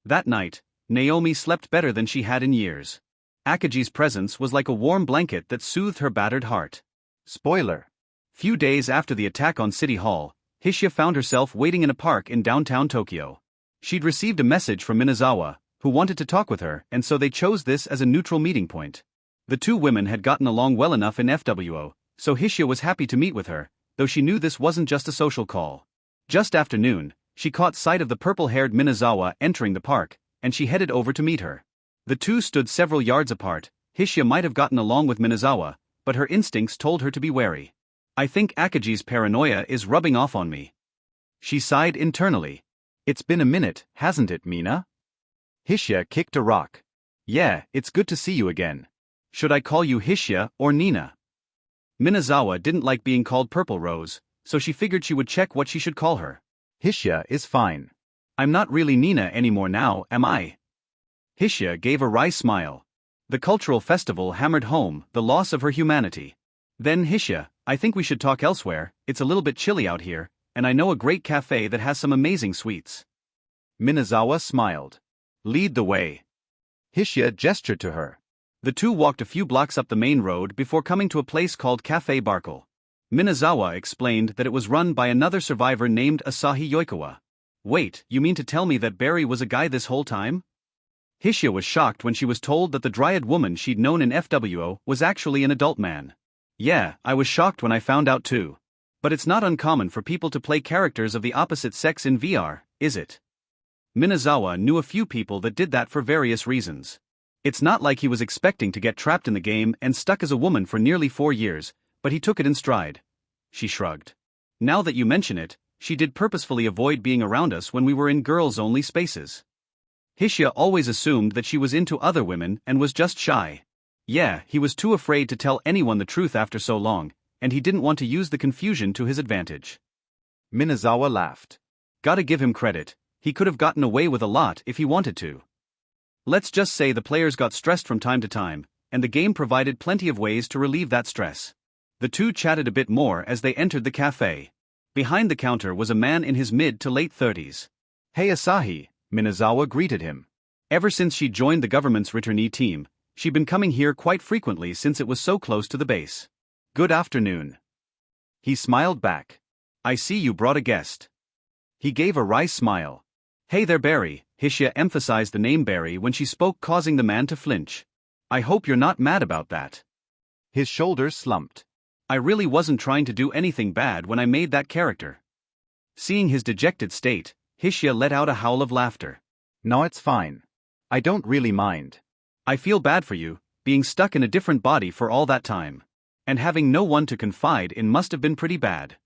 S1: That night, Naomi slept better than she had in years. Akaji's presence was like a warm blanket that soothed her battered heart. Spoiler. Few days after the attack on City Hall, Hishia found herself waiting in a park in downtown Tokyo. She'd received a message from Minazawa, who wanted to talk with her, and so they chose this as a neutral meeting point. The two women had gotten along well enough in FWO, so Hishia was happy to meet with her, though she knew this wasn't just a social call. Just after noon, she caught sight of the purple-haired Minazawa entering the park, and she headed over to meet her. The two stood several yards apart. Hishia might have gotten along with Minazawa, but her instincts told her to be wary. I think Akaji's paranoia is rubbing off on me. She sighed internally. It's been a minute, hasn't it, Mina? Hishia kicked a rock. Yeah, it's good to see you again. Should I call you Hishia or Nina? Minazawa didn't like being called Purple Rose, so she figured she would check what she should call her. Hishia is fine. I'm not really Nina anymore now, am I? Hishia gave a wry smile. The cultural festival hammered home the loss of her humanity. Then Hishia, I think we should talk elsewhere. It's a little bit chilly out here, and I know a great cafe that has some amazing sweets. Minazawa smiled. Lead the way. Hishia gestured to her. The two walked a few blocks up the main road before coming to a place called Cafe Barkle. Minazawa explained that it was run by another survivor named Asahi Yoikawa. Wait, you mean to tell me that Barry was a guy this whole time? Hishia was shocked when she was told that the dryad woman she'd known in FWO was actually an adult man. Yeah, I was shocked when I found out too. But it's not uncommon for people to play characters of the opposite sex in VR, is it? Minazawa knew a few people that did that for various reasons. It's not like he was expecting to get trapped in the game and stuck as a woman for nearly 4 years, but he took it in stride. She shrugged. Now that you mention it, she did purposefully avoid being around us when we were in girls-only spaces. Hishia always assumed that she was into other women and was just shy. Yeah, he was too afraid to tell anyone the truth after so long, and he didn't want to use the confusion to his advantage.
S3: Minazawa laughed.
S1: Gotta give him credit, he could have gotten away with a lot if he wanted to. Let's just say the players got stressed from time to time, and the game provided plenty of ways to relieve that stress. The two chatted a bit more as they entered the cafe. Behind the counter was a man in his mid to late 30s.
S3: Hey Asahi, Minazawa greeted him.
S1: Ever since she joined the government's returnee team, she'd been coming here quite frequently since it was so close to the base. Good afternoon. He smiled back. I see you brought a guest. He gave a wry smile. Hey there Barry, Hishia emphasized the name Barry when she spoke, causing the man to flinch. I hope you're not mad about that.
S3: His shoulders slumped.
S1: I really wasn't trying to do anything bad when I made that character. Seeing his dejected state, Hishia let out a howl of laughter.
S3: No, it's fine. I don't really mind.
S1: I feel bad for you, being stuck in a different body for all that time. And having no one to confide in must have been pretty bad.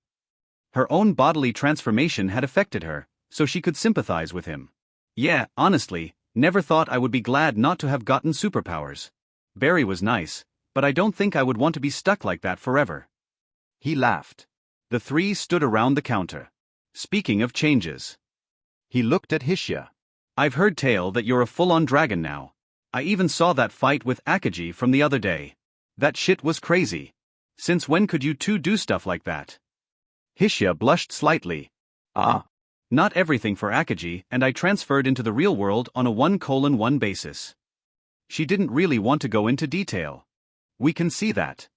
S1: Her own bodily transformation had affected her, so she could sympathize with him. Yeah, honestly, never thought I would be glad not to have gotten superpowers. Barry was nice, but I don't think I would want to be stuck like that forever.
S3: He laughed.
S1: The three stood around the counter. Speaking of changes.
S3: He looked at Hishia.
S1: I've heard tale that you're a full-on dragon now. I even saw that fight with Akaji from the other day. That shit was crazy. Since when could you two do stuff like that?
S3: Hishia blushed slightly.
S1: Not everything for Akaji, and I transferred into the real world on a 1:1 basis. She didn't really want to go into detail. We can see that.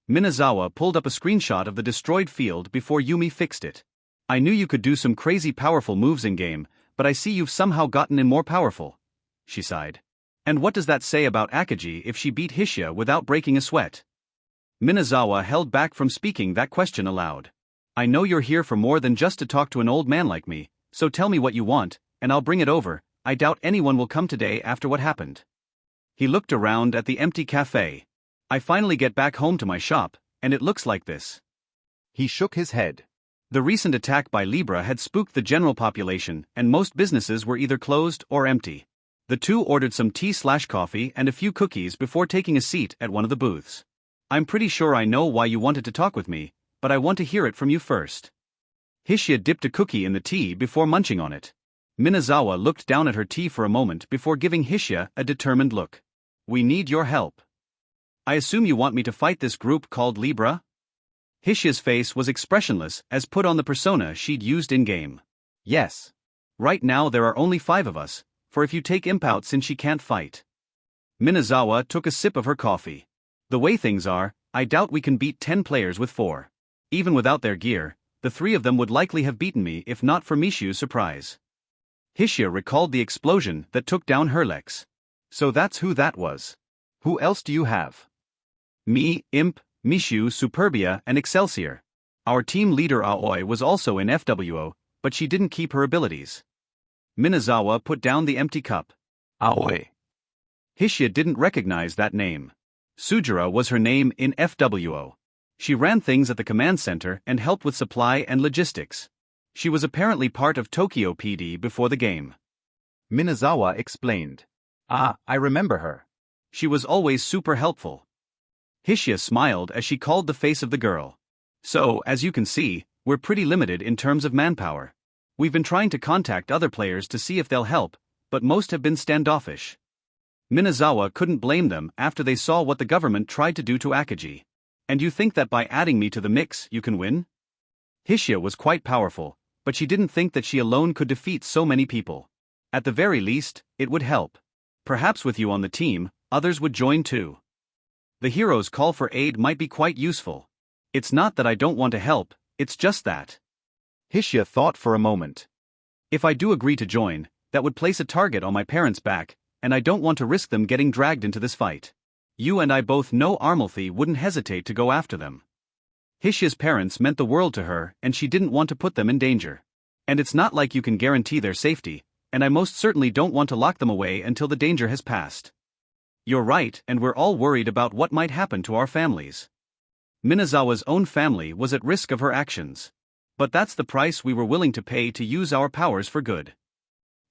S1: Minazawa pulled up a screenshot of the destroyed field before Yumi fixed it. I knew you could do some crazy powerful moves in-game, but I see you've somehow gotten in more powerful. She sighed. And what does that say about Akaji if she beat Hishia without breaking a sweat? Minazawa held back from speaking that question aloud. I know you're here for more than just to talk to an old man like me, so tell me what you want, and I'll bring it over. I doubt anyone will come today after what happened. He looked around at the empty cafe. I finally get back home to my shop, and it looks like this.
S3: He shook his head.
S1: The recent attack by Libra had spooked the general population, and most businesses were either closed or empty. The two ordered some tea/coffee and a few cookies before taking a seat at one of the booths. I'm pretty sure I know why you wanted to talk with me, but I want to hear it from you first. Hishia dipped a cookie in the tea before munching on it. Minazawa looked down at her tea for a moment before giving Hishia a determined look. We need your help. I assume you want me to fight this group called Libra? Hishia's face was expressionless as put on the persona she'd used in-game.
S3: Yes.
S1: Right now there are only 5 of us, for if you take Imp out since she can't fight. Minazawa took a sip of her coffee. The way things are, I doubt we can beat 10 players with 4. Even without their gear, the 3 of them would likely have beaten me if not for Mishu's surprise. Hishia recalled the explosion that took down Herlex.
S3: So that's who that was. Who else do you have?
S1: Me, Imp, Mishu, Superbia, and Excelsior. Our team leader Aoi was also in FWO, but she didn't keep her abilities. Minazawa put down the empty cup.
S3: Aoi.
S1: Hishia didn't recognize that name. Sujira was her name in FWO. She ran things at the command center and helped with supply and logistics. She was apparently part of Tokyo PD before the game.
S3: Minazawa explained. I remember her.
S1: She was always super helpful. Hishia smiled as she called the face of the girl. So, as you can see, we're pretty limited in terms of manpower. We've been trying to contact other players to see if they'll help, but most have been standoffish. Minazawa couldn't blame them after they saw what the government tried to do to Akaji. And you think that by adding me to the mix, you can win? Hishia was quite powerful, but she didn't think that she alone could defeat so many people. At the very least, it would help. Perhaps with you on the team, others would join too. The hero's call for aid might be quite useful. It's not that I don't want to help, it's just that.
S3: Hishia thought for a moment.
S1: If I do agree to join, that would place a target on my parents' back, and I don't want to risk them getting dragged into this fight. You and I both know Armalthy wouldn't hesitate to go after them. Hishia's parents meant the world to her, and she didn't want to put them in danger. And it's not like you can guarantee their safety, and I most certainly don't want to lock them away until the danger has passed. You're right, and we're all worried about what might happen to our families. Minazawa's own family was at risk of her actions. But that's the price we were willing to pay to use our powers for good.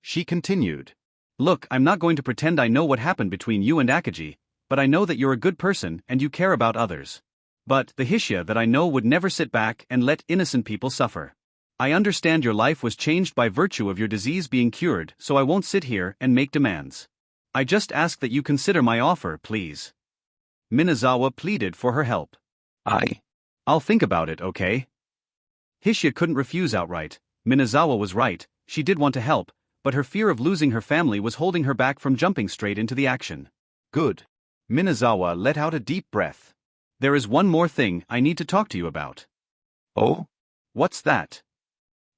S3: She continued.
S1: Look, I'm not going to pretend I know what happened between you and Akaji, but I know that you're a good person and you care about others. But the Hishia that I know would never sit back and let innocent people suffer. I understand your life was changed by virtue of your disease being cured, so I won't sit here and make demands. I just ask that you consider my offer, please. Minazawa pleaded for her help. I'll think about it, okay? Hishia couldn't refuse outright. Minazawa was right, she did want to help, but her fear of losing her family was holding her back from jumping straight into the action.
S3: Good. Minazawa let out a deep breath.
S1: There is one more thing I need to talk to you about.
S3: Oh?
S1: What's that?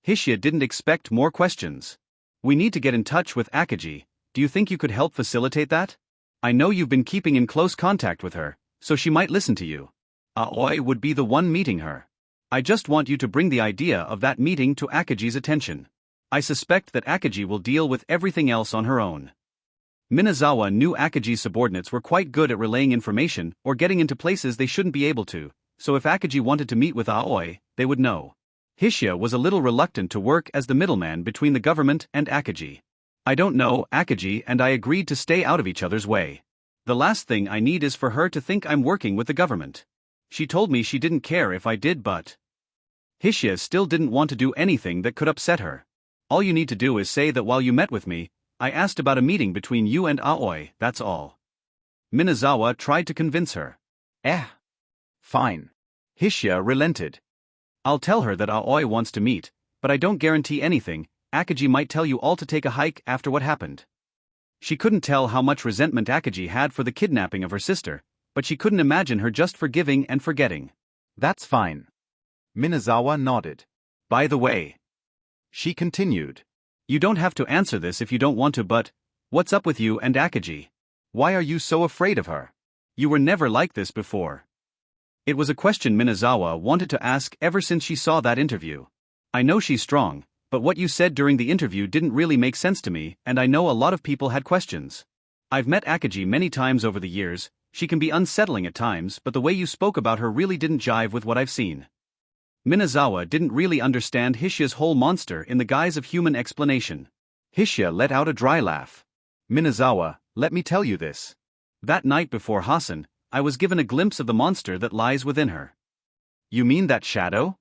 S1: Hishia didn't expect more questions. We need to get in touch with Akaji. Do you think you could help facilitate that? I know you've been keeping in close contact with her, so she might listen to you. Aoi would be the one meeting her. I just want you to bring the idea of that meeting to Akaji's attention. I suspect that Akaji will deal with everything else on her own. Minazawa knew Akaji's subordinates were quite good at relaying information or getting into places they shouldn't be able to, so if Akaji wanted to meet with Aoi, they would know. Hishia was a little reluctant to work as the middleman between the government and Akaji. I don't know, Akaji and I agreed to stay out of each other's way. The last thing I need is for her to think I'm working with the government. She told me she didn't care if I did, but Hishia still didn't want to do anything that could upset her. All you need to do is say that while you met with me, I asked about a meeting between you and Aoi, that's all. Minazawa tried to convince her.
S3: Fine.
S1: Hishia relented. I'll tell her that Aoi wants to meet, but I don't guarantee anything. Akaji might tell you all to take a hike after what happened. She couldn't tell how much resentment Akaji had for the kidnapping of her sister, but she couldn't imagine her just forgiving and forgetting.
S3: That's fine. Minazawa nodded.
S1: By the way,
S3: she continued.
S1: You don't have to answer this if you don't want to, but what's up with you and Akaji? Why are you so afraid of her? You were never like this before. It was a question Minazawa wanted to ask ever since she saw that interview. I know she's strong, but what you said during the interview didn't really make sense to me, and I know a lot of people had questions. I've met Akaji many times over the years. She can be unsettling at times, but the way you spoke about her really didn't jive with what I've seen. Minazawa didn't really understand Hishia's whole monster in the guise of human explanation.
S3: Hishia let out a dry laugh. Minazawa, let me tell you this.
S1: That night before Hassan, I was given a glimpse of the monster that lies within her.
S3: You mean that shadow?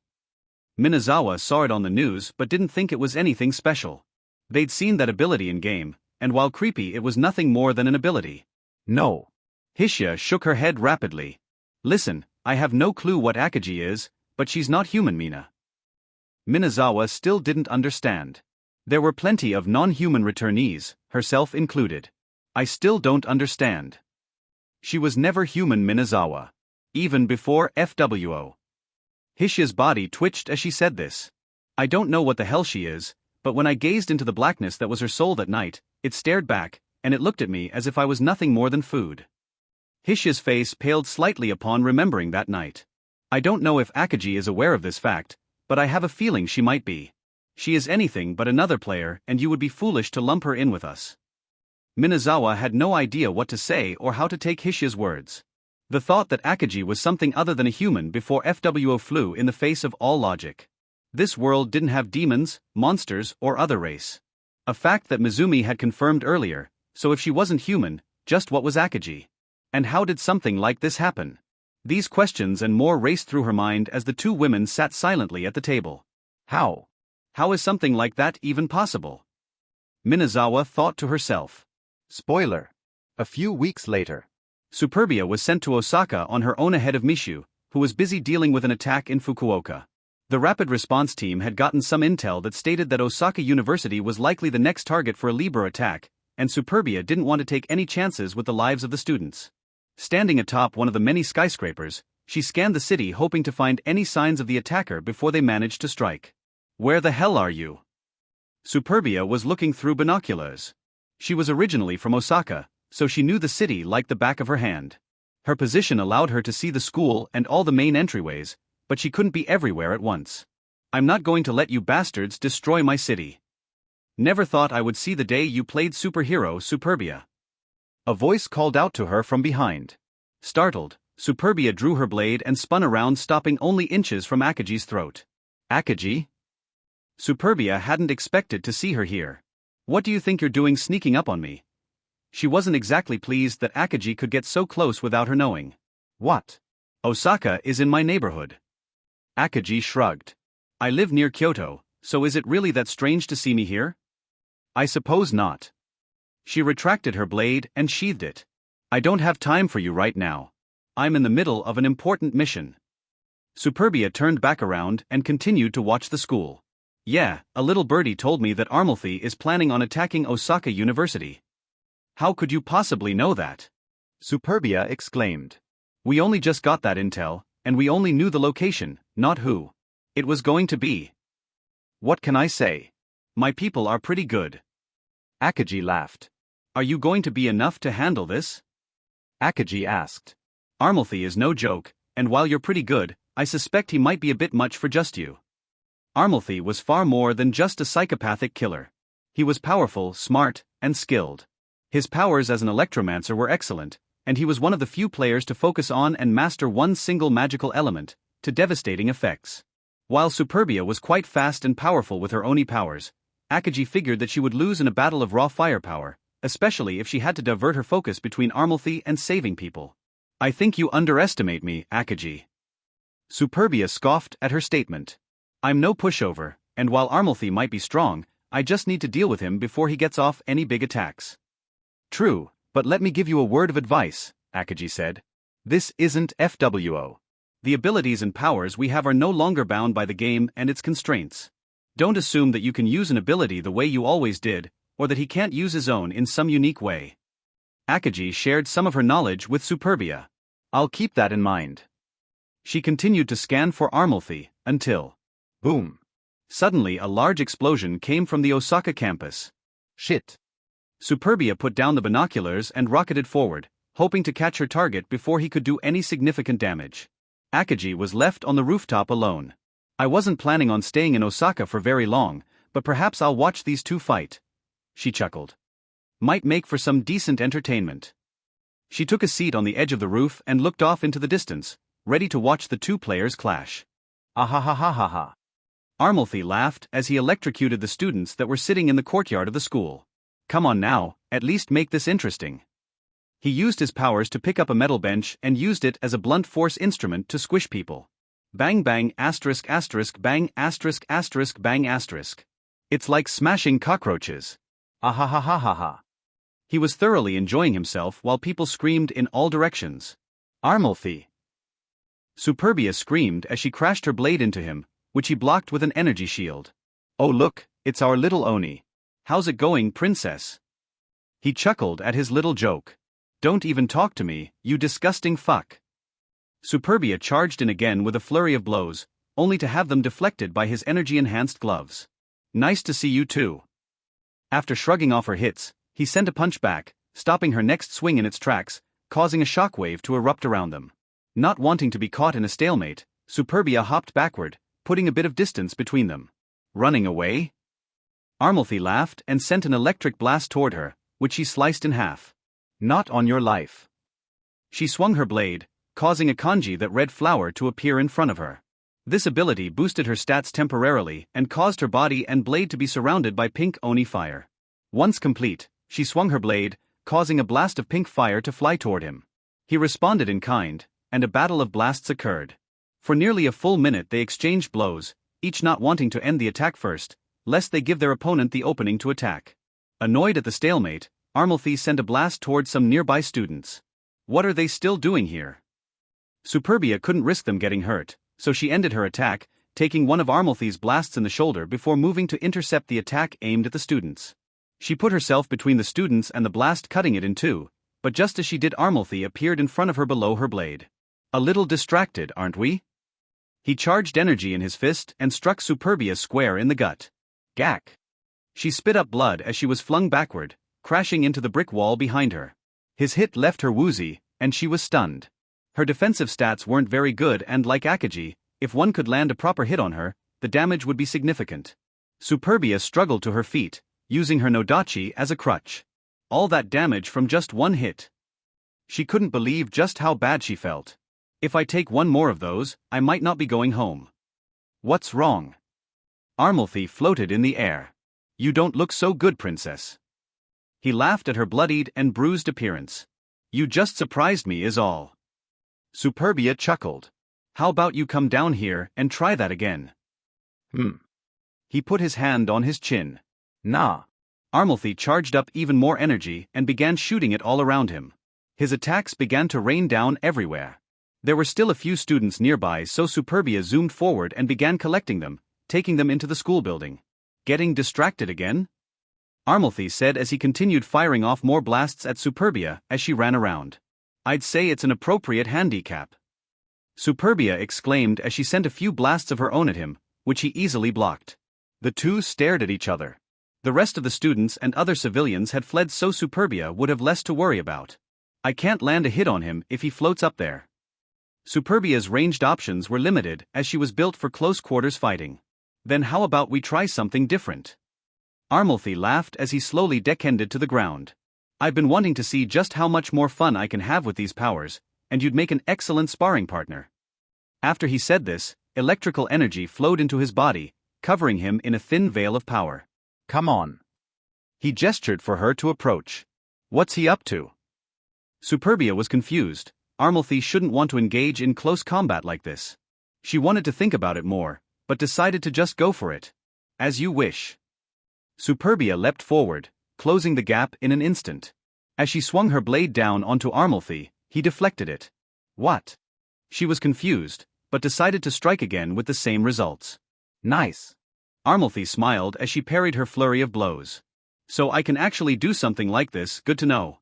S1: Minazawa saw it on the news but didn't think it was anything special. They'd seen that ability in game, and while creepy it was nothing more than an ability.
S3: No.
S1: Hishia shook her head rapidly. Listen, I have no clue what Akaji is, but she's not human, Mina. Minazawa still didn't understand. There were plenty of non-human returnees, herself included. I still don't understand. She was never human, Minazawa. Even before FWO. Hishia's body twitched as she said this. I don't know what the hell she is, but when I gazed into the blackness that was her soul that night, it stared back, and it looked at me as if I was nothing more than food. Hishia's face paled slightly upon remembering that night. I don't know if Akaji is aware of this fact, but I have a feeling she might be. She is anything but another player, and you would be foolish to lump her in with us. Minazawa had no idea what to say or how to take Hishia's words. The thought that Akaji was something other than a human before FWO flew in the face of all logic. This world didn't have demons, monsters, or other race. A fact that Mizumi had confirmed earlier, so if she wasn't human, just what was Akaji? And how did something like this happen? These questions and more raced through her mind as the two women sat silently at the table. How? How is something like that even possible? Minazawa thought to herself.
S3: Spoiler. A few weeks later.
S1: Superbia was sent to Osaka on her own ahead of Mishu, who was busy dealing with an attack in Fukuoka. The rapid response team had gotten some intel that stated that Osaka University was likely the next target for a Libra attack, and Superbia didn't want to take any chances with the lives of the students. Standing atop one of the many skyscrapers, she scanned the city hoping to find any signs of the attacker before they managed to strike. Where the hell are you? Superbia was looking through binoculars. She was originally from Osaka, so she knew the city like the back of her hand. Her position allowed her to see the school and all the main entryways, but she couldn't be everywhere at once. I'm not going to let you bastards destroy my city. Never thought I would see the day you played superhero Superbia. A voice called out to her from behind. Startled, Superbia drew her blade and spun around, stopping only inches from Akaji's throat. Akaji? Superbia hadn't expected to see her here. What do you think you're doing sneaking up on me? She wasn't exactly pleased that Akaji could get so close without her knowing. What? Osaka is in my neighborhood. Akaji shrugged. I live near Kyoto, so is it really that strange to see me here? I suppose not. She retracted her blade and sheathed it. I don't have time for you right now. I'm in the middle of an important mission. Superbia turned back around and continued to watch the school. Yeah, a little birdie told me that Amalfi is planning on attacking Osaka University. How could you possibly know that? Superbia exclaimed. We only just got that intel, and we only knew the location, not who it was going to be. What can I say? My people are pretty good. Akaji laughed. Are you going to be enough to handle this? Akaji asked. Amalfi is no joke, and while you're pretty good, I suspect he might be a bit much for just you. Amalfi was far more than just a psychopathic killer. He was powerful, smart, and skilled. His powers as an electromancer were excellent, and he was one of the few players to focus on and master one single magical element, to devastating effects. While Superbia was quite fast and powerful with her Oni powers, Akaji figured that she would lose in a battle of raw firepower, especially if she had to divert her focus between Amalfi and saving people. I think you underestimate me, Akaji. Superbia scoffed at her statement. I'm no pushover, and while Amalfi might be strong, I just need to deal with him before he gets off any big attacks. True, but let me give you a word of advice, Akaji said. This isn't FWO. The abilities and powers we have are no longer bound by the game and its constraints. Don't assume that you can use an ability the way you always did, or that he can't use his own in some unique way. Akaji shared some of her knowledge with Superbia. I'll keep that in mind. She continued to scan for Amalfi, until... boom! Suddenly a large explosion came from the Osaka campus. Shit! Superbia put down the binoculars and rocketed forward, hoping to catch her target before he could do any significant damage. Akaji was left on the rooftop alone. I wasn't planning on staying in Osaka for very long, but perhaps I'll watch these two fight. She chuckled. Might make for some decent entertainment. She took a seat on the edge of the roof and looked off into the distance, ready to watch the two players clash. Ahahahaha. Amalfi laughed as he electrocuted the students that were sitting in the courtyard of the school. Come on now, at least make this interesting. He used his powers to pick up a metal bench and used it as a blunt force instrument to squish people. Bang bang asterisk asterisk bang asterisk asterisk bang asterisk. It's like smashing cockroaches. Ahahahaha. He was thoroughly enjoying himself while people screamed in all directions. Amalfi. Superbia screamed as she crashed her blade into him, which he blocked with an energy shield. Oh look, it's our little Oni. How's it going, princess? He chuckled at his little joke. Don't even talk to me, you disgusting fuck. Superbia charged in again with a flurry of blows, only to have them deflected by his energy-enhanced gloves. Nice to see you too. After shrugging off her hits, he sent a punch back, stopping her next swing in its tracks, causing a shockwave to erupt around them. Not wanting to be caught in a stalemate, Superbia hopped backward, putting a bit of distance between them. Running away? Amalfi laughed and sent an electric blast toward her, which she sliced in half. Not on your life. She swung her blade, causing a kanji that read flower to appear in front of her. This ability boosted her stats temporarily and caused her body and blade to be surrounded by pink Oni fire. Once complete, she swung her blade, causing a blast of pink fire to fly toward him. He responded in kind, and a battle of blasts occurred. For nearly a full minute they exchanged blows, each not wanting to end the attack first, lest they give their opponent the opening to attack. Annoyed at the stalemate, Amalfi sent a blast towards some nearby students. What are they still doing here? Superbia couldn't risk them getting hurt, so she ended her attack, taking one of Amalfi's blasts in the shoulder before moving to intercept the attack aimed at the students. She put herself between the students and the blast, cutting it in two, but just as she did, Amalfi appeared in front of her below her blade. A little distracted, aren't we? He charged energy in his fist and struck Superbia square in the gut. Gack! She spit up blood as she was flung backward, crashing into the brick wall behind her. His hit left her woozy, and she was stunned. Her defensive stats weren't very good, and like Akagi, if one could land a proper hit on her, the damage would be significant. Superbia struggled to her feet, using her Nodachi as a crutch. All that damage from just one hit. She couldn't believe just how bad she felt. If I take one more of those, I might not be going home. What's wrong? Armalthy floated in the air. You don't look so good, princess. He laughed at her bloodied and bruised appearance. You just surprised me is all. Superbia chuckled. How about you come down here and try that again? He put his hand on his chin. Nah. Armalthy charged up even more energy and began shooting it all around him. His attacks began to rain down everywhere. There were still a few students nearby, so Superbia zoomed forward and began collecting them, taking them into the school building. Getting distracted again? Armalthy said as he continued firing off more blasts at Superbia as she ran around. I'd say it's an appropriate handicap. Superbia exclaimed as she sent a few blasts of her own at him, which he easily blocked. The two stared at each other. The rest of the students and other civilians had fled, so Superbia would have less to worry about. I can't land a hit on him if he floats up there. Superbia's ranged options were limited as she was built for close quarters fighting. Then how about we try something different? Armalthy laughed as he slowly descended to the ground. I've been wanting to see just how much more fun I can have with these powers, and you'd make an excellent sparring partner. After he said this, electrical energy flowed into his body, covering him in a thin veil of power. Come on. He gestured for her to approach. What's he up to? Superbia was confused. Armalthy shouldn't want to engage in close combat like this. She wanted to think about it more, but decided to just go for it. As you wish. Superbia leapt forward, closing the gap in an instant. As she swung her blade down onto Armalthy, he deflected it. What? She was confused, but decided to strike again with the same results. Nice. Armalthy smiled as she parried her flurry of blows. So I can actually do something like this, good to know.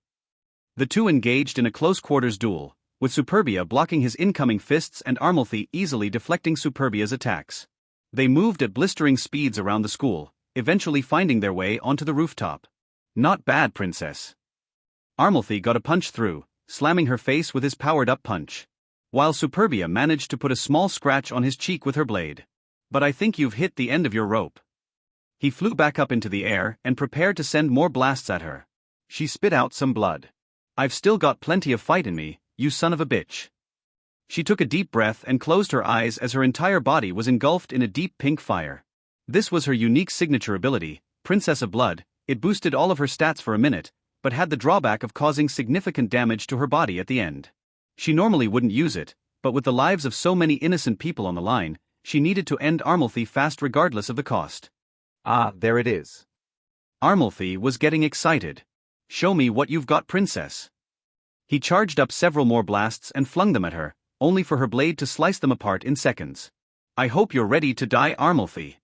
S1: The two engaged in a close-quarters duel, with Superbia blocking his incoming fists and Armalthy easily deflecting Superbia's attacks. They moved at blistering speeds around the school, eventually finding their way onto the rooftop. Not bad, princess. Armalthy got a punch through, slamming her face with his powered-up punch, while Superbia managed to put a small scratch on his cheek with her blade. But I think you've hit the end of your rope. He flew back up into the air and prepared to send more blasts at her. She spit out some blood. I've still got plenty of fight in me, you son of a bitch. She took a deep breath and closed her eyes as her entire body was engulfed in a deep pink fire. This was her unique signature ability, Princess of Blood. It boosted all of her stats for a minute, but had the drawback of causing significant damage to her body at the end. She normally wouldn't use it, but with the lives of so many innocent people on the line, she needed to end Armalthy fast regardless of the cost. Ah, there it is. Armalthy was getting excited. Show me what you've got, princess. He charged up several more blasts and flung them at her, only for her blade to slice them apart in seconds. I hope you're ready to die, Armalthy.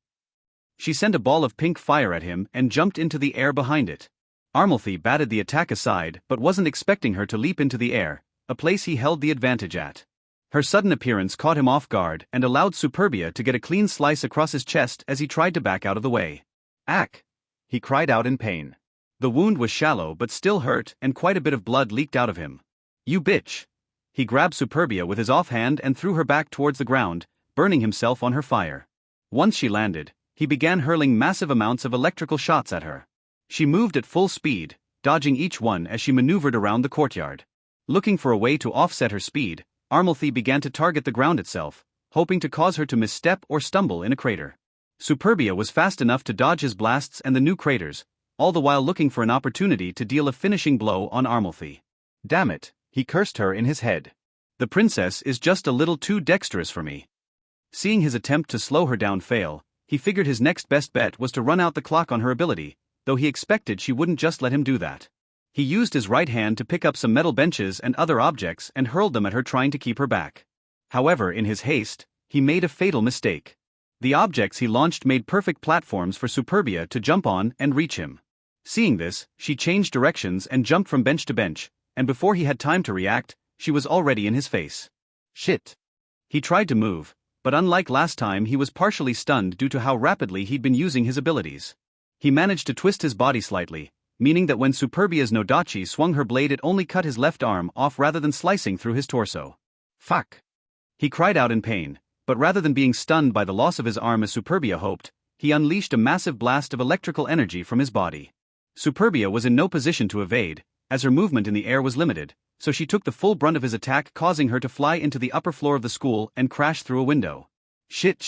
S1: She sent a ball of pink fire at him and jumped into the air behind it. Armalthy batted the attack aside but wasn't expecting her to leap into the air, a place he held the advantage at. Her sudden appearance caught him off guard and allowed Superbia to get a clean slice across his chest as he tried to back out of the way. Ack! He cried out in pain. The wound was shallow but still hurt, and quite a bit of blood leaked out of him. You bitch! He grabbed Superbia with his offhand and threw her back towards the ground, burning himself on her fire. Once she landed, he began hurling massive amounts of electrical shots at her. She moved at full speed, dodging each one as she maneuvered around the courtyard. Looking for a way to offset her speed, Armalthy began to target the ground itself, hoping to cause her to misstep or stumble in a crater. Superbia was fast enough to dodge his blasts and the new craters, all the while looking for an opportunity to deal a finishing blow on Armalthy. Damn it, he cursed her in his head. The princess is just a little too dexterous for me. Seeing his attempt to slow her down fail, he figured his next best bet was to run out the clock on her ability, though he expected she wouldn't just let him do that. He used his right hand to pick up some metal benches and other objects and hurled them at her, trying to keep her back. However, in his haste, he made a fatal mistake. The objects he launched made perfect platforms for Superbia to jump on and reach him. Seeing this, she changed directions and jumped from bench to bench, and before he had time to react, she was already in his face. Shit. He tried to move, but unlike last time, he was partially stunned due to how rapidly he'd been using his abilities. He managed to twist his body slightly, meaning that when Superbia's Nodachi swung her blade it only cut his left arm off rather than slicing through his torso. Fuck! He cried out in pain, but rather than being stunned by the loss of his arm as Superbia hoped, he unleashed a massive blast of electrical energy from his body. Superbia was in no position to evade, as her movement in the air was limited, so she took the full brunt of his attack, causing her to fly into the upper floor of the school and crash through a window. Shit,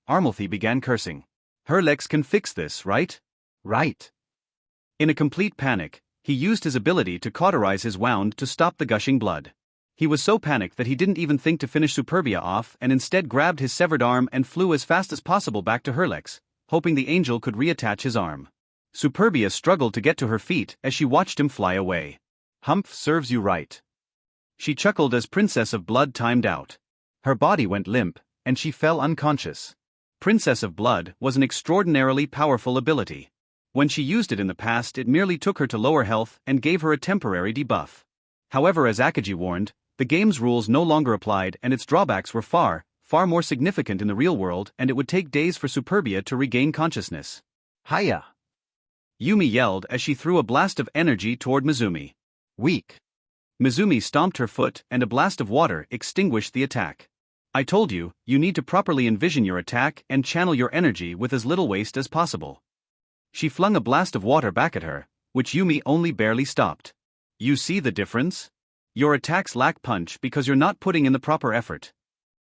S1: Armalthy began cursing. Herlex can fix this, right? Right. In a complete panic, he used his ability to cauterize his wound to stop the gushing blood. He was so panicked that he didn't even think to finish Superbia off and instead grabbed his severed arm and flew as fast as possible back to Herlex, hoping the angel could reattach his arm. Superbia struggled to get to her feet as she watched him fly away. Humph serves you right. She chuckled as Princess of Blood timed out. Her body went limp, and she fell unconscious. Princess of Blood was an extraordinarily powerful ability. When she used it in the past it merely took her to lower health and gave her a temporary debuff. However, as Akaji warned, the game's rules no longer applied and its drawbacks were far more significant in the real world, and it would take days for Superbia to regain consciousness. Hiya! Yumi yelled as she threw a blast of energy toward Mizumi. Weak. Mizumi stomped her foot and a blast of water extinguished the attack. I told you, you need to properly envision your attack and channel your energy with as little waste as possible. She flung a blast of water back at her, which Yumi only barely stopped. You see the difference? Your attacks lack punch because you're not putting in the proper effort.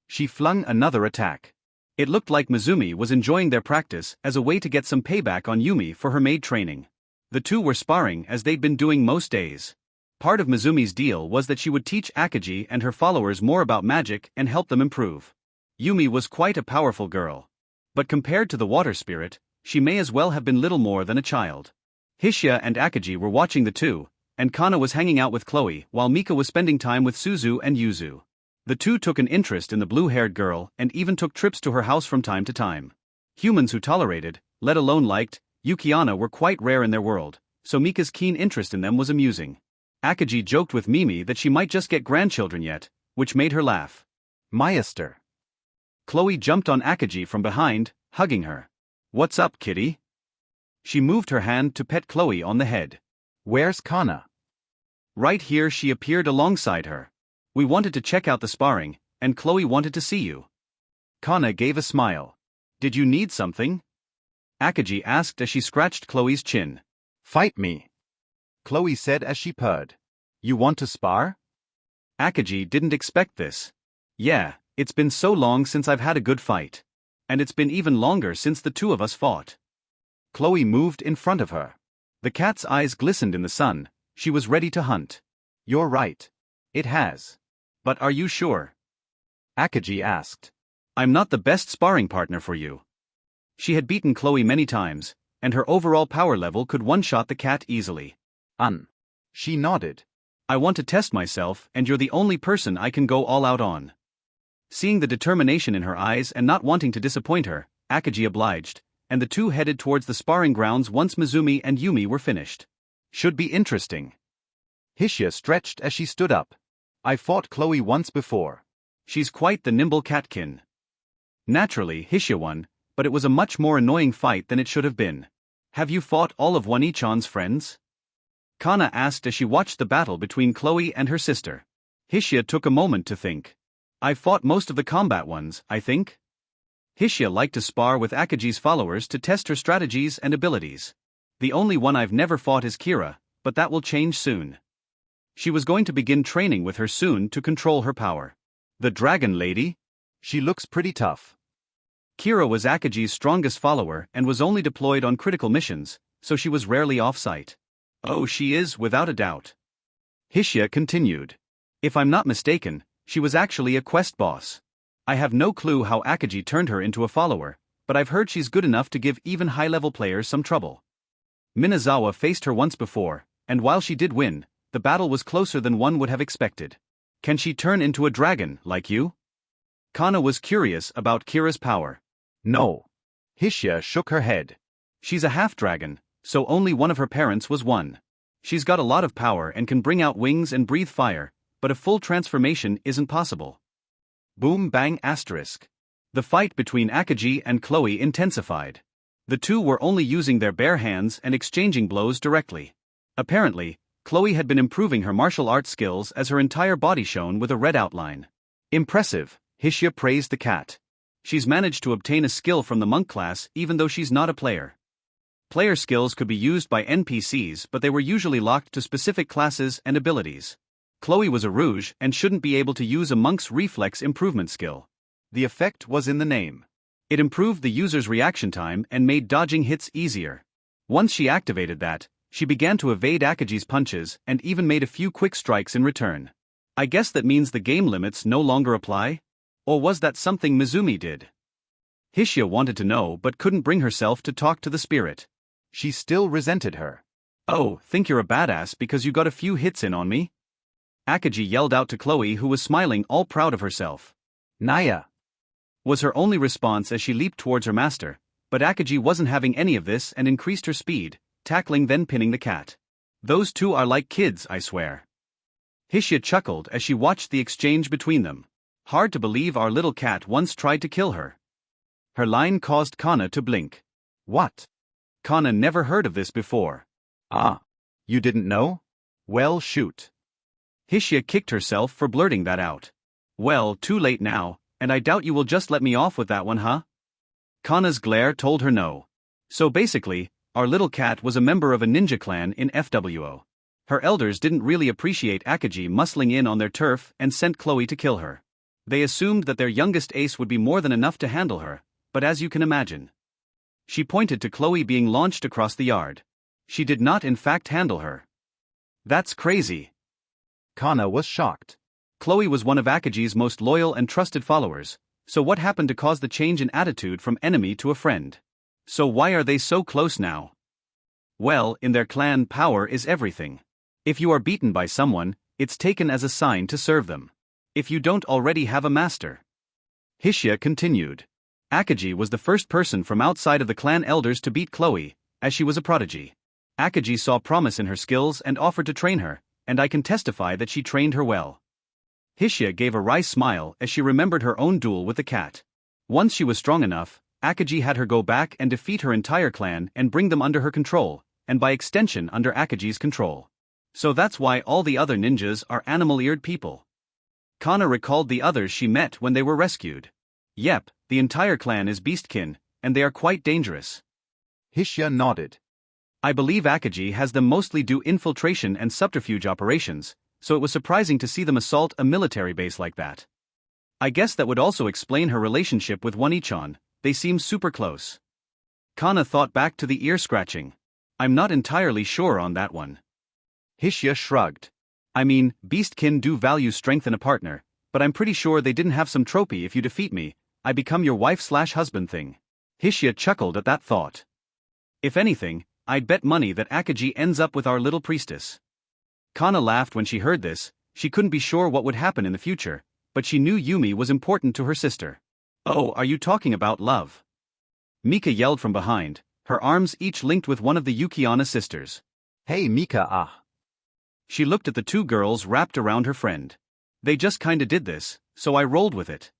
S1: She flung another attack. It looked like Mizumi was enjoying their practice as a way to get some payback on Yumi for her maid training. The two were sparring as they'd been doing most days. Part of Mizumi's deal was that she would teach Akaji and her followers more about magic and help them improve. Yumi was quite a powerful girl. But compared to the water spirit, she may as well have been little more than a child. Hishia and Akaji were watching the two, and Kana was hanging out with Chloe while Mika was spending time with Suzu and Yuzu. The two took an interest in the blue-haired girl and even took trips to her house from time to time. Humans who tolerated, let alone liked, Yukiana were quite rare in their world, so Mika's keen interest in them was amusing. Akaji joked with Mimi that she might just get grandchildren yet, which made her laugh. Meister. Chloe jumped on Akaji from behind, hugging her. What's up, kitty? She moved her hand to pet Chloe on the head. Where's Kana? Right here. She appeared alongside her. We wanted to check out the sparring, and Chloe wanted to see you. Kana gave a smile. Did you need something? Akaji asked as she scratched Chloe's chin. Fight me, Chloe said as she purred. You want to spar? Akaji didn't expect this. Yeah, it's been so long since I've had a good fight. And it's been even longer since the two of us fought. Chloe moved in front of her. The cat's eyes glistened in the sun. She was ready to hunt. You're right. It has. But are you sure? Akaji asked. I'm not the best sparring partner for you. She had beaten Chloe many times, and her overall power level could one-shot the cat easily. She nodded. I want to test myself, and you're the only person I can go all out on. Seeing the determination in her eyes and not wanting to disappoint her, Akaji obliged, and the two headed towards the sparring grounds once Mizumi and Yumi were finished. Should be interesting. Hishia stretched as she stood up. I fought Chloe once before. She's quite the nimble catkin. Naturally, Hishia won, but it was a much more annoying fight than it should have been. Have you fought all of One-ichan's friends? Kana asked as she watched the battle between Chloe and her sister. Hishia took a moment to think. I've fought most of the combat ones, I think. Hishia liked to spar with Akaji's followers to test her strategies and abilities. The only one I've never fought is Kira, but that will change soon. She was going to begin training with her soon to control her power. The Dragon Lady? She looks pretty tough. Kira was Akaji's strongest follower and was only deployed on critical missions, so she was rarely off-site. Oh, she is, without a doubt. Hishia continued. If I'm not mistaken, she was actually a quest boss. I have no clue how Akaji turned her into a follower, but I've heard she's good enough to give even high-level players some trouble. Minazawa faced her once before, and while she did win, the battle was closer than one would have expected. Can she turn into a dragon, like you? Kana was curious about Kira's power. No. Hishia shook her head. She's a half-dragon, so only one of her parents was one. She's got a lot of power and can bring out wings and breathe fire, but a full transformation isn't possible. Boom bang asterisk. The fight between Akaji and Chloe intensified. The two were only using their bare hands and exchanging blows directly. Apparently, Chloe had been improving her martial arts skills as her entire body shone with a red outline. Impressive, Hishia praised the cat. She's managed to obtain a skill from the monk class even though she's not a player. Player skills could be used by NPCs, but they were usually locked to specific classes and abilities. Chloe was a rouge and shouldn't be able to use a monk's reflex improvement skill. The effect was in the name. It improved the user's reaction time and made dodging hits easier. Once she activated that, she began to evade Akaji's punches and even made a few quick strikes in return. I guess that means the game limits no longer apply? Or was that something Mizumi did? Hishia wanted to know but couldn't bring herself to talk to the spirit. She still resented her. Oh, think you're a badass because you got a few hits in on me? Akaji yelled out to Chloe, who was smiling all proud of herself. Naya! Was her only response as she leaped towards her master, but Akaji wasn't having any of this and increased her speed, tackling then pinning the cat. Those two are like kids, I swear. Hishia chuckled as she watched the exchange between them. Hard to believe our little cat once tried to kill her. Her line caused Kana to blink. What? Kana never heard of this before. Ah. You didn't know? Well, shoot. Hishia kicked herself for blurting that out. Well, too late now, and I doubt you will just let me off with that one, huh? Kana's glare told her no. So basically, our little cat was a member of a ninja clan in FWO. Her elders didn't really appreciate Akaji muscling in on their turf and sent Chloe to kill her. They assumed that their youngest ace would be more than enough to handle her, but as you can imagine. She pointed to Chloe being launched across the yard. She did not in fact handle her. That's crazy. Kana was shocked. Chloe was one of Akaji's most loyal and trusted followers, so what happened to cause the change in attitude from enemy to a friend? So why are they so close now? Well, in their clan, power is everything. If you are beaten by someone, it's taken as a sign to serve them. If you don't already have a master. Hishia continued. Akaji was the first person from outside of the clan elders to beat Chloe, as she was a prodigy. Akaji saw promise in her skills and offered to train her, and I can testify that she trained her well. Hishia gave a wry smile as she remembered her own duel with the cat. Once she was strong enough, Akaji had her go back and defeat her entire clan and bring them under her control, and by extension under Akaji's control. So that's why all the other ninjas are animal-eared people. Kana recalled the others she met when they were rescued. Yep, the entire clan is beastkin, and they are quite dangerous. Hishia nodded. I believe Akaji has them mostly do infiltration and subterfuge operations, so it was surprising to see them assault a military base like that. I guess that would also explain her relationship with One-Ichan, they seem super close. Kana thought back to the ear scratching. I'm not entirely sure on that one. Hishia shrugged. I mean, beastkin do value strength in a partner, but I'm pretty sure they didn't have some trophy if you defeat me, I become your wife/husband thing. Hishia chuckled at that thought. If anything, I'd bet money that Akaji ends up with our little priestess. Kana laughed when she heard this. She couldn't be sure what would happen in the future, but she knew Yumi was important to her sister. Oh, are you talking about love? Mika yelled from behind, her arms each linked with one of the Yukiana sisters. Hey Mika, ah. She looked at the two girls wrapped around her friend. They just kinda did this, so I rolled with it.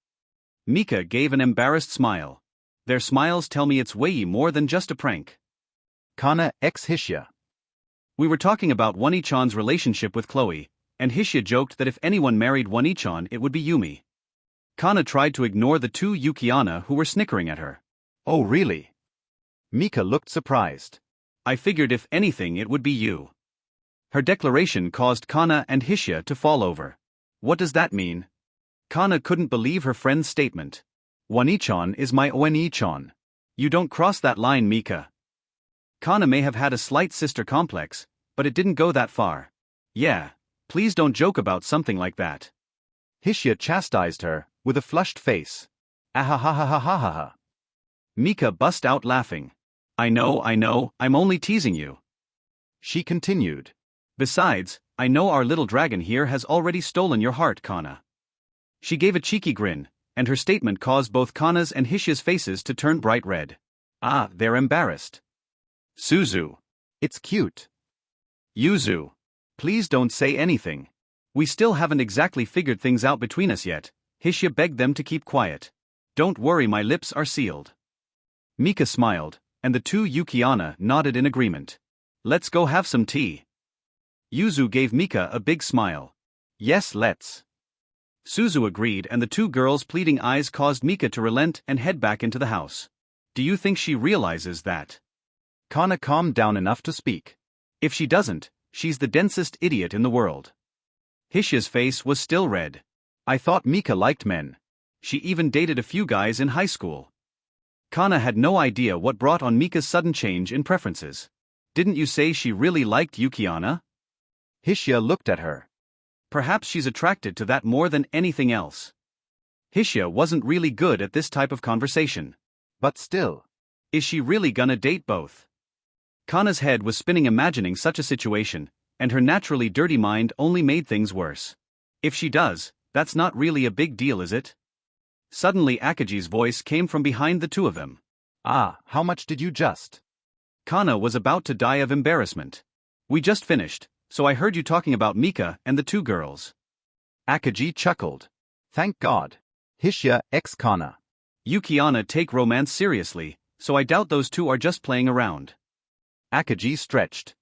S1: Mika gave an embarrassed smile. Their smiles tell me it's way more than just a prank. Kana x Hishia. We were talking about One-Ichan's relationship with Chloe, and Hishia joked that if anyone married One-Ichan it would be Yumi. Kana tried to ignore the two Yukiana who were snickering at her. Oh really? Mika looked surprised. I figured if anything it would be you. Her declaration caused Kana and Hishia to fall over. What does that mean? Kana couldn't believe her friend's statement. One-Ichan is my One-Ichan. You don't cross that line, Mika. Kana may have had a slight sister complex, but it didn't go that far. Yeah, please don't joke about something like that. Hishia chastised her, with a flushed face. Ahahahahahaha. Mika bust out laughing. I know, I'm only teasing you. She continued. Besides, I know our little dragon here has already stolen your heart, Kana. She gave a cheeky grin, and her statement caused both Kana's and Hishia's faces to turn bright red. Ah, they're embarrassed. Suzu. It's cute. Yuzu. Please don't say anything. We still haven't exactly figured things out between us yet. Hishia begged them to keep quiet. Don't worry, my lips are sealed. Mika smiled, and the two Yukiana nodded in agreement. Let's go have some tea. Yuzu gave Mika a big smile. Yes, let's. Suzu agreed, and the two girls' pleading eyes caused Mika to relent and head back into the house. Do you think she realizes that?
S3: Kana calmed down enough to speak.
S1: If she doesn't, she's the densest idiot in the world. Hishia's face was still red. I thought Mika liked men. She even dated a few guys in high school. Kana had no idea what brought on Mika's sudden change in preferences. Didn't you say she really liked Yukiana?
S3: Hishia looked at her.
S1: Perhaps she's attracted to that more than anything else. Hishia wasn't really good at this type of conversation.
S3: But still.
S1: Is she really gonna date both? Kana's head was spinning imagining such a situation, and her naturally dirty mind only made things worse. If she does, that's not really a big deal, is it? Suddenly Akaji's voice came from behind the two of them.
S3: Ah, how much did you just?
S1: Kana was about to die of embarrassment. We just finished, so I heard you talking about Mika and the two girls.
S3: Akaji chuckled. Thank God. Hishia ex Kana.
S1: Yukiana take romance seriously, so I doubt those two are just playing around.
S3: Akaji stretched.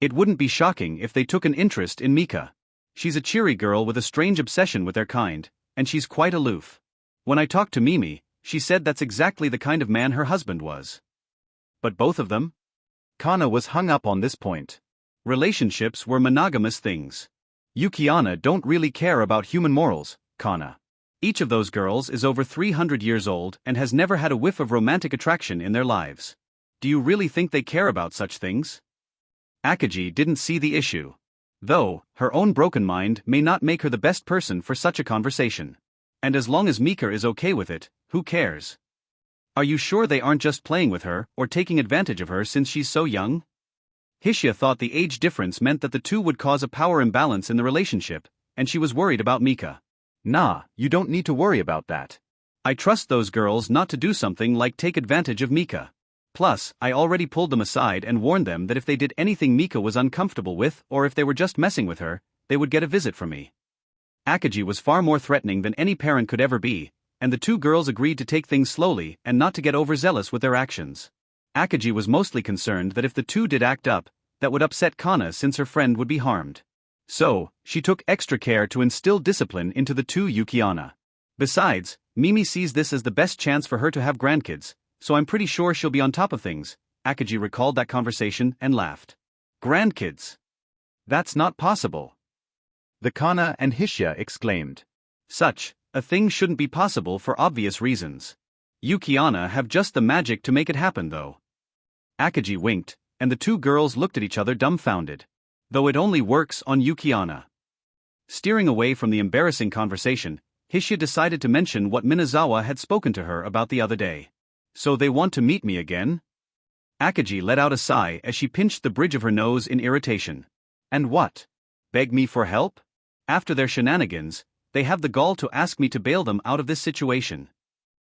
S1: It wouldn't be shocking if they took an interest in Mika. She's a cheery girl with a strange obsession with their kind, and she's quite aloof. When I talked to Mimi, she said that's exactly the kind of man her husband was. But both of them?
S3: Kana was hung up on this point.
S1: Relationships were monogamous things. Yukiana don't really care about human morals, Kana. Each of those girls is over 300 years old and has never had a whiff of romantic attraction in their lives. Do you really think they care about such things? Akaji didn't see the issue. Though, her own broken mind may not make her the best person for such a conversation. And as long as Mika is okay with it, who cares? Are you sure they aren't just playing with her or taking advantage of her since she's so young? Hishia thought the age difference meant that the two would cause a power imbalance in the relationship, and she was worried about Mika.
S3: Nah, you don't need to worry about that.
S1: I trust those girls not to do something like take advantage of Mika. Plus, I already pulled them aside and warned them that if they did anything Mika was uncomfortable with or if they were just messing with her, they would get a visit from me. Akaji was far more threatening than any parent could ever be, and the two girls agreed to take things slowly and not to get overzealous with their actions. Akaji was mostly concerned that if the two did act up, that would upset Kana since her friend would be harmed. So, she took extra care to instill discipline into the two Yukiana. Besides, Mimi sees this as the best chance for her to have grandkids, so I'm pretty sure she'll be on top of things. Akaji recalled that conversation and laughed. Grandkids? That's not possible.
S3: The Kana and Hishia exclaimed.
S1: Such a thing shouldn't be possible for obvious reasons. Yukiana have just the magic to make it happen though. Akaji winked, and the two girls looked at each other dumbfounded. Though it only works on Yukiana. Steering away from the embarrassing conversation, Hishia decided to mention what Minazawa had spoken to her about the other day. So they want to meet me again? Akaji let out a sigh as she pinched the bridge of her nose in irritation. And what? Beg me for help? After their shenanigans, they have the gall to ask me to bail them out of this situation.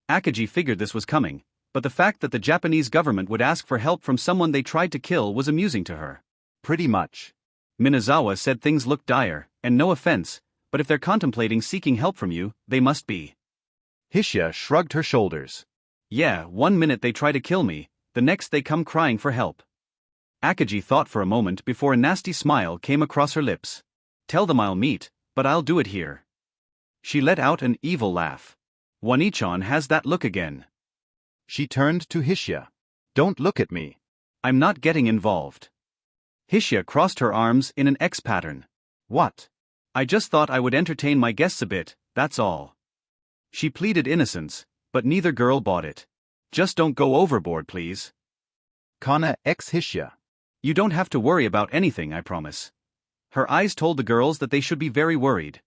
S1: Akaji figured this was coming, but the fact that the Japanese government would ask for help from someone they tried to kill was amusing to her.
S3: Pretty much.
S1: Minazawa said things looked dire, and no offense, but if they're contemplating seeking help from you, they must be.
S3: Hishia shrugged her shoulders.
S1: Yeah, 1 minute they try to kill me, the next they come crying for help. Akaji thought for a moment before a nasty smile came across her lips. Tell them I'll meet, but I'll do it here. She let out an evil laugh. Wani-chan has that look again.
S3: She turned to Hishia. Don't look at me.
S1: I'm not getting involved. Hishia crossed her arms in an X pattern. What? I just thought I would entertain my guests a bit, that's all. She pleaded innocence, but neither girl bought it. Just don't go overboard, please.
S3: Kana ex Hishia.
S1: You don't have to worry about anything, I promise. Her eyes told the girls that they should be very worried.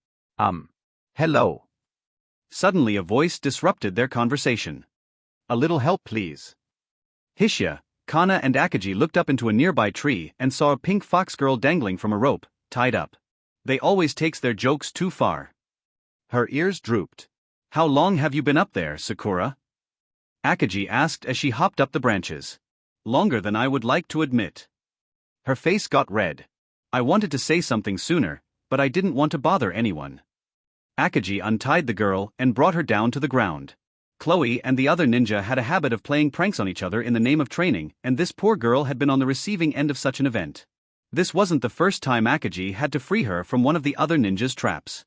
S3: Hello.
S1: Suddenly a voice disrupted their conversation.
S3: A little help, please.
S1: Hishia, Kana and Akaji looked up into a nearby tree and saw a pink fox girl dangling from a rope, tied up. They always takes their jokes too far.
S3: Her ears drooped.
S1: How long have you been up there, Sakura? Akaji asked as she hopped up the branches. Longer than I would like to admit. Her face got red. I wanted to say something sooner, but I didn't want to bother anyone. Akaji untied the girl and brought her down to the ground. Chloe and the other ninja had a habit of playing pranks on each other in the name of training, and this poor girl had been on the receiving end of such an event. This wasn't the first time Akagi had to free her from one of the other ninjas' traps.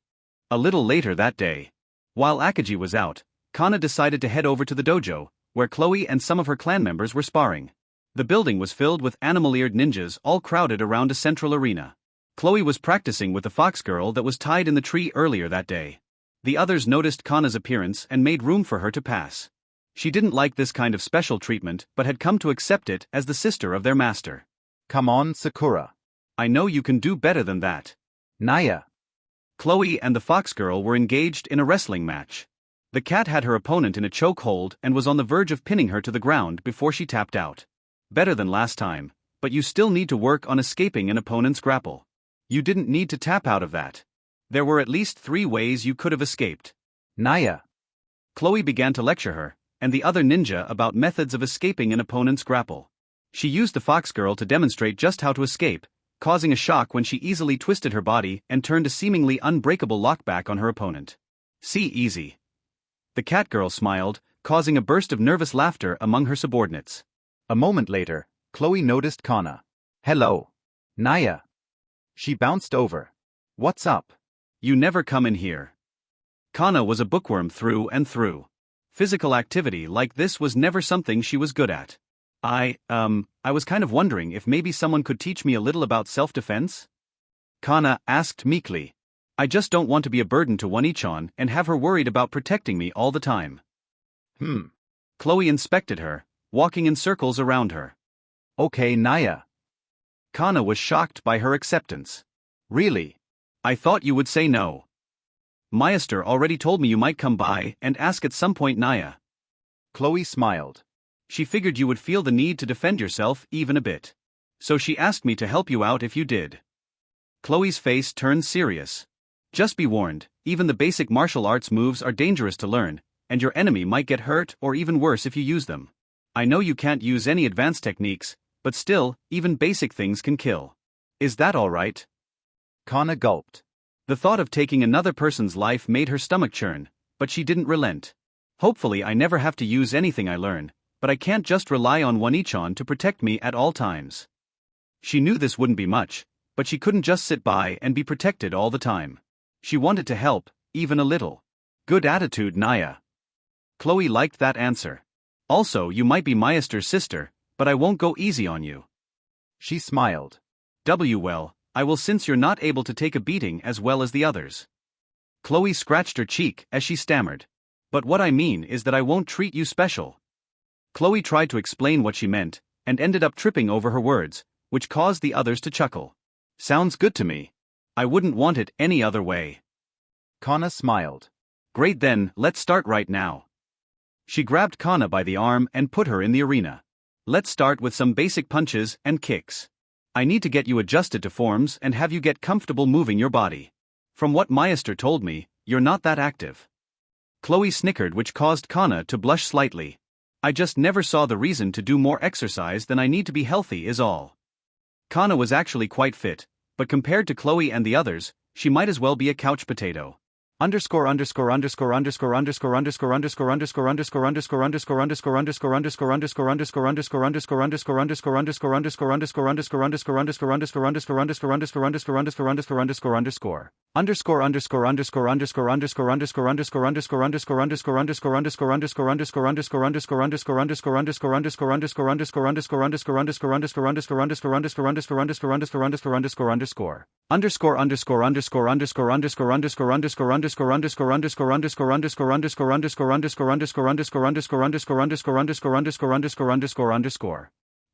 S1: A little later that day, while Akagi was out, Kana decided to head over to the dojo, where Chloe and some of her clan members were sparring. The building was filled with animal-eared ninjas all crowded around a central arena. Chloe was practicing with the fox girl that was tied in the tree earlier that day. The others noticed Kana's appearance and made room for her to pass. She didn't like this kind of special treatment but had come to accept it as the sister of their master.
S3: Come on, Sakura.
S1: I know you can do better than that.
S3: Naya.
S1: Chloe and the fox girl were engaged in a wrestling match. The cat had her opponent in a chokehold and was on the verge of pinning her to the ground before she tapped out. Better than last time, but you still need to work on escaping an opponent's grapple. You didn't need to tap out of that. There were at least 3 ways you could have escaped.
S3: Naya.
S1: Chloe began to lecture her, and the other ninja about methods of escaping an opponent's grapple. She used the fox girl to demonstrate just how to escape, causing a shock when she easily twisted her body and turned a seemingly unbreakable lockback on her opponent. See easy. The cat girl smiled, causing a burst of nervous laughter among her subordinates.
S3: A moment later, Chloe noticed Kana. Hello. Naya. She bounced over. What's up?
S1: You never come in here. Kana was a bookworm through and through. Physical activity like this was never something she was good at. I was kind of wondering if maybe someone could teach me a little about self-defense? Kana asked meekly. I just don't want to be a burden to One-chan and have her worried about protecting me all the time. Chloe inspected her, walking in circles around her.
S3: Okay, Naya.
S1: Kana was shocked by her acceptance.
S3: Really?
S1: I thought you would say no. Meister already told me you might come by and ask at some point, Naya.
S3: Chloe smiled.
S1: She figured you would feel the need to defend yourself even a bit. So she asked me to help you out if you did. Chloe's face turned serious. Just be warned, even the basic martial arts moves are dangerous to learn, and your enemy might get hurt or even worse if you use them. I know you can't use any advanced techniques, but still, even basic things can kill. Is that all right?
S3: Kana gulped.
S1: The thought of taking another person's life made her stomach churn, but she didn't relent. Hopefully I never have to use anything I learn, but I can't just rely on One-chan to protect me at all times. She knew this wouldn't be much, but she couldn't just sit by and be protected all the time. She wanted to help, even a little. Good attitude, Naya. Chloe liked that answer. Also, you might be Meister's sister, but I won't go easy on you.
S3: She smiled.
S1: Well, I will since you're not able to take a beating as well as the others. Chloe scratched her cheek as she stammered. But what I mean is that I won't treat you special. Chloe tried to explain what she meant, and ended up tripping over her words, which caused the others to chuckle. Sounds good to me. I wouldn't want it any other way.
S3: Kana smiled.
S1: Great then, let's start right now. She grabbed Kana by the arm and put her in the arena. Let's start with some basic punches and kicks. I need to get you adjusted to forms and have you get comfortable moving your body. From what Meister told me, you're not that active. Chloe snickered, which caused Kana to blush slightly. I just never saw the reason to do more exercise than I need to be healthy is all. Kana was actually quite fit, but compared to Chloe and the others, she might as well be a couch potato.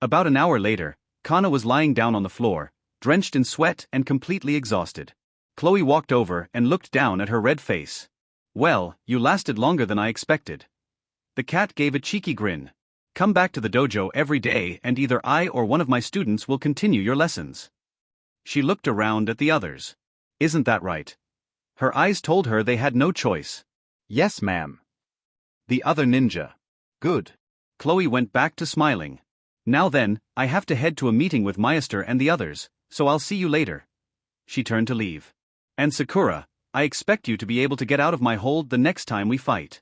S1: About an hour later, Kana was lying down on the floor, drenched in sweat and completely exhausted. Chloe walked over and looked down at her red face. Well, you lasted longer than I expected. The cat gave a cheeky grin. Come back to the dojo every day and either I or one of my students will continue your lessons. She looked around at the others. Isn't that right? Her eyes told her they had no choice.
S3: Yes, ma'am. The other ninja. Good.
S1: Chloe went back to smiling. Now then, I have to head to a meeting with Meister and the others, so I'll see you later. She turned to leave. And Sakura, I expect you to be able to get out of my hold the next time we fight.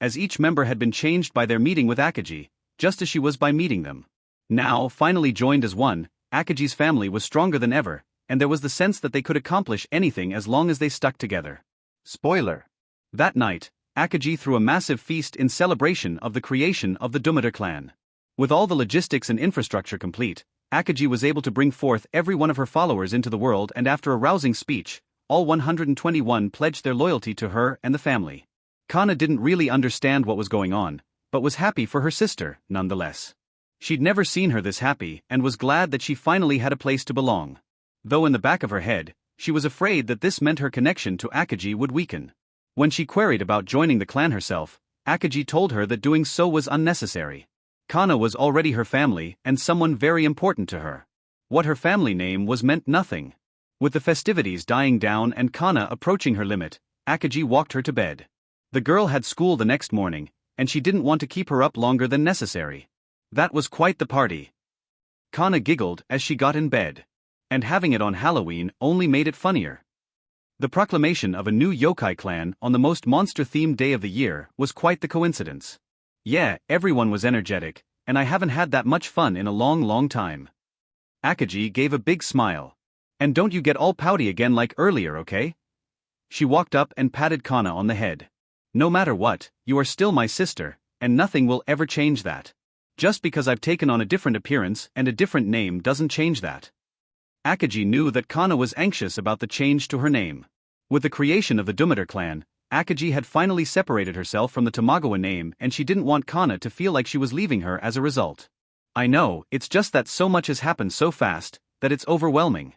S1: as each member had been changed by their meeting with Akaji, just as she was by meeting them. Now, finally joined as one, Akaji's family was stronger than ever, and there was the sense that they could accomplish anything as long as they stuck together.
S3: Spoiler.
S1: That night, Akaji threw a massive feast in celebration of the creation of the Dumater clan. With all the logistics and infrastructure complete, Akaji was able to bring forth every one of her followers into the world, and after a rousing speech, all 121 pledged their loyalty to her and the family. Kana didn't really understand what was going on, but was happy for her sister, nonetheless. She'd never seen her this happy and was glad that she finally had a place to belong. Though in the back of her head, she was afraid that this meant her connection to Akaji would weaken. When she queried about joining the clan herself, Akaji told her that doing so was unnecessary. Kana was already her family and someone very important to her. What her family name was meant nothing. With the festivities dying down and Kana approaching her limit, Akaji walked her to bed. The girl had school the next morning, and she didn't want to keep her up longer than necessary. That was quite the party. Kana giggled as she got in bed. And having it on Halloween only made it funnier. The proclamation of a new yokai clan on the most monster-themed day of the year was quite the coincidence. Yeah, everyone was energetic, and I haven't had that much fun in a long time. Akaji gave a big smile. And don't you get all pouty again like earlier, okay? She walked up and patted Kana on the head. No matter what, you are still my sister, and nothing will ever change that. Just because I've taken on a different appearance and a different name doesn't change that. Akaji knew that Kana was anxious about the change to her name. With the creation of the Dumater clan, Akaji had finally separated herself from the Tamagawa name, and she didn't want Kana to feel like she was leaving her as a result. I know, it's just that so much has happened so fast, that it's overwhelming.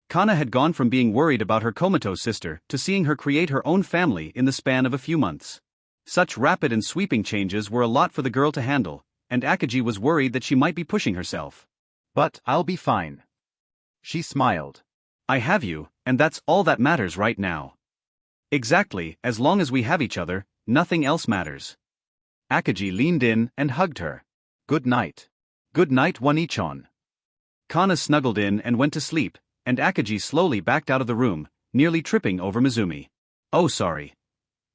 S1: Kana had gone from being worried about her comatose sister to seeing her create her own family in the span of a few months. Such rapid and sweeping changes were a lot for the girl to handle, and Akaji was worried that she might be pushing herself.
S3: But I'll be fine. She smiled.
S1: I have you, and that's all that matters right now. Exactly, as long as we have each other, nothing else matters. Akaji leaned in and hugged her.
S3: Good night.
S1: Good night, One-ichon. Kana snuggled in and went to sleep, and Akaji slowly backed out of the room, nearly tripping over Mizumi. Oh, sorry.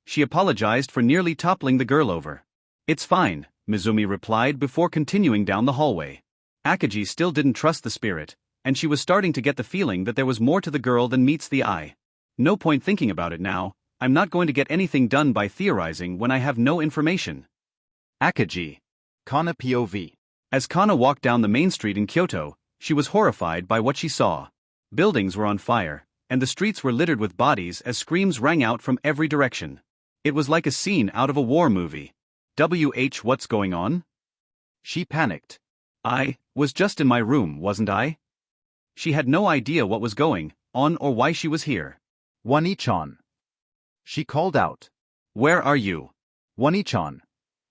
S1: She apologized for nearly toppling the girl over. It's fine, Mizumi replied before continuing down the hallway. Akaji still didn't trust the spirit, and she was starting to get the feeling that there was more to the girl than meets the eye. No point thinking about it now, I'm not going to get anything done by theorizing when I have no information.
S3: Akaji. Kana POV.
S1: As Kana walked down the main street in Kyoto, she was horrified by what she saw. Buildings were on fire, and the streets were littered with bodies as screams rang out from every direction. It was like a scene out of a war movie. What's going on?
S3: She panicked.
S1: I was just in my room, wasn't I? She had no idea what was going on or why she was here.
S3: One-ichon. She called out.
S1: Where are you?
S3: One-ichon.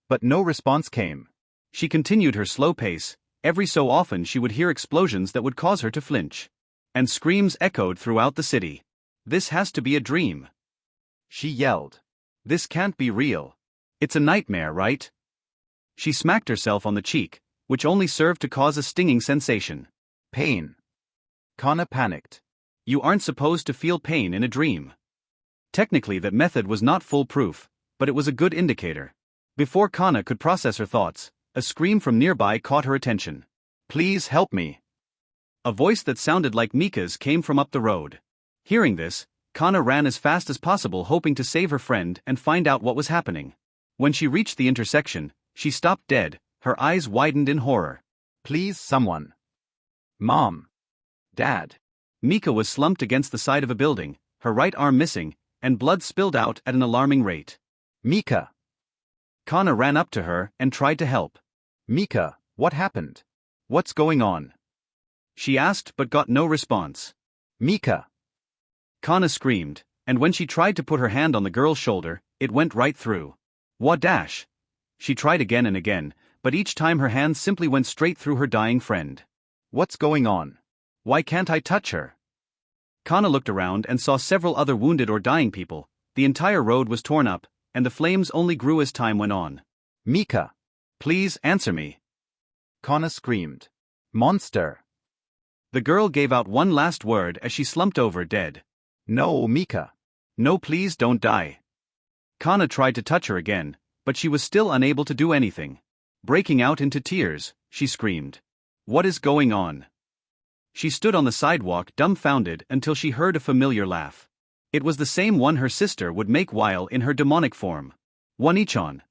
S3: But no response came.
S1: She continued her slow pace. Every so often she would hear explosions that would cause her to flinch. And screams echoed throughout the city. This has to be a dream.
S3: She yelled.
S1: This can't be real. It's a nightmare, right? She smacked herself on the cheek, which only served to cause a stinging sensation.
S3: Pain. Kana panicked.
S1: You aren't supposed to feel pain in a dream. Technically that method was not foolproof, but it was a good indicator. Before Kana could process her thoughts, a scream from nearby caught her attention. Please help me. A voice that sounded like Mika's came from up the road. Hearing this, Kana ran as fast as possible, hoping to save her friend and find out what was happening. When she reached the intersection, she stopped dead, her eyes widened in horror.
S3: Please, someone. Mom. Dad.
S1: Mika was slumped against the side of a building, her right arm missing, and blood spilled out at an alarming rate.
S3: Mika.
S1: Kana ran up to her and tried to help.
S3: Mika, what happened?
S1: What's going on? She asked but got no response.
S3: Mika.
S1: Kana screamed, and when she tried to put her hand on the girl's shoulder, it went right through. Wadash! She tried again and again, but each time her hand simply went straight through her dying friend.
S3: What's going on?
S1: Why can't I touch her? Kana looked around and saw several other wounded or dying people. The entire road was torn up, and the flames only grew as time went on.
S3: Mika.
S1: Please answer me.
S3: Kana screamed. Monster.
S1: The girl gave out one last word as she slumped over dead.
S3: No, Mika.
S1: No, please don't die. Kana tried to touch her again, but but she was still unable to do anything. Breaking out into tears, she screamed. What is going on? She stood on the sidewalk dumbfounded until she heard a familiar laugh. It was the same one her sister would make while in her demonic form. One-ichan.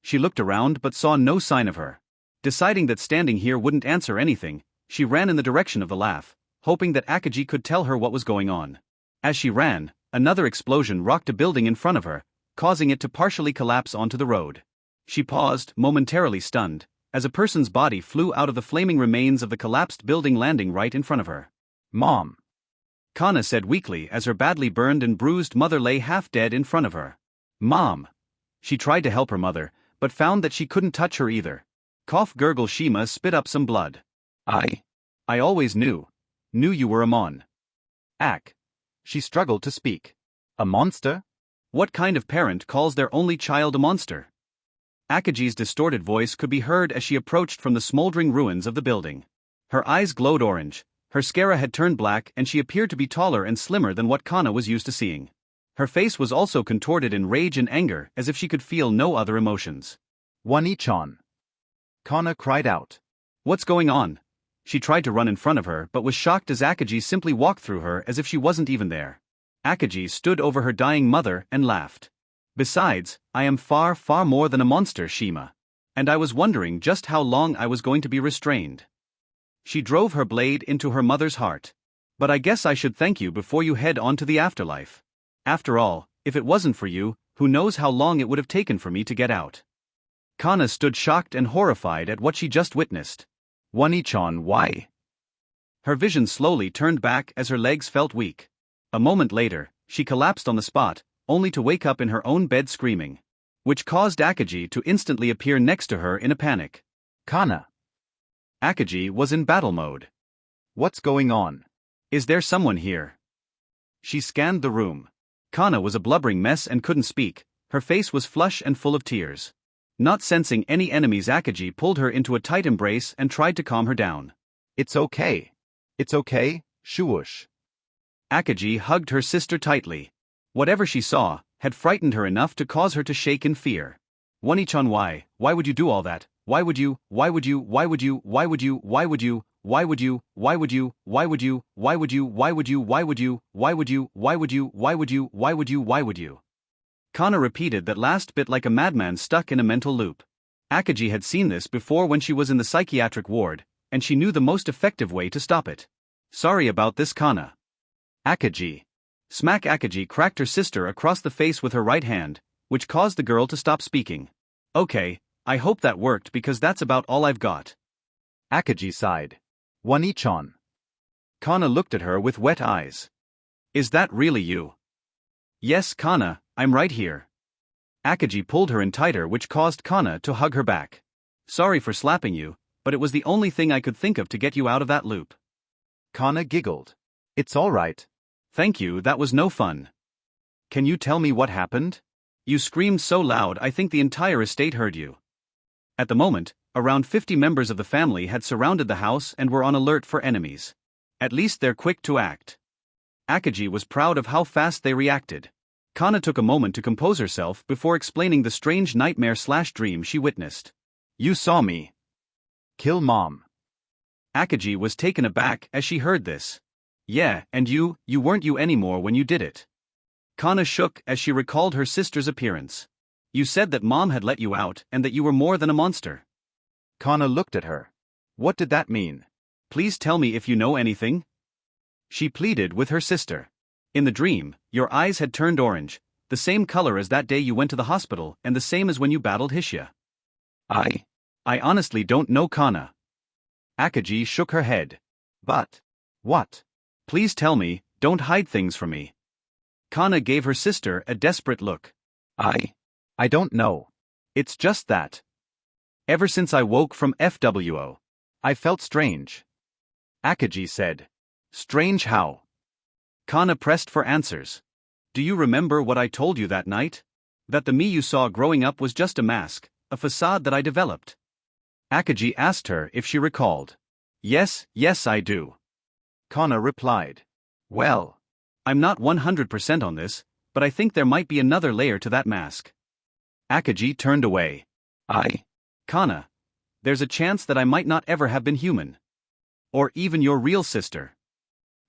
S1: She looked around but saw no sign of her. Deciding that standing here wouldn't answer anything, she ran in the direction of the laugh, hoping that Akaji could tell her what was going on. As she ran, another explosion rocked a building in front of her, causing it to partially collapse onto the road. She paused, momentarily stunned, as a person's body flew out of the flaming remains of the collapsed building, landing right in front of her. Mom! Kana said weakly as her badly burned and bruised mother lay half dead in front of her. Mom! She tried to help her mother, but found that she couldn't touch her either. Cough gurgle Shima spit up some blood. I always knew you were a mon. Ak. She struggled to speak. A monster? What kind of parent calls their only child a monster? Akaji's distorted voice could be heard as she approached from the smoldering ruins of the building. Her eyes glowed orange, her scara had turned black, and she appeared to be taller and slimmer than what Kana was used to seeing. Her face was also contorted in rage and anger, as if she could feel no other emotions. One-ichan. Kana cried out. What's going on? She tried to run in front of her but was shocked as Akaji simply walked through her as if she wasn't even there. Akaji stood over her dying mother and laughed. Besides, I am far, far more than a monster, Shima. And I was wondering just how long I was going to be restrained. She drove her blade into her mother's heart. But I guess I should thank you before you head on to the afterlife. After all, if it wasn't for you, who knows how long it would have taken for me to get out. Kana stood shocked and horrified at what she just witnessed. One-ichan, why? Her vision slowly turned back as her legs felt weak. A moment later, she collapsed on the spot, only to wake up in her own bed screaming. Which caused Akaji to instantly appear next to her in a panic. Kana. Akaji was in battle mode. What's going on? Is there someone here? She scanned the room. Kana was a blubbering mess and couldn't speak, her face was flush and full of tears. Not sensing any enemies, Akaji pulled her into a tight embrace and tried to calm her down. It's okay. It's okay, Shuush. Akaji hugged her sister tightly. Whatever she saw had frightened her enough to cause her to shake in fear. One-ichan, why would you do all that? Why would you? Why would you? Why would you? Why would you? Why would you? Why would you? Why would you? Why would you? Why would you? Why would you? Why would you? Why would you? Why would you? Why would you? Why would you? Why would you? Kana repeated that last bit like a madman stuck in a mental loop. Akaji had seen this before when she was in the psychiatric ward, and she knew the most effective way to stop it. Sorry about this, Kana. Akaji. Smack. Akaji cracked her sister across the face with her right hand, which caused the girl to stop speaking. Okay, I hope that worked because that's about all I've got. Akaji sighed. One-ichan. Kana looked at her with wet eyes. Is that really you? Yes, Kana, I'm right here. Akaji pulled her in tighter, which caused Kana to hug her back. Sorry for slapping you, but it was the only thing I could think of to get you out of that loop. Kana giggled. It's all right. Thank you, that was no fun. Can you tell me what happened? You screamed so loud I think the entire estate heard you. At the moment, around 50 members of the family had surrounded the house and were on alert for enemies. At least they're quick to act. Akaji was proud of how fast they reacted. Kana took a moment to compose herself before explaining the strange nightmare/dream she witnessed. You saw me kill Mom. Akaji was taken aback as she heard this. Yeah, and you weren't you anymore when you did it. Kana shook as she recalled her sister's appearance. You said that Mom had let you out and that you were more than a monster. Kana looked at her. What did that mean? Please tell me if you know anything. She pleaded with her sister. In the dream, your eyes had turned orange, the same color as that day you went to the hospital and the same as when you battled Hishia. I honestly don't know, Kana. Akaji shook her head. But what? Please tell me, don't hide things from me. Kana gave her sister a desperate look. I don't know. It's just that. Ever since I woke from FWO, I felt strange. Akaji said. Strange how? Kana pressed for answers. Do you remember what I told you that night? That the me you saw growing up was just a mask, a facade that I developed. Akaji asked her if she recalled. Yes, I do. Kana replied. Well, I'm not 100% on this, but I think there might be another layer to that mask.
S3: Akaji turned away. Kana, there's a chance that I might not ever have been human. Or even your real sister.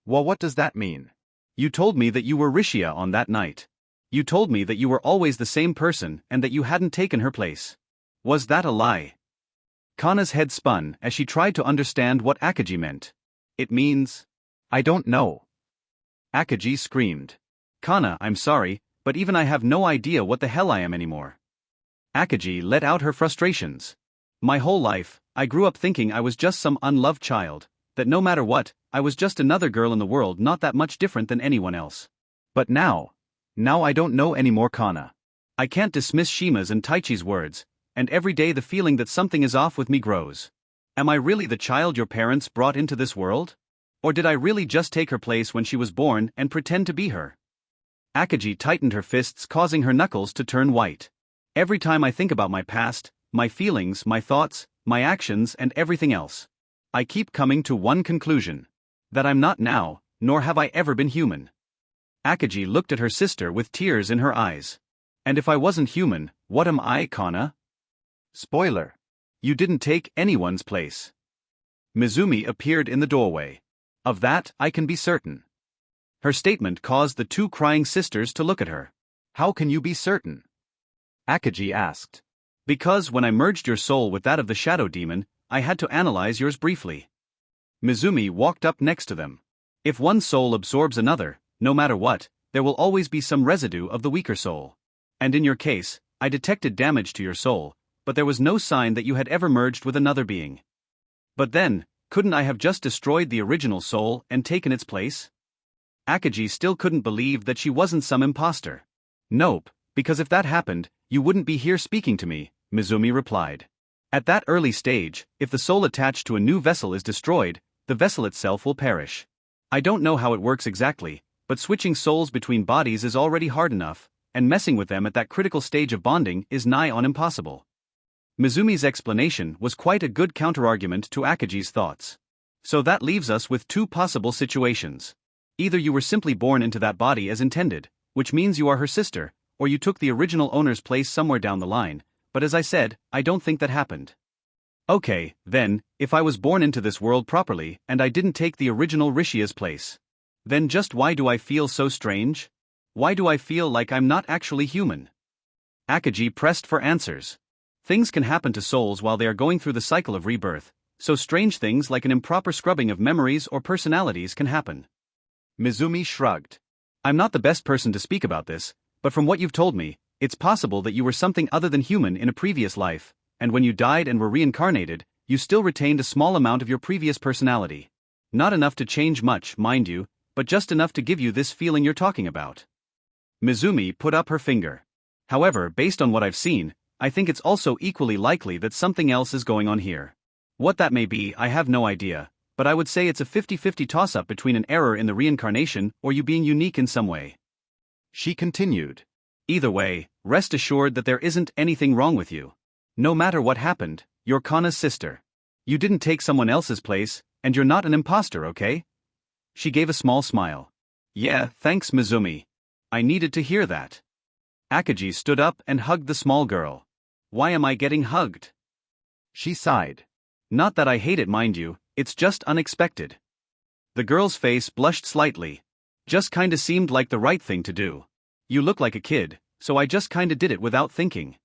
S3: Well, what does that mean? You told me that you were Rishia on that night. You told me that you were always the same person and that you hadn't taken her place. Was that a lie? Kana's head spun as she tried to understand what Akaji meant. It means, I don't know. Akaji screamed. Kana, I'm sorry, but even I have no idea what the hell I am anymore. Akaji let out her frustrations. My whole life, I grew up thinking I was just some unloved child, that no matter what, I was just another girl in the world not that much different than anyone else. But now I don't know anymore, Kana. I can't dismiss Shima's and Taichi's words, and every day the feeling that something is off with me grows. Am I really the child your parents brought into this world? Or did I really just take her place when she was born and pretend to be her? Akaji tightened her fists, causing her knuckles to turn white. Every time I think about my past, my feelings, my thoughts, my actions and everything else, I keep coming to one conclusion. That I'm not now, nor have I ever been human. Akaji looked at her sister with tears in her eyes. And if I wasn't human, what am I, Kana? Spoiler. You didn't take anyone's place. Mizumi appeared in the doorway. Of that, I can be certain. Her statement caused the two crying sisters to look at her. How can you be certain? Akaji asked. Because when I merged your soul with that of the shadow demon, I had to analyze yours briefly. Mizumi walked up next to them. If one soul absorbs another, no matter what, there will always be some residue of the weaker soul. And in your case, I detected damage to your soul, but there was no sign that you had ever merged with another being. But then, couldn't I have just destroyed the original soul and taken its place? Akaji still couldn't believe that she wasn't some imposter. Nope, because if that happened, you wouldn't be here speaking to me, Mizumi replied. At that early stage, if the soul attached to a new vessel is destroyed, the vessel itself will perish. I don't know how it works exactly, but switching souls between bodies is already hard enough, and messing with them at that critical stage of bonding is nigh on impossible. Mizumi's explanation was quite a good counterargument to Akaji's thoughts. So that leaves us with two possible situations. Either you were simply born into that body as intended, which means you are her sister, or you took the original owner's place somewhere down the line, but as I said, I don't think that happened. Okay, then, if I was born into this world properly and I didn't take the original Rishia's place, then just why do I feel so strange? Why do I feel like I'm not actually human? Akaji pressed for answers. Things can happen to souls while they are going through the cycle of rebirth, so strange things like an improper scrubbing of memories or personalities can happen. Mizumi shrugged. I'm not the best person to speak about this, but from what you've told me, it's possible that you were something other than human in a previous life, and when you died and were reincarnated, you still retained a small amount of your previous personality. Not enough to change much, mind you, but just enough to give you this feeling you're talking about. Mizumi put up her finger. However, based on what I've seen, I think it's also equally likely that something else is going on here. What that may be, I have no idea, but I would say it's a 50-50 toss-up between an error in the reincarnation or you being unique in some way. She continued. Either way, rest assured that there isn't anything wrong with you. No matter what happened, you're Kana's sister. You didn't take someone else's place, and you're not an imposter, okay? She gave a small smile. Yeah, thanks Mizumi. I needed to hear that. Akaji stood up and hugged the small girl. Why am I getting hugged? She sighed. Not that I hate it, mind you, it's just unexpected. The girl's face blushed slightly. Just kinda seemed like the right thing to do. You look like a kid, so I just kinda did it without thinking.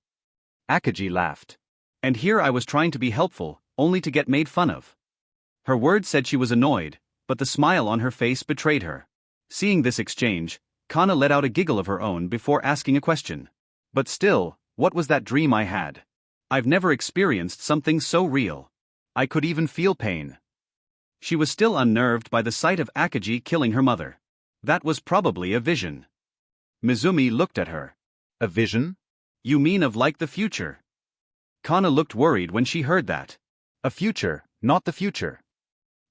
S3: Akaji laughed. And here I was trying to be helpful, only to get made fun of. Her words said she was annoyed, but the smile on her face betrayed her. Seeing this exchange, Kana let out a giggle of her own before asking a question. But still, what was that dream I had? I've never experienced something so real. I could even feel pain. She was still unnerved by the sight of Akaji killing her mother. That was probably a vision. Mizumi looked at her. A vision? You mean of like the future? Kana looked worried when she heard that. A future, not the future.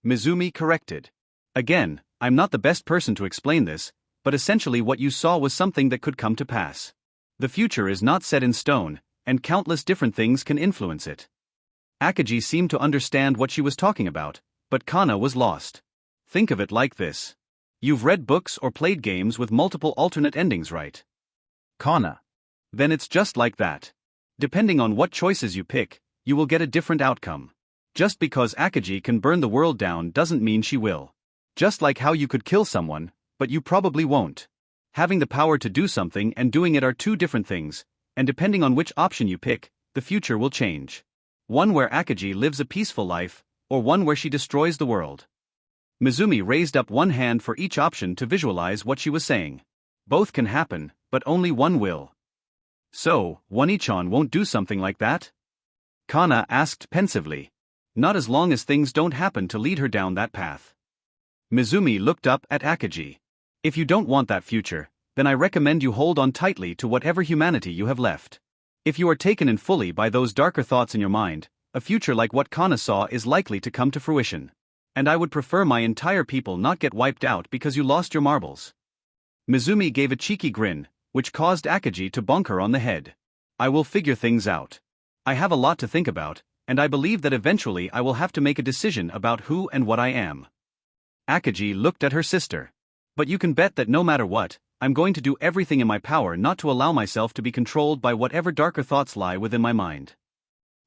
S3: Mizumi corrected. Again, I'm not the best person to explain this, but essentially what you saw was something that could come to pass. The future is not set in stone, and countless different things can influence it. Akaji seemed to understand what she was talking about, but Kana was lost. Think of it like this. You've read books or played games with multiple alternate endings, right? Kana.
S1: Then it's just like that. Depending on what choices you pick, you will get a different outcome. Just because Akaji can burn the world down doesn't mean she will. Just like how you could kill someone, but you probably won't. Having the power to do something and doing it are two different things, and depending on which option you pick, the future will change. One where Akaji lives a peaceful life, or one where she destroys the world. Mizumi raised up one hand for each option to visualize what she was saying. Both can happen, but only one will. So, Wani-chan won't do something like that? Kana asked pensively. Not as long as things don't happen to lead her down that path. Mizumi looked up at Akaji. If you don't want that future, then I recommend you hold on tightly to whatever humanity you have left. If you are taken in fully by those darker thoughts in your mind, a future like what Kana saw is likely to come to fruition. And I would prefer my entire people not get wiped out because you lost your marbles. Mizumi gave a cheeky grin, which caused Akaji to bonk her on the head. I will figure things out. I have a lot to think about, and I believe that eventually I will have to make a decision about who and what I am. Akaji looked at her sister. But you can bet that no matter what, I'm going to do everything in my power not to allow myself to be controlled by whatever darker thoughts lie within my mind.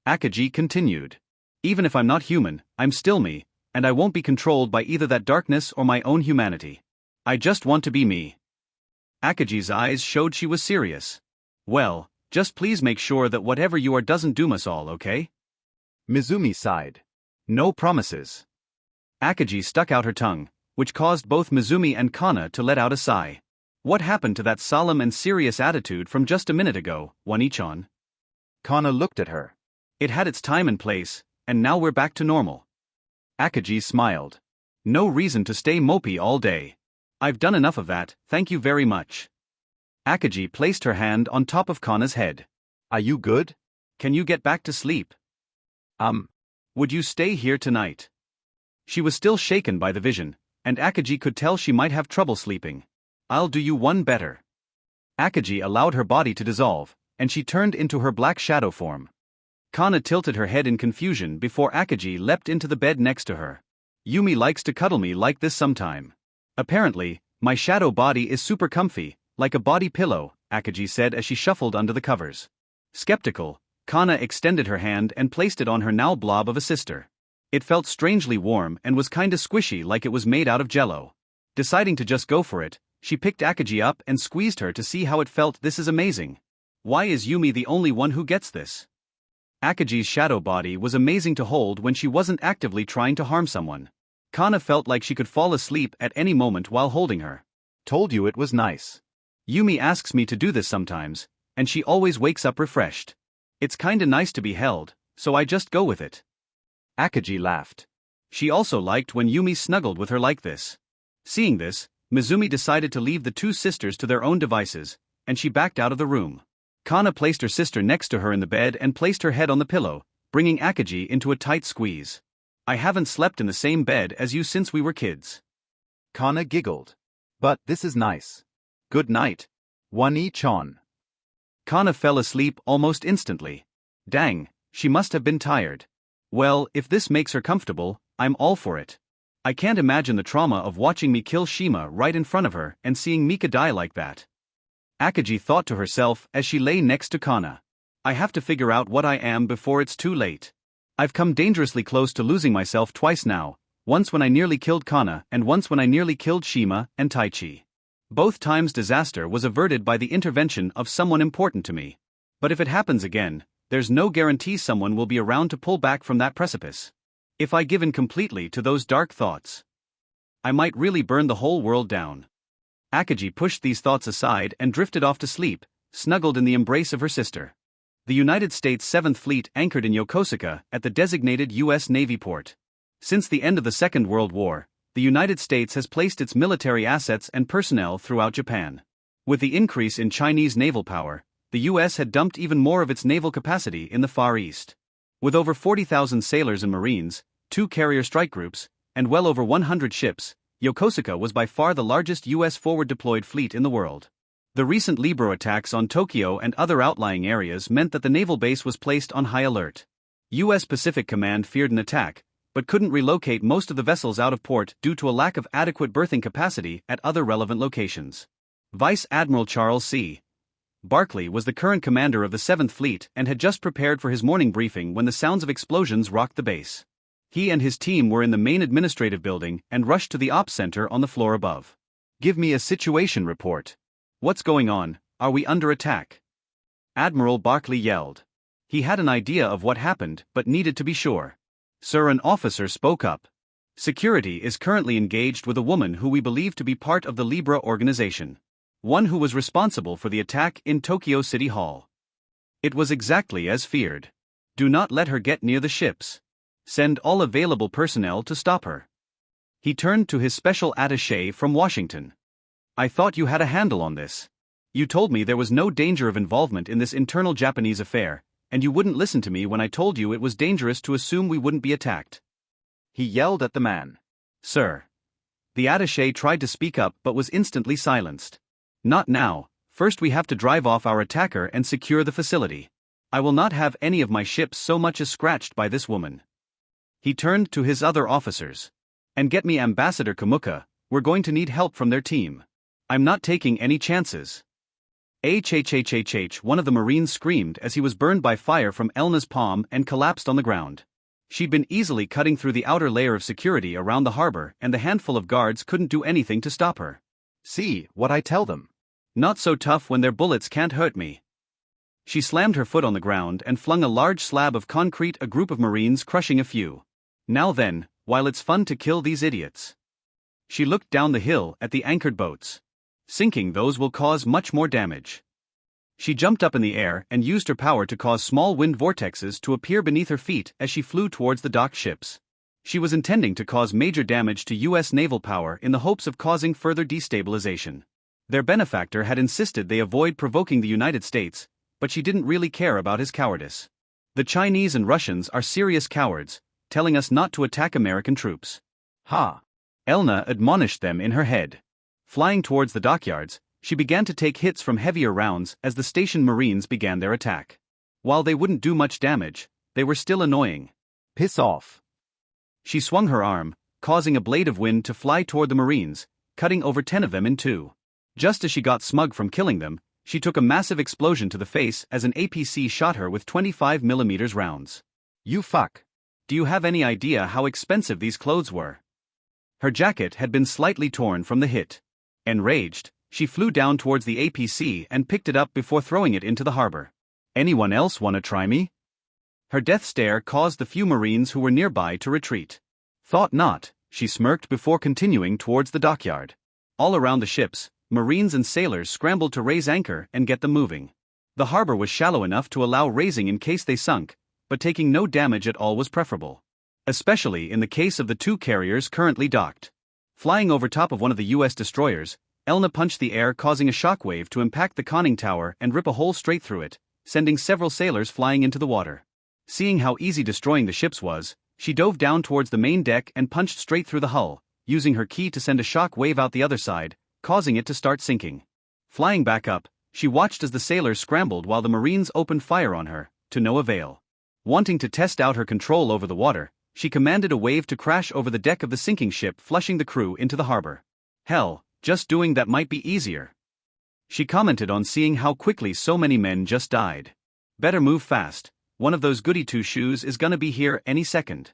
S1: Akaji continued. Even if I'm not human, I'm still me, and I won't be controlled by either that darkness or my own humanity. I just want to be me. Akaji's eyes showed she was serious. Well, just please make sure that whatever you are doesn't doom us all, okay? Mizumi sighed. No promises. Akaji stuck out her tongue, which caused both Mizumi and Kana to let out a sigh. What happened to that solemn and serious attitude from just a minute ago, Wani-chan? Kana looked at her. It had its time and place, and now we're back to normal. Akaji smiled. No reason to stay mopey all day. I've done enough of that, thank you very much. Akaji placed her hand on top of Kana's head. Are you good? Can you get back to sleep? Would you stay here tonight? She was still shaken by the vision, and Akaji could tell she might have trouble sleeping. I'll do you one better. Akaji allowed her body to dissolve, and she turned into her black shadow form. Kana tilted her head in confusion before Akaji leapt into the bed next to her. Yumi likes to cuddle me like this sometime. Apparently, my shadow body is super comfy, like a body pillow, Akaji said as she shuffled under the covers. Skeptical, Kana extended her hand and placed it on her now blob of a sister. It felt strangely warm and was kinda squishy like it was made out of jello. Deciding to just go for it, she picked Akaji up and squeezed her to see how it felt. This is amazing. Why is Yumi the only one who gets this? Akaji's shadow body was amazing to hold when she wasn't actively trying to harm someone. Kana felt like she could fall asleep at any moment while holding her. Told you it was nice. Yumi asks me to do this sometimes, and she always wakes up refreshed. It's kinda nice to be held, so I just go with it. Akaji laughed. She also liked when Yumi snuggled with her like this. Seeing this, Mizumi decided to leave the two sisters to their own devices, and she backed out of the room. Kana placed her sister next to her in the bed and placed her head on the pillow, bringing Akaji into a tight squeeze. I haven't slept in the same bed as you since we were kids. Kana giggled. But this is nice. Good night, Wani-chan. Kana fell asleep almost instantly. Dang, she must have been tired. Well, if this makes her comfortable, I'm all for it. I can't imagine the trauma of watching me kill Shima right in front of her and seeing Mika die like that. Akaji thought to herself as she lay next to Kana. I have to figure out what I am before it's too late. I've come dangerously close to losing myself twice now, once when I nearly killed Kana and once when I nearly killed Shima and Taichi. Both times disaster was averted by the intervention of someone important to me. But if it happens again, there's no guarantee someone will be around to pull back from that precipice. If I give in completely to those dark thoughts, I might really burn the whole world down. Akaji pushed these thoughts aside and drifted off to sleep, snuggled in the embrace of her sister. The United States 7th Fleet anchored in Yokosuka at the designated U.S. Navy port. Since the end of the Second World War, the United States has placed its military assets and personnel throughout Japan. With the increase in Chinese naval power, the U.S. had dumped even more of its naval capacity in the Far East. With over 40,000 sailors and Marines, 2 carrier strike groups, and well over 100 ships, Yokosuka was by far the largest U.S. forward-deployed fleet in the world. The recent Libero attacks on Tokyo and other outlying areas meant that the naval base was placed on high alert. U.S. Pacific Command feared an attack, but couldn't relocate most of the vessels out of port due to a lack of adequate berthing capacity at other relevant locations. Vice Admiral Charles C. Barclay was the current commander of the 7th Fleet and had just prepared for his morning briefing when the sounds of explosions rocked the base. He and his team were in the main administrative building and rushed to the ops center on the floor above. "Give me a situation report. What's going on? Are we under attack?" Admiral Barclay yelled. He had an idea of what happened but needed to be sure. "Sir," an officer spoke up. "Security is currently engaged with a woman who we believe to be part of the Libra organization. One who was responsible for the attack in Tokyo City Hall. It was exactly as feared. Do not let her get near the ships. Send all available personnel to stop her." He turned to his special attaché from Washington. "I thought you had a handle on this. You told me there was no danger of involvement in this internal Japanese affair, and you wouldn't listen to me when I told you it was dangerous to assume we wouldn't be attacked." He yelled at the man. "Sir." The attaché tried to speak up but was instantly silenced. "Not now. First we have to drive off our attacker and secure the facility. I will not have any of my ships so much as scratched by this woman." He turned to his other officers. "And get me Ambassador Kamuka, we're going to need help from their team. I'm not taking any chances." One of the Marines screamed as he was burned by fire from Elna's palm and collapsed on the ground. She'd been easily cutting through the outer layer of security around the harbor and the handful of guards couldn't do anything to stop her. "See what I tell them. Not so tough when their bullets can't hurt me." She slammed her foot on the ground and flung a large slab of concrete, a group of Marines crushing a few. "Now then, while it's fun to kill these idiots." She looked down the hill at the anchored boats. "Sinking those will cause much more damage." She jumped up in the air and used her power to cause small wind vortexes to appear beneath her feet as she flew towards the docked ships. She was intending to cause major damage to U.S. naval power in the hopes of causing further destabilization. Their benefactor had insisted they avoid provoking the United States, but she didn't really care about his cowardice. "The Chinese and Russians are serious cowards, telling us not to attack American troops." "Ha!" Elna admonished them in her head. Flying towards the dockyards, she began to take hits from heavier rounds as the stationed Marines began their attack. While they wouldn't do much damage, they were still annoying. "Piss off." She swung her arm, causing a blade of wind to fly toward the Marines, cutting over 10 of them in two. Just as she got smug from killing them, she took a massive explosion to the face as an APC shot her with 25mm rounds. "You fuck. Do you have any idea how expensive these clothes were?" Her jacket had been slightly torn from the hit. Enraged, she flew down towards the APC and picked it up before throwing it into the harbor. "Anyone else wanna try me?" Her death stare caused the few Marines who were nearby to retreat. "Thought not," she smirked before continuing towards the dockyard. All around the ships, Marines and sailors scrambled to raise anchor and get them moving. The harbor was shallow enough to allow raising in case they sunk, but taking no damage at all was preferable. Especially in the case of the two carriers currently docked. Flying over top of one of the U.S. destroyers, Elna punched the air, causing a shockwave to impact the conning tower and rip a hole straight through it, sending several sailors flying into the water. Seeing how easy destroying the ships was, she dove down towards the main deck and punched straight through the hull, using her ki to send a shock wave out the other side, causing it to start sinking. Flying back up, she watched as the sailors scrambled while the Marines opened fire on her, to no avail. Wanting to test out her control over the water, she commanded a wave to crash over the deck of the sinking ship, flushing the crew into the harbor. "Hell, just doing that might be easier." She commented on seeing how quickly so many men just died. "Better move fast. One of those goody two-shoes is gonna be here any second."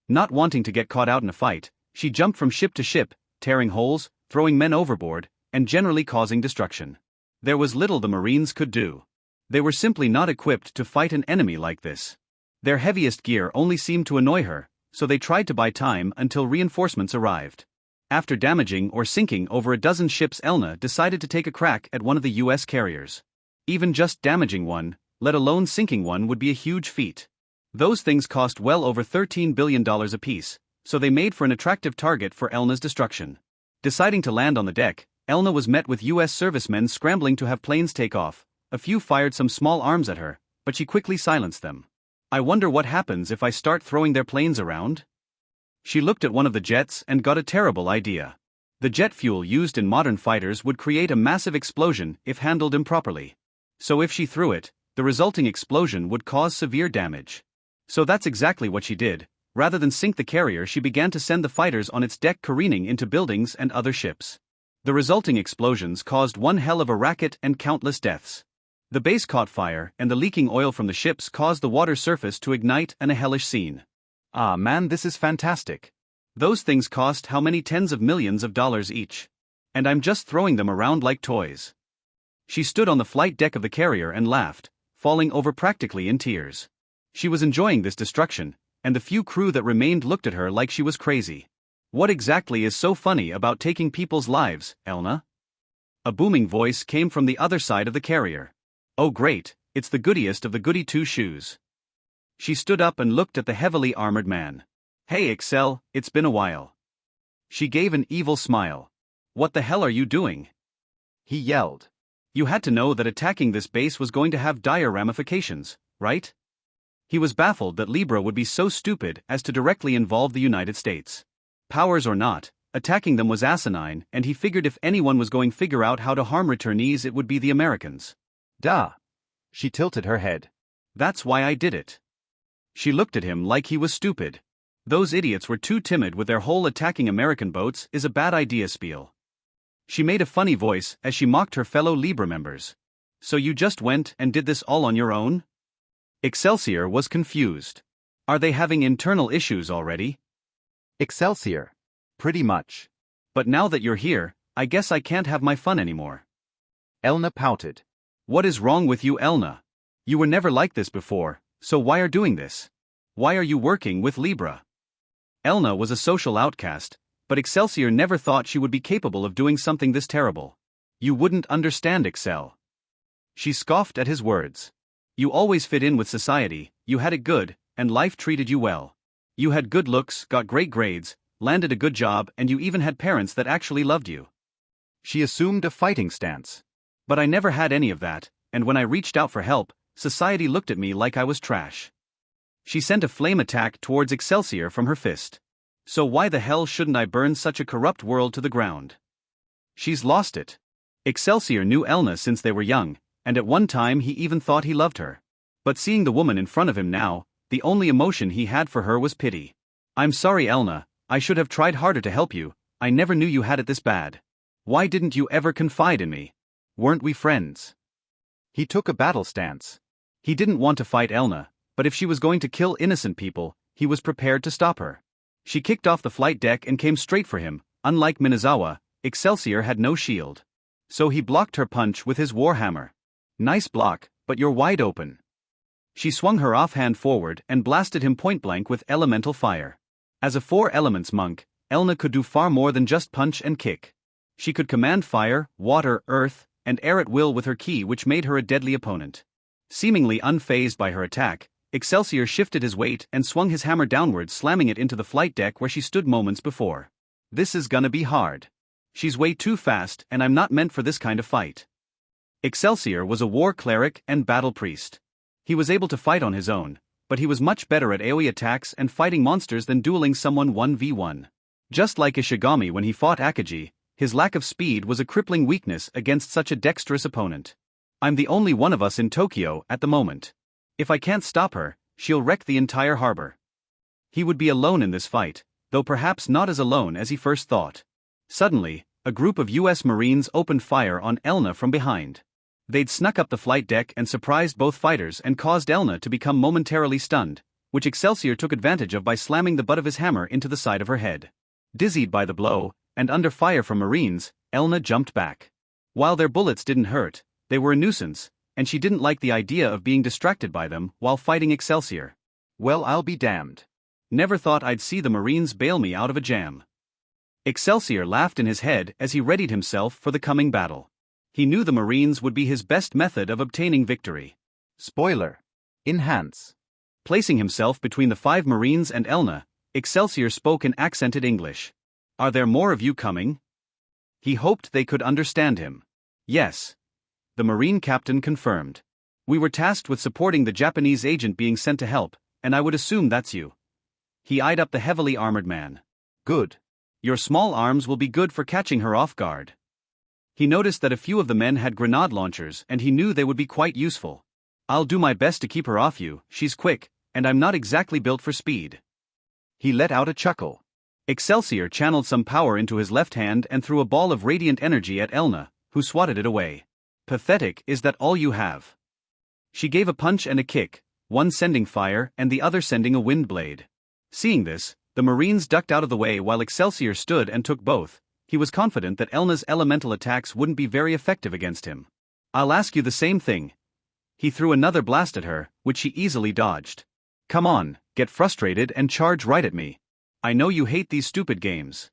S1: Not wanting to get caught out in a fight, she jumped from ship to ship, tearing holes, throwing men overboard, and generally causing destruction. There was little the Marines could do. They were simply not equipped to fight an enemy like this. Their heaviest gear only seemed to annoy her, so they tried to buy time until reinforcements arrived. After damaging or sinking over a dozen ships, Elna decided to take a crack at one of the U.S. carriers. Even just damaging one, let alone sinking one, would be a huge feat. Those things cost well over $13 billion apiece, so they made for an attractive target for Elna's destruction. Deciding to land on the deck, Elna was met with U.S. servicemen scrambling to have planes take off. A few fired some small arms at her, but she quickly silenced them. "I wonder what happens if I start throwing their planes around?" She looked at one of the jets and got a terrible idea. The jet fuel used in modern fighters would create a massive explosion if handled improperly. So if she threw it, the resulting explosion would cause severe damage. So that's exactly what she did. Rather than sink the carrier, she began to send the fighters on its deck careening into buildings and other ships. The resulting explosions caused one hell of a racket and countless deaths. The base caught fire, and the leaking oil from the ships caused the water surface to ignite and a hellish scene. Ah man, this is fantastic. Those things cost how many tens of millions of dollars each? And I'm just throwing them around like toys. She stood on the flight deck of the carrier and laughed, falling over practically in tears. She was enjoying this destruction, and the few crew that remained looked at her like she was crazy. What exactly is so funny about taking people's lives, Elna? A booming voice came from the other side of the carrier. Oh great, it's the goodiest of the goody two-shoes. She stood up and looked at the heavily armored man. Hey Excel, it's been a while. She gave an evil smile. What the hell are you doing? He yelled. You had to know that attacking this base was going to have dire ramifications, right? He was baffled that Libra would be so stupid as to directly involve the United States. Powers or not, attacking them was asinine, and he figured if anyone was going to figure out how to harm returnees, it would be the Americans. Duh. She tilted her head. That's why I did it. She looked at him like he was stupid. Those idiots were too timid with their whole attacking American boats is a bad idea spiel. She made a funny voice as she mocked her fellow Libra members. So you just went and did this all on your own? Excelsior was confused. Are they having internal issues already? Excelsior. Pretty much. But now that you're here, I guess I can't have my fun anymore. Elna pouted. What is wrong with you, Elna? You were never like this before, so why are doing this? Why are you working with Libra? Elna was a social outcast, but Excelsior never thought she would be capable of doing something this terrible. You wouldn't understand, Excel. She scoffed at his words. You always fit in with society, you had it good, and life treated you well. You had good looks, got great grades, landed a good job, and you even had parents that actually loved you. She assumed a fighting stance. But I never had any of that, and when I reached out for help, society looked at me like I was trash. She sent a flame attack towards Excelsior from her fist. So why the hell shouldn't I burn such a corrupt world to the ground? She's lost it. Excelsior knew Elna since they were young, and at one time he even thought he loved her. But seeing the woman in front of him now, the only emotion he had for her was pity. I'm sorry, Elna, I should have tried harder to help you, I never knew you had it this bad. Why didn't you ever confide in me? Weren't we friends? He took a battle stance. He didn't want to fight Elna, but if she was going to kill innocent people, he was prepared to stop her. She kicked off the flight deck and came straight for him. Unlike Minazawa, Excelsior had no shield. So he blocked her punch with his warhammer. Nice block, but you're wide open. She swung her offhand forward and blasted him point-blank with elemental fire. As a four elements monk, Elna could do far more than just punch and kick. She could command fire, water, earth, and air at will with her ki, which made her a deadly opponent. Seemingly unfazed by her attack, Excelsior shifted his weight and swung his hammer downwards, slamming it into the flight deck where she stood moments before. This is gonna be hard. She's way too fast, and I'm not meant for this kind of fight. Excelsior was a war cleric and battle priest. He was able to fight on his own, but he was much better at AoE attacks and fighting monsters than dueling someone 1v1. Just like Ishigami when he fought Akagi, his lack of speed was a crippling weakness against such a dexterous opponent. I'm the only one of us in Tokyo at the moment. If I can't stop her, she'll wreck the entire harbor. He would be alone in this fight, though perhaps not as alone as he first thought. Suddenly, a group of US Marines opened fire on Elna from behind. They'd snuck up the flight deck and surprised both fighters and caused Elna to become momentarily stunned, which Excelsior took advantage of by slamming the butt of his hammer into the side of her head. Dizzied by the blow, and under fire from Marines, Elna jumped back. While their bullets didn't hurt, they were a nuisance, and she didn't like the idea of being distracted by them while fighting Excelsior. Well, I'll be damned. Never thought I'd see the Marines bail me out of a jam. Excelsior laughed in his head as he readied himself for the coming battle. He knew the Marines would be his best method of obtaining victory. Spoiler. Enhance. Placing himself between the 5 Marines and Elna, Excelsior spoke in accented English. Are there more of you coming? He hoped they could understand him. Yes. The Marine captain confirmed. We were tasked with supporting the Japanese agent being sent to help, and I would assume that's you. He eyed up the heavily armored man. Good. Your small arms will be good for catching her off guard. He noticed that a few of the men had grenade launchers and he knew they would be quite useful. I'll do my best to keep her off you, she's quick, and I'm not exactly built for speed. He let out a chuckle. Excelsior channeled some power into his left hand and threw a ball of radiant energy at Elna, who swatted it away. Pathetic, is that all you have? She gave a punch and a kick, one sending fire and the other sending a wind blade. Seeing this, the Marines ducked out of the way while Excelsior stood and took both. He was confident that Elna's elemental attacks wouldn't be very effective against him. I'll ask you the same thing. He threw another blast at her, which she easily dodged. Come on, get frustrated and charge right at me. I know you hate these stupid games.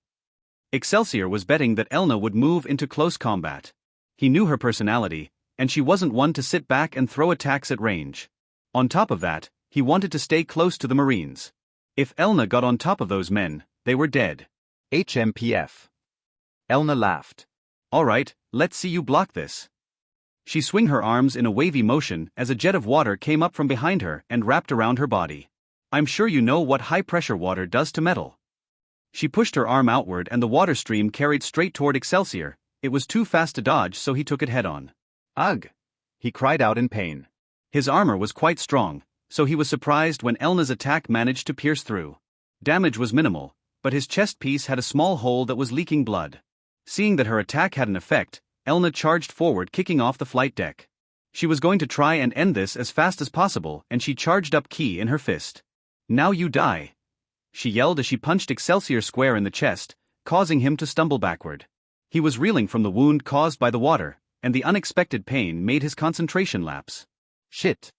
S1: Excelsior was betting that Elna would move into close combat. He knew her personality, and she wasn't one to sit back and throw attacks at range. On top of that, he wanted to stay close to the Marines. If Elna got on top of those men, they were dead.
S3: HMPF. Elna laughed.
S1: All right, let's see you block this. She swung her arms in a wavy motion as a jet of water came up from behind her and wrapped around her body. I'm sure you know what high-pressure water does to metal. She pushed her arm outward and the water stream carried straight toward Excelsior. It was too fast to dodge, so he took it head-on.
S3: Ugh! He cried out in pain.
S1: His armor was quite strong, so he was surprised when Elna's attack managed to pierce through. Damage was minimal, but his chest piece had a small hole that was leaking blood. Seeing that her attack had an effect, Elna charged forward, kicking off the flight deck. She was going to try and end this as fast as possible, and she charged up Ki in her fist. Now you die! She yelled as she punched Excelsior square in the chest, causing him to stumble backward. He was reeling from the wound caused by the water, and the unexpected pain made his concentration lapse.
S3: Shit!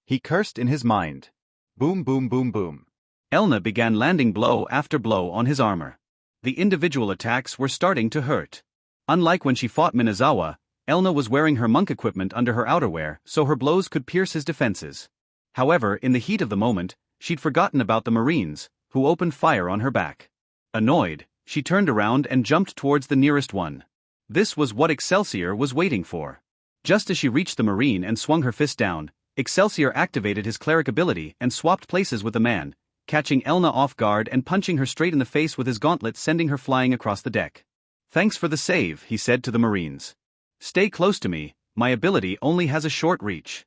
S3: He cursed in his mind. Boom boom boom boom.
S1: Elna began landing blow after blow on his armor. The individual attacks were starting to hurt. Unlike when she fought Minazawa, Elna was wearing her monk equipment under her outerwear so her blows could pierce his defenses. However, in the heat of the moment, she'd forgotten about the Marines, who opened fire on her back. Annoyed, she turned around and jumped towards the nearest one. This was what Excelsior was waiting for. Just as she reached the Marine and swung her fist down, Excelsior activated his cleric ability and swapped places with the man, catching Elna off guard and punching her straight in the face with his gauntlet, sending her flying across the deck. Thanks for the save, he said to the Marines. Stay close to me, my ability only has a short reach.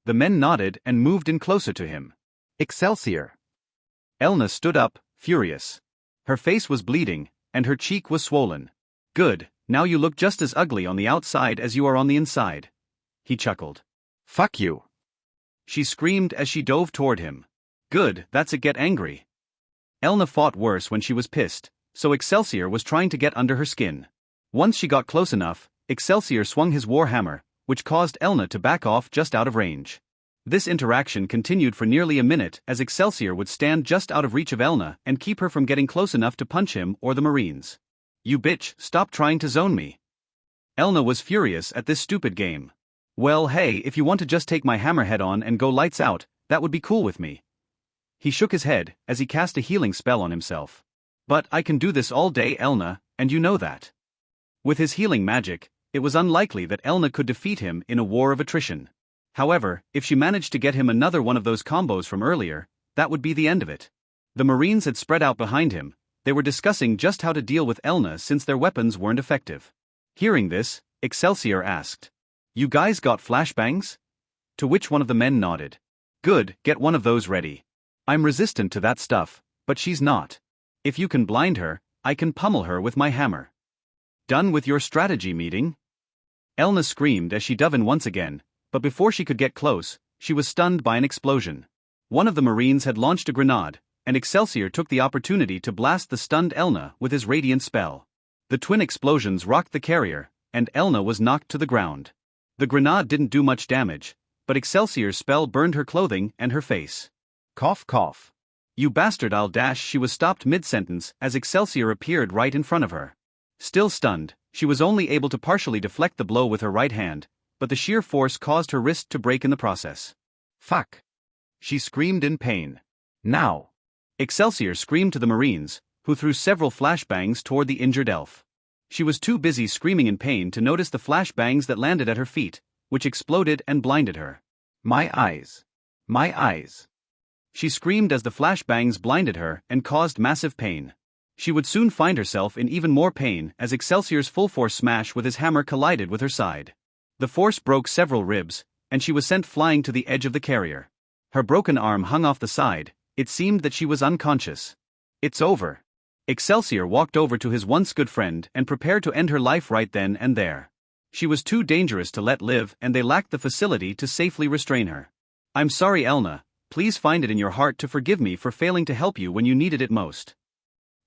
S1: The men nodded and moved in closer to him.
S3: Excelsior!
S1: Elna stood up, furious. Her face was bleeding, and her cheek was swollen. Good, now you look just as ugly on the outside as you are on the inside. He chuckled.
S3: Fuck you!
S1: She screamed as she dove toward him. Good, that's it, get angry. Elna fought worse when she was pissed, so Excelsior was trying to get under her skin. Once she got close enough, Excelsior swung his war hammer, which caused Elna to back off just out of range. This interaction continued for nearly a minute as Excelsior would stand just out of reach of Elna and keep her from getting close enough to punch him or the Marines. You bitch, stop trying to zone me. Elna was furious at this stupid game. Well, hey, if you want to just take my hammer head on and go lights out, that would be cool with me. He shook his head as he cast a healing spell on himself. But I can do this all day, Elna, and you know that. With his healing magic, it was unlikely that Elna could defeat him in a war of attrition. However, if she managed to get him another one of those combos from earlier, that would be the end of it. The Marines had spread out behind him. They were discussing just how to deal with Elna since their weapons weren't effective. Hearing this, Excelsior asked, "You guys got flashbangs?" To which one of the men nodded. Good, get one of those ready. I'm resistant to that stuff, but she's not. If you can blind her, I can pummel her with my hammer. Done with your strategy meeting? Elna screamed as she dove in once again, but before she could get close, she was stunned by an explosion. One of the Marines had launched a grenade, and Excelsior took the opportunity to blast the stunned Elna with his radiant spell. The twin explosions rocked the carrier, and Elna was knocked to the ground. The grenade didn't do much damage, but Excelsior's spell burned her clothing and her face.
S3: Cough cough.
S1: You bastard, I'll dash. She was stopped mid-sentence as Excelsior appeared right in front of her. Still stunned, she was only able to partially deflect the blow with her right hand, but the sheer force caused her wrist to break in the process.
S3: Fuck! She screamed in pain. Now!
S1: Excelsior screamed to the Marines, who threw several flashbangs toward the injured elf. She was too busy screaming in pain to notice the flashbangs that landed at her feet, which exploded and blinded her.
S3: My eyes! My eyes!
S1: She screamed as the flashbangs blinded her and caused massive pain. She would soon find herself in even more pain as Excelsior's full-force smash with his hammer collided with her side. The force broke several ribs, and she was sent flying to the edge of the carrier. Her broken arm hung off the side. It seemed that she was unconscious. It's over. Excelsior walked over to his once good friend and prepared to end her life right then and there. She was too dangerous to let live, and they lacked the facility to safely restrain her. I'm sorry, Elna, please find it in your heart to forgive me for failing to help you when you needed it most.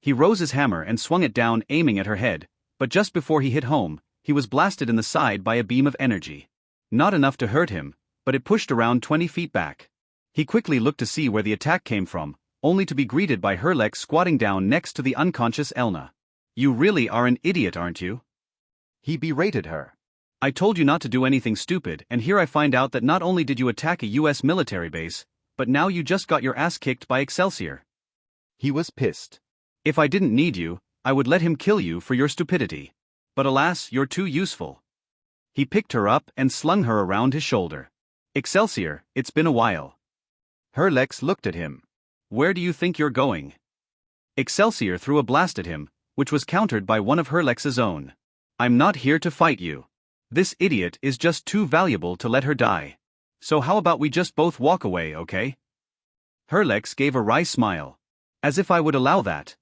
S1: He rose his hammer and swung it down, aiming at her head, but just before he hit home, he was blasted in the side by a beam of energy. Not enough to hurt him, but it pushed around 20 feet back. He quickly looked to see where the attack came from, only to be greeted by Herlex squatting down next to the unconscious Elna. You really are an idiot, aren't you? He berated her. I told you not to do anything stupid, and here I find out that not only did you attack a US military base, but now you just got your ass kicked by Excelsior. He was pissed. If I didn't need you, I would let him kill you for your stupidity. But alas, you're too useful. He picked her up and slung her around his shoulder. Excelsior, it's been a while. Herlex looked at him. Where do you think you're going? Excelsior threw a blast at him, which was countered by one of Herlex's own. I'm not here to fight you. This idiot is just too valuable to let her die. So how about we just both walk away, okay? Herlex gave a wry smile. As if I would allow that.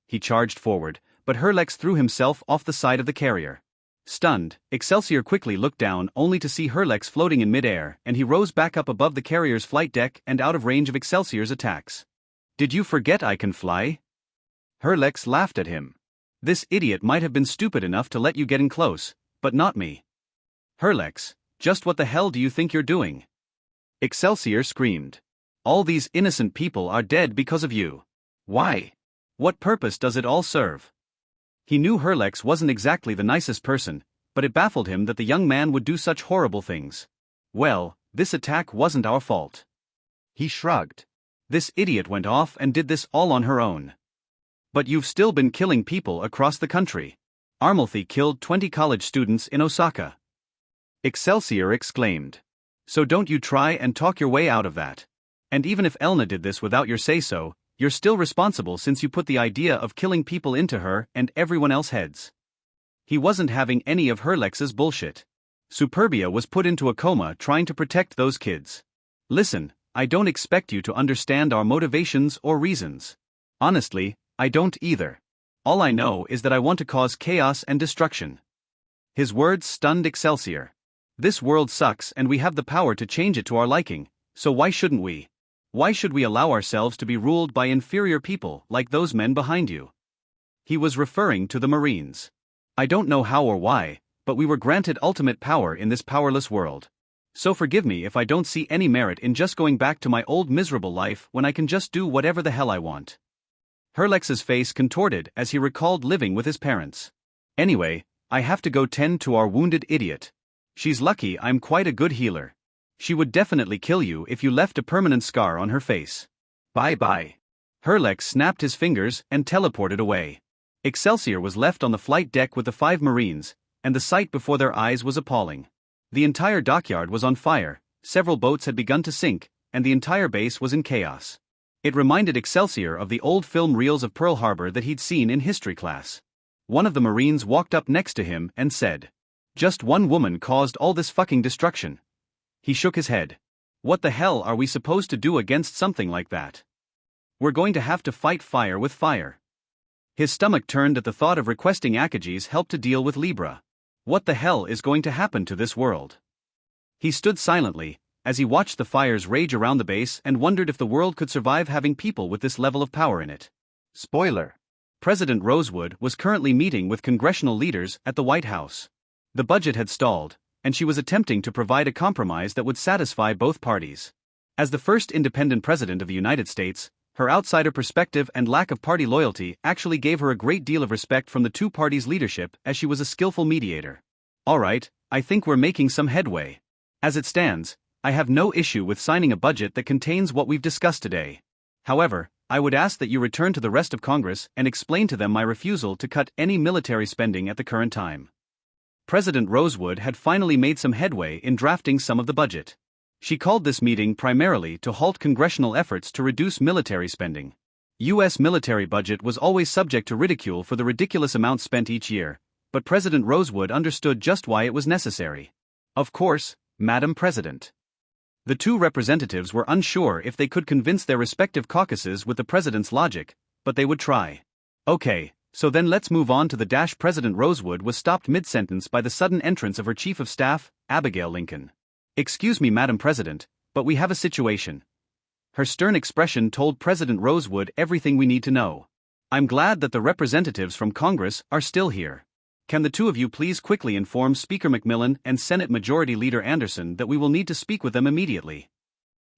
S1: He charged forward, but Herlex threw himself off the side of the carrier. Stunned, Excelsior quickly looked down only to see Herlex floating in midair, and he rose back up above the carrier's flight deck and out of range of Excelsior's attacks. Did you forget I can fly? Herlex laughed at him. This idiot might have been stupid enough to let you get in close, but not me. Herlex, just what the hell do you think you're doing? Excelsior screamed. All these innocent people are dead because of you. Why? What purpose does it all serve? He knew Herlex wasn't exactly the nicest person, but it baffled him that the young man would do such horrible things. Well, this attack wasn't our fault. He shrugged. This idiot went off and did this all on her own. But you've still been killing people across the country. Armalthy killed 20 college students in Osaka. Excelsior exclaimed. So don't you try and talk your way out of that. And even if Elna did this without your say-so, you're still responsible since you put the idea of killing people into her and everyone else's heads. He wasn't having any of Herlex's bullshit. Superbia was put into a coma trying to protect those kids. Listen, I don't expect you to understand our motivations or reasons. Honestly, I don't either. All I know is that I want to cause chaos and destruction. His words stunned Excelsior. This world sucks and we have the power to change it to our liking, so why shouldn't we? Why should we allow ourselves to be ruled by inferior people like those men behind you? He was referring to the Marines. I don't know how or why, but we were granted ultimate power in this powerless world. So forgive me if I don't see any merit in just going back to my old miserable life when I can just do whatever the hell I want. Herlex's face contorted as he recalled living with his parents. Anyway, I have to go tend to our wounded idiot. She's lucky I'm quite a good healer. She would definitely kill you if you left a permanent scar on her face. Bye-bye. Herlex snapped his fingers and teleported away. Excelsior was left on the flight deck with the 5 Marines, and the sight before their eyes was appalling. The entire dockyard was on fire, several boats had begun to sink, and the entire base was in chaos. It reminded Excelsior of the old film reels of Pearl Harbor that he'd seen in history class. One of the Marines walked up next to him and said, "Just one woman caused all this fucking destruction." He shook his head. What the hell are we supposed to do against something like that? We're going to have to fight fire with fire. His stomach turned at the thought of requesting Akaji's help to deal with Libra. What the hell is going to happen to this world? He stood silently, as he watched the fires rage around the base and wondered if the world could survive having people with this level of power in it. Spoiler. President Rosewood was currently meeting with congressional leaders at the White House. The budget had stalled, and she was attempting to provide a compromise that would satisfy both parties. As the first independent president of the United States, her outsider perspective and lack of party loyalty actually gave her a great deal of respect from the two parties' leadership as she was a skillful mediator. All right, I think we're making some headway. As it stands, I have no issue with signing a budget that contains what we've discussed today. However, I would ask that you return to the rest of Congress and explain to them my refusal to cut any military spending at the current time. President Rosewood had finally made some headway in drafting some of the budget. She called this meeting primarily to halt congressional efforts to reduce military spending. U.S. military budget was always subject to ridicule for the ridiculous amounts spent each year, but President Rosewood understood just why it was necessary. Of course, Madam President. The two representatives were unsure if they could convince their respective caucuses with the president's logic, but they would try. Okay, so then let's move on to the dash. President Rosewood was stopped mid-sentence by the sudden entrance of her chief of staff, Abigail Lincoln. Excuse me, Madam President, but we have a situation. Her stern expression told President Rosewood everything we need to know. I'm glad that the representatives from Congress are still here. Can the two of you please quickly inform Speaker McMillan and Senate Majority Leader Anderson that we will need to speak with them immediately?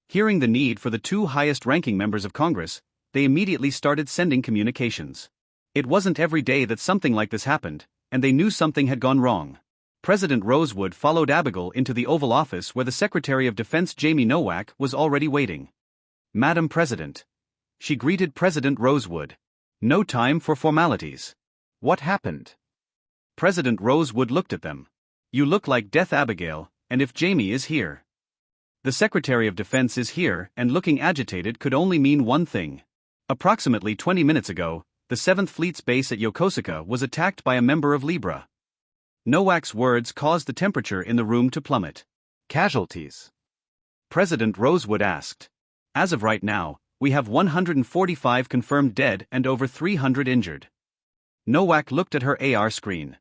S1: Hearing the need for the two highest-ranking members of Congress, they immediately started sending communications. It wasn't every day that something like this happened, and they knew something had gone wrong. President Rosewood followed Abigail into the Oval Office where the Secretary of Defense Jamie Nowak was already waiting. Madam President. She greeted President Rosewood. No time for formalities. What happened? President Rosewood looked at them. You look like Death, Abigail, and if Jamie is here. The Secretary of Defense is here, and looking agitated could only mean one thing. Approximately 20 minutes ago, the 7th Fleet's base at Yokosuka was attacked by a member of Libra. Nowak's words caused the temperature in the room to plummet. Casualties? President Rosewood asked. As of right now, we have 145 confirmed dead and over 300 injured. Nowak looked at her AR screen.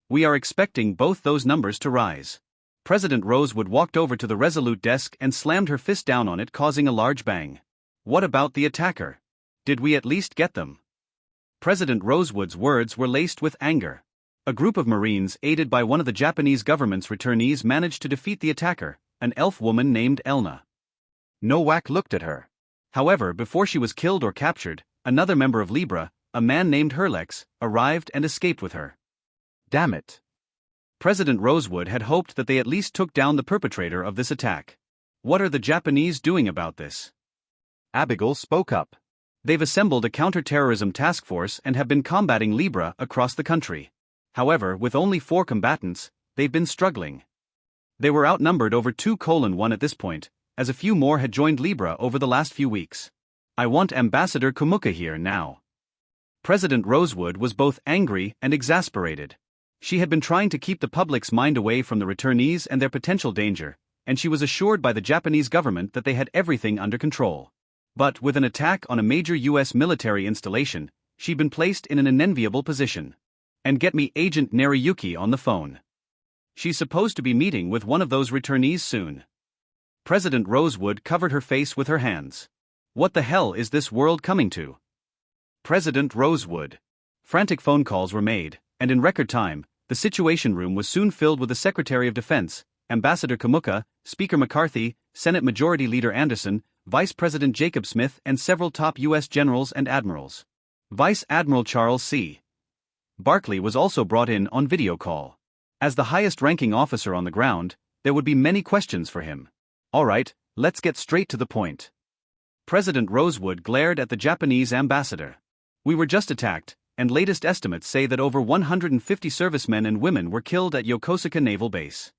S1: We are expecting both those numbers to rise. President Rosewood walked over to the Resolute desk and slammed her fist down on it, causing a large bang. What about the attacker? Did we at least get them? President Rosewood's words were laced with anger. A group of Marines aided by one of the Japanese government's returnees managed to defeat the attacker, an elf woman named Elna. Nowak looked at her. However, before she was killed or captured, another member of Libra, a man named Herlex, arrived and escaped with her. Damn it. President Rosewood had hoped that they at least took down the perpetrator of this attack. What are the Japanese doing about this? Abigail spoke up. They've assembled a counter-terrorism task force and have been combating Libra across the country. However, with only 4 combatants, they've been struggling. They were outnumbered over 2:1 at this point, as a few more had joined Libra over the last few weeks. I want Ambassador Kumuka here now. President Rosewood was both angry and exasperated. She had been trying to keep the public's mind away from the returnees and their potential danger, and she was assured by the Japanese government that they had everything under control. But with an attack on a major U.S. military installation, she'd been placed in an unenviable position. And get me Agent Nariyuki on the phone. She's supposed to be meeting with one of those returnees soon. President Rosewood covered her face with her hands. What the hell is this world coming to? President Rosewood. Frantic phone calls were made, and in record time, the Situation Room was soon filled with the Secretary of Defense, Ambassador Kumuka, Speaker McCarthy, Senate Majority Leader Anderson, Vice President Jacob Smith, and several top U.S. generals and admirals. Vice Admiral Charles C. Barkley was also brought in on video call. As the highest-ranking officer on the ground, there would be many questions for him. All right, let's get straight to the point. President Rosewood glared at the Japanese ambassador. We were just attacked, and latest estimates say that over 150 servicemen and women were killed at Yokosuka Naval Base.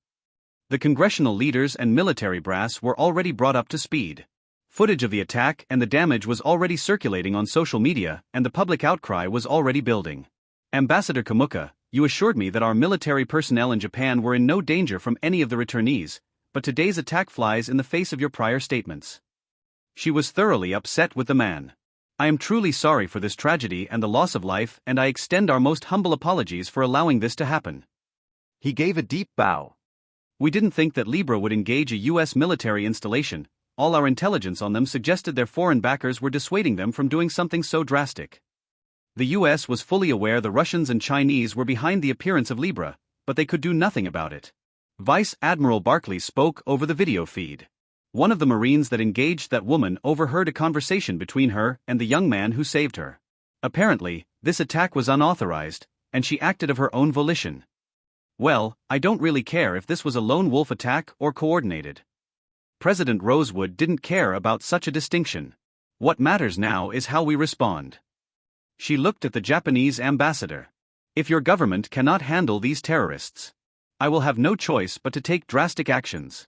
S1: The congressional leaders and military brass were already brought up to speed. Footage of the attack and the damage was already circulating on social media, and the public outcry was already building. Ambassador Kumuka, you assured me that our military personnel in Japan were in no danger from any of the returnees, but today's attack flies in the face of your prior statements. She was thoroughly upset with the man. I am truly sorry for this tragedy and the loss of life, and I extend our most humble apologies for allowing this to happen. He gave a deep bow. We didn't think that Libra would engage a U.S. military installation. All our intelligence on them suggested their foreign backers were dissuading them from doing something so drastic. The U.S. was fully aware the Russians and Chinese were behind the appearance of Libra, but they could do nothing about it. Vice Admiral Barkley spoke over the video feed. One of the Marines that engaged that woman overheard a conversation between her and the young man who saved her. Apparently, this attack was unauthorized, and she acted of her own volition. Well, I don't really care if this was a lone wolf attack or coordinated. President Rosewood didn't care about such a distinction. What matters now is how we respond. She looked at the Japanese ambassador. If your government cannot handle these terrorists, I will have no choice but to take drastic actions.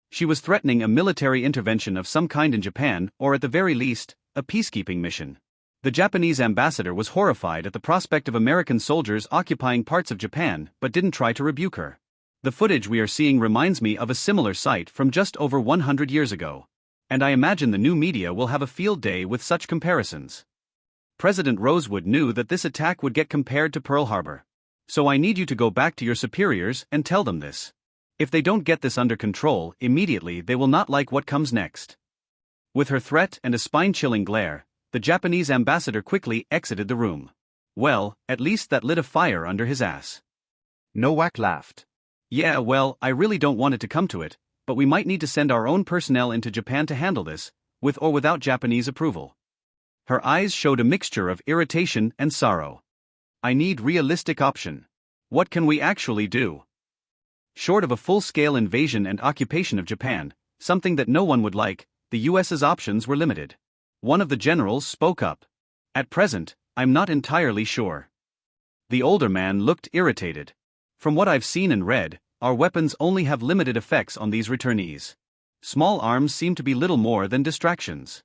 S1: She was threatening a military intervention of some kind in Japan, or at the very least, a peacekeeping mission. The Japanese ambassador was horrified at the prospect of American soldiers occupying parts of Japan but didn't try to rebuke her. The footage we are seeing reminds me of a similar sight from just over 100 years ago. And I imagine the new media will have a field day with such comparisons. President Rosewood knew that this attack would get compared to Pearl Harbor. So I need you to go back to your superiors and tell them this. If they don't get this under control immediately, they will not like what comes next. With her threat and a spine-chilling glare, the Japanese ambassador quickly exited the room. Well, at least that lit a fire under his ass.
S3: Nowak laughed.
S1: Yeah, well, I really don't want it to come to it, but we might need to send our own personnel into Japan to handle this, with or without Japanese approval. Her eyes showed a mixture of irritation and sorrow. I need realistic option. What can we actually do? Short of a full-scale invasion and occupation of Japan, something that no one would like, the US's options were limited. One of the generals spoke up. At present, I'm not entirely sure. The older man looked irritated. From what I've seen and read, our weapons only have limited effects on these returnees. Small arms seem to be little more than distractions.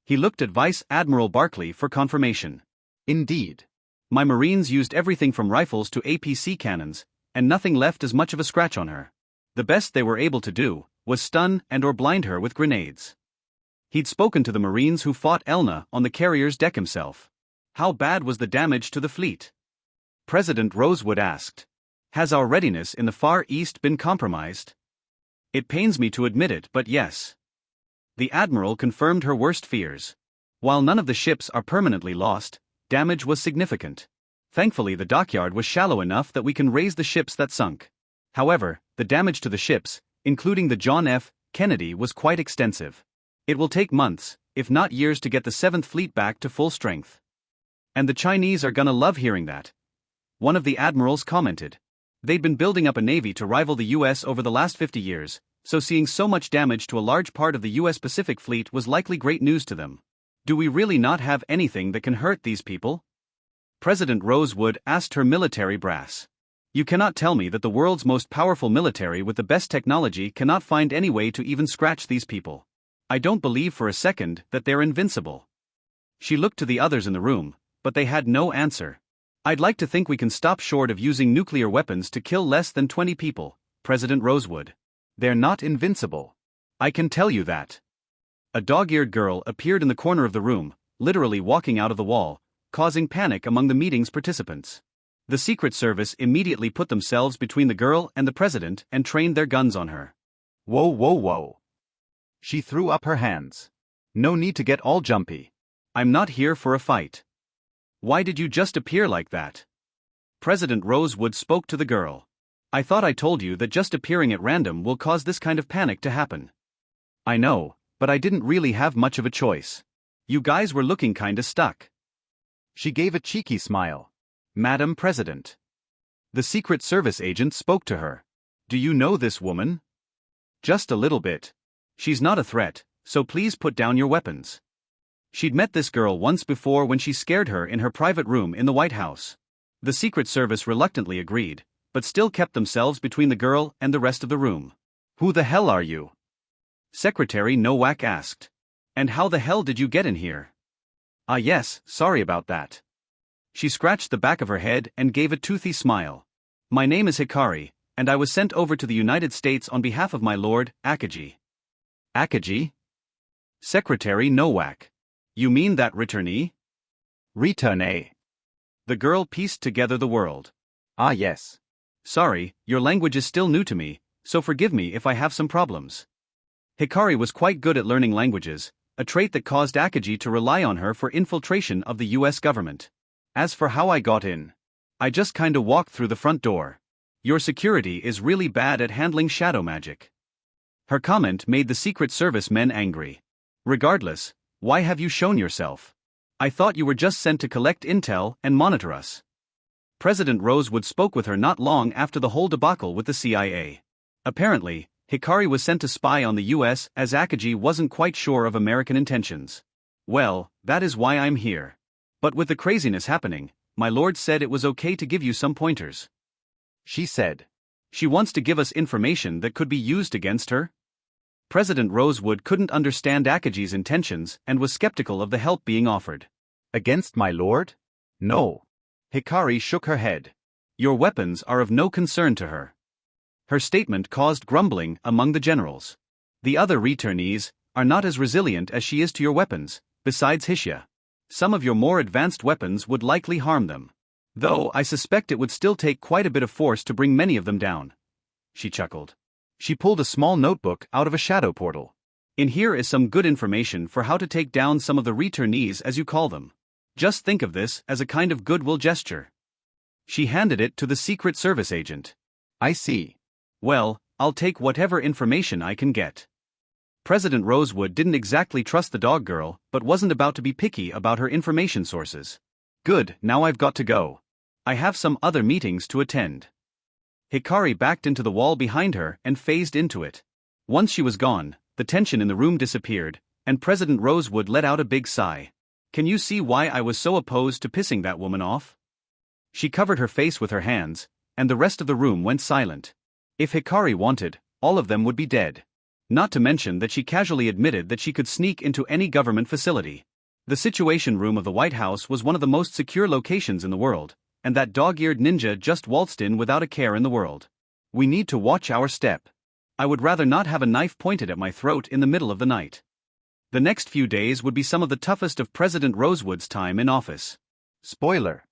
S1: He looked at Vice Admiral Barclay for confirmation. Indeed. My Marines used everything from rifles to APC cannons, and nothing left as much of a scratch on her. The best they were able to do was stun and or blind her with grenades. He'd spoken to the Marines who fought Elna on the carrier's deck himself. How bad was the damage to the fleet? President Rosewood asked. Has our readiness in the Far East been compromised? It pains me to admit it, but yes. The Admiral confirmed her worst fears. While none of the ships are permanently lost, damage was significant. Thankfully, the dockyard was shallow enough that we can raise the ships that sunk. However, the damage to the ships, including the John F. Kennedy, was quite extensive. It will take months, if not years, to get the 7th Fleet back to full strength. And the Chinese are gonna love hearing that. One of the admirals commented. They'd been building up a navy to rival the US over the last 50 years, so seeing so much damage to a large part of the US Pacific Fleet was likely great news to them. Do we really not have anything that can hurt these people? President Rosewood asked her military brass. You cannot tell me that the world's most powerful military with the best technology cannot find any way to even scratch these people. I don't believe for a second that they're invincible. She looked to the others in the room, but they had no answer. I'd like to think we can stop short of using nuclear weapons to kill less than 20 people, President Rosewood. They're not invincible. I can tell you that. A dog-eared girl appeared in the corner of the room, literally walking out of the wall, causing panic among the meeting's participants. The Secret Service immediately put themselves between the girl and the president and trained their guns on her. Whoa, whoa, whoa. She threw up her hands. No need to get all jumpy. I'm not here for a fight. Why did you just appear like that? President Rosewood spoke to the girl. I thought I told you that just appearing at random will cause this kind of panic to happen. I know, but I didn't really have much of a choice. You guys were looking kinda stuck. She gave a cheeky smile. Madam President. The Secret Service agent spoke to her. Do you know this woman? Just a little bit. She's not a threat, so please put down your weapons. She'd met this girl once before when she scared her in her private room in the White House. The Secret Service reluctantly agreed, but still kept themselves between the girl and the rest of the room. Who the hell are you? Secretary Nowak asked. And how the hell did you get in here? Ah yes, sorry about that. She scratched the back of her head and gave a toothy smile. My name is Hikari, and I was sent over to the United States on behalf of my lord, Akagi. Akagi? Secretary Nowak. You mean that returnee? Returnee. The girl pieced together the world. Ah yes. Sorry, your language is still new to me, so forgive me if I have some problems. Hikari was quite good at learning languages, a trait that caused Akagi to rely on her for infiltration of the US government. As for how I got in, I just kinda walked through the front door. Your security is really bad at handling shadow magic. Her comment made the Secret Service men angry. Regardless, why have you shown yourself? I thought you were just sent to collect intel and monitor us. President Rosewood spoke with her not long after the whole debacle with the CIA. Apparently, Hikari was sent to spy on the US as Akagi wasn't quite sure of American intentions. Well, that is why I'm here. But with the craziness happening, my lord said it was okay to give you some pointers. She said. She wants to give us information that could be used against her? President Rosewood couldn't understand Akagi's intentions and was skeptical of the help being offered. Against my lord? No. Hikari shook her head. Your weapons are of no concern to her. Her statement caused grumbling among the generals. The other returnees are not as resilient as she is to your weapons, besides Hishia. Some of your more advanced weapons would likely harm them. Though I suspect it would still take quite a bit of force to bring many of them down. She chuckled. She pulled a small notebook out of a shadow portal. In here is some good information for how to take down some of the returnees, as you call them. Just think of this as a kind of goodwill gesture. She handed it to the Secret Service agent. I see. Well, I'll take whatever information I can get. President Rosewood didn't exactly trust the dog girl, but wasn't about to be picky about her information sources. Good, now I've got to go. I have some other meetings to attend. Hikari backed into the wall behind her and phased into it. Once she was gone, the tension in the room disappeared, and President Rosewood let out a big sigh. Can you see why I was so opposed to pissing that woman off? She covered her face with her hands, and the rest of the room went silent. If Hikari wanted, all of them would be dead. Not to mention that she casually admitted that she could sneak into any government facility. The Situation Room of the White House was one of the most secure locations in the world, and that dog-eared ninja just waltzed in without a care in the world. We need to watch our step. I would rather not have a knife pointed at my throat in the middle of the night. The next few days would be some of the toughest of President Rosewood's time in office. Spoiler.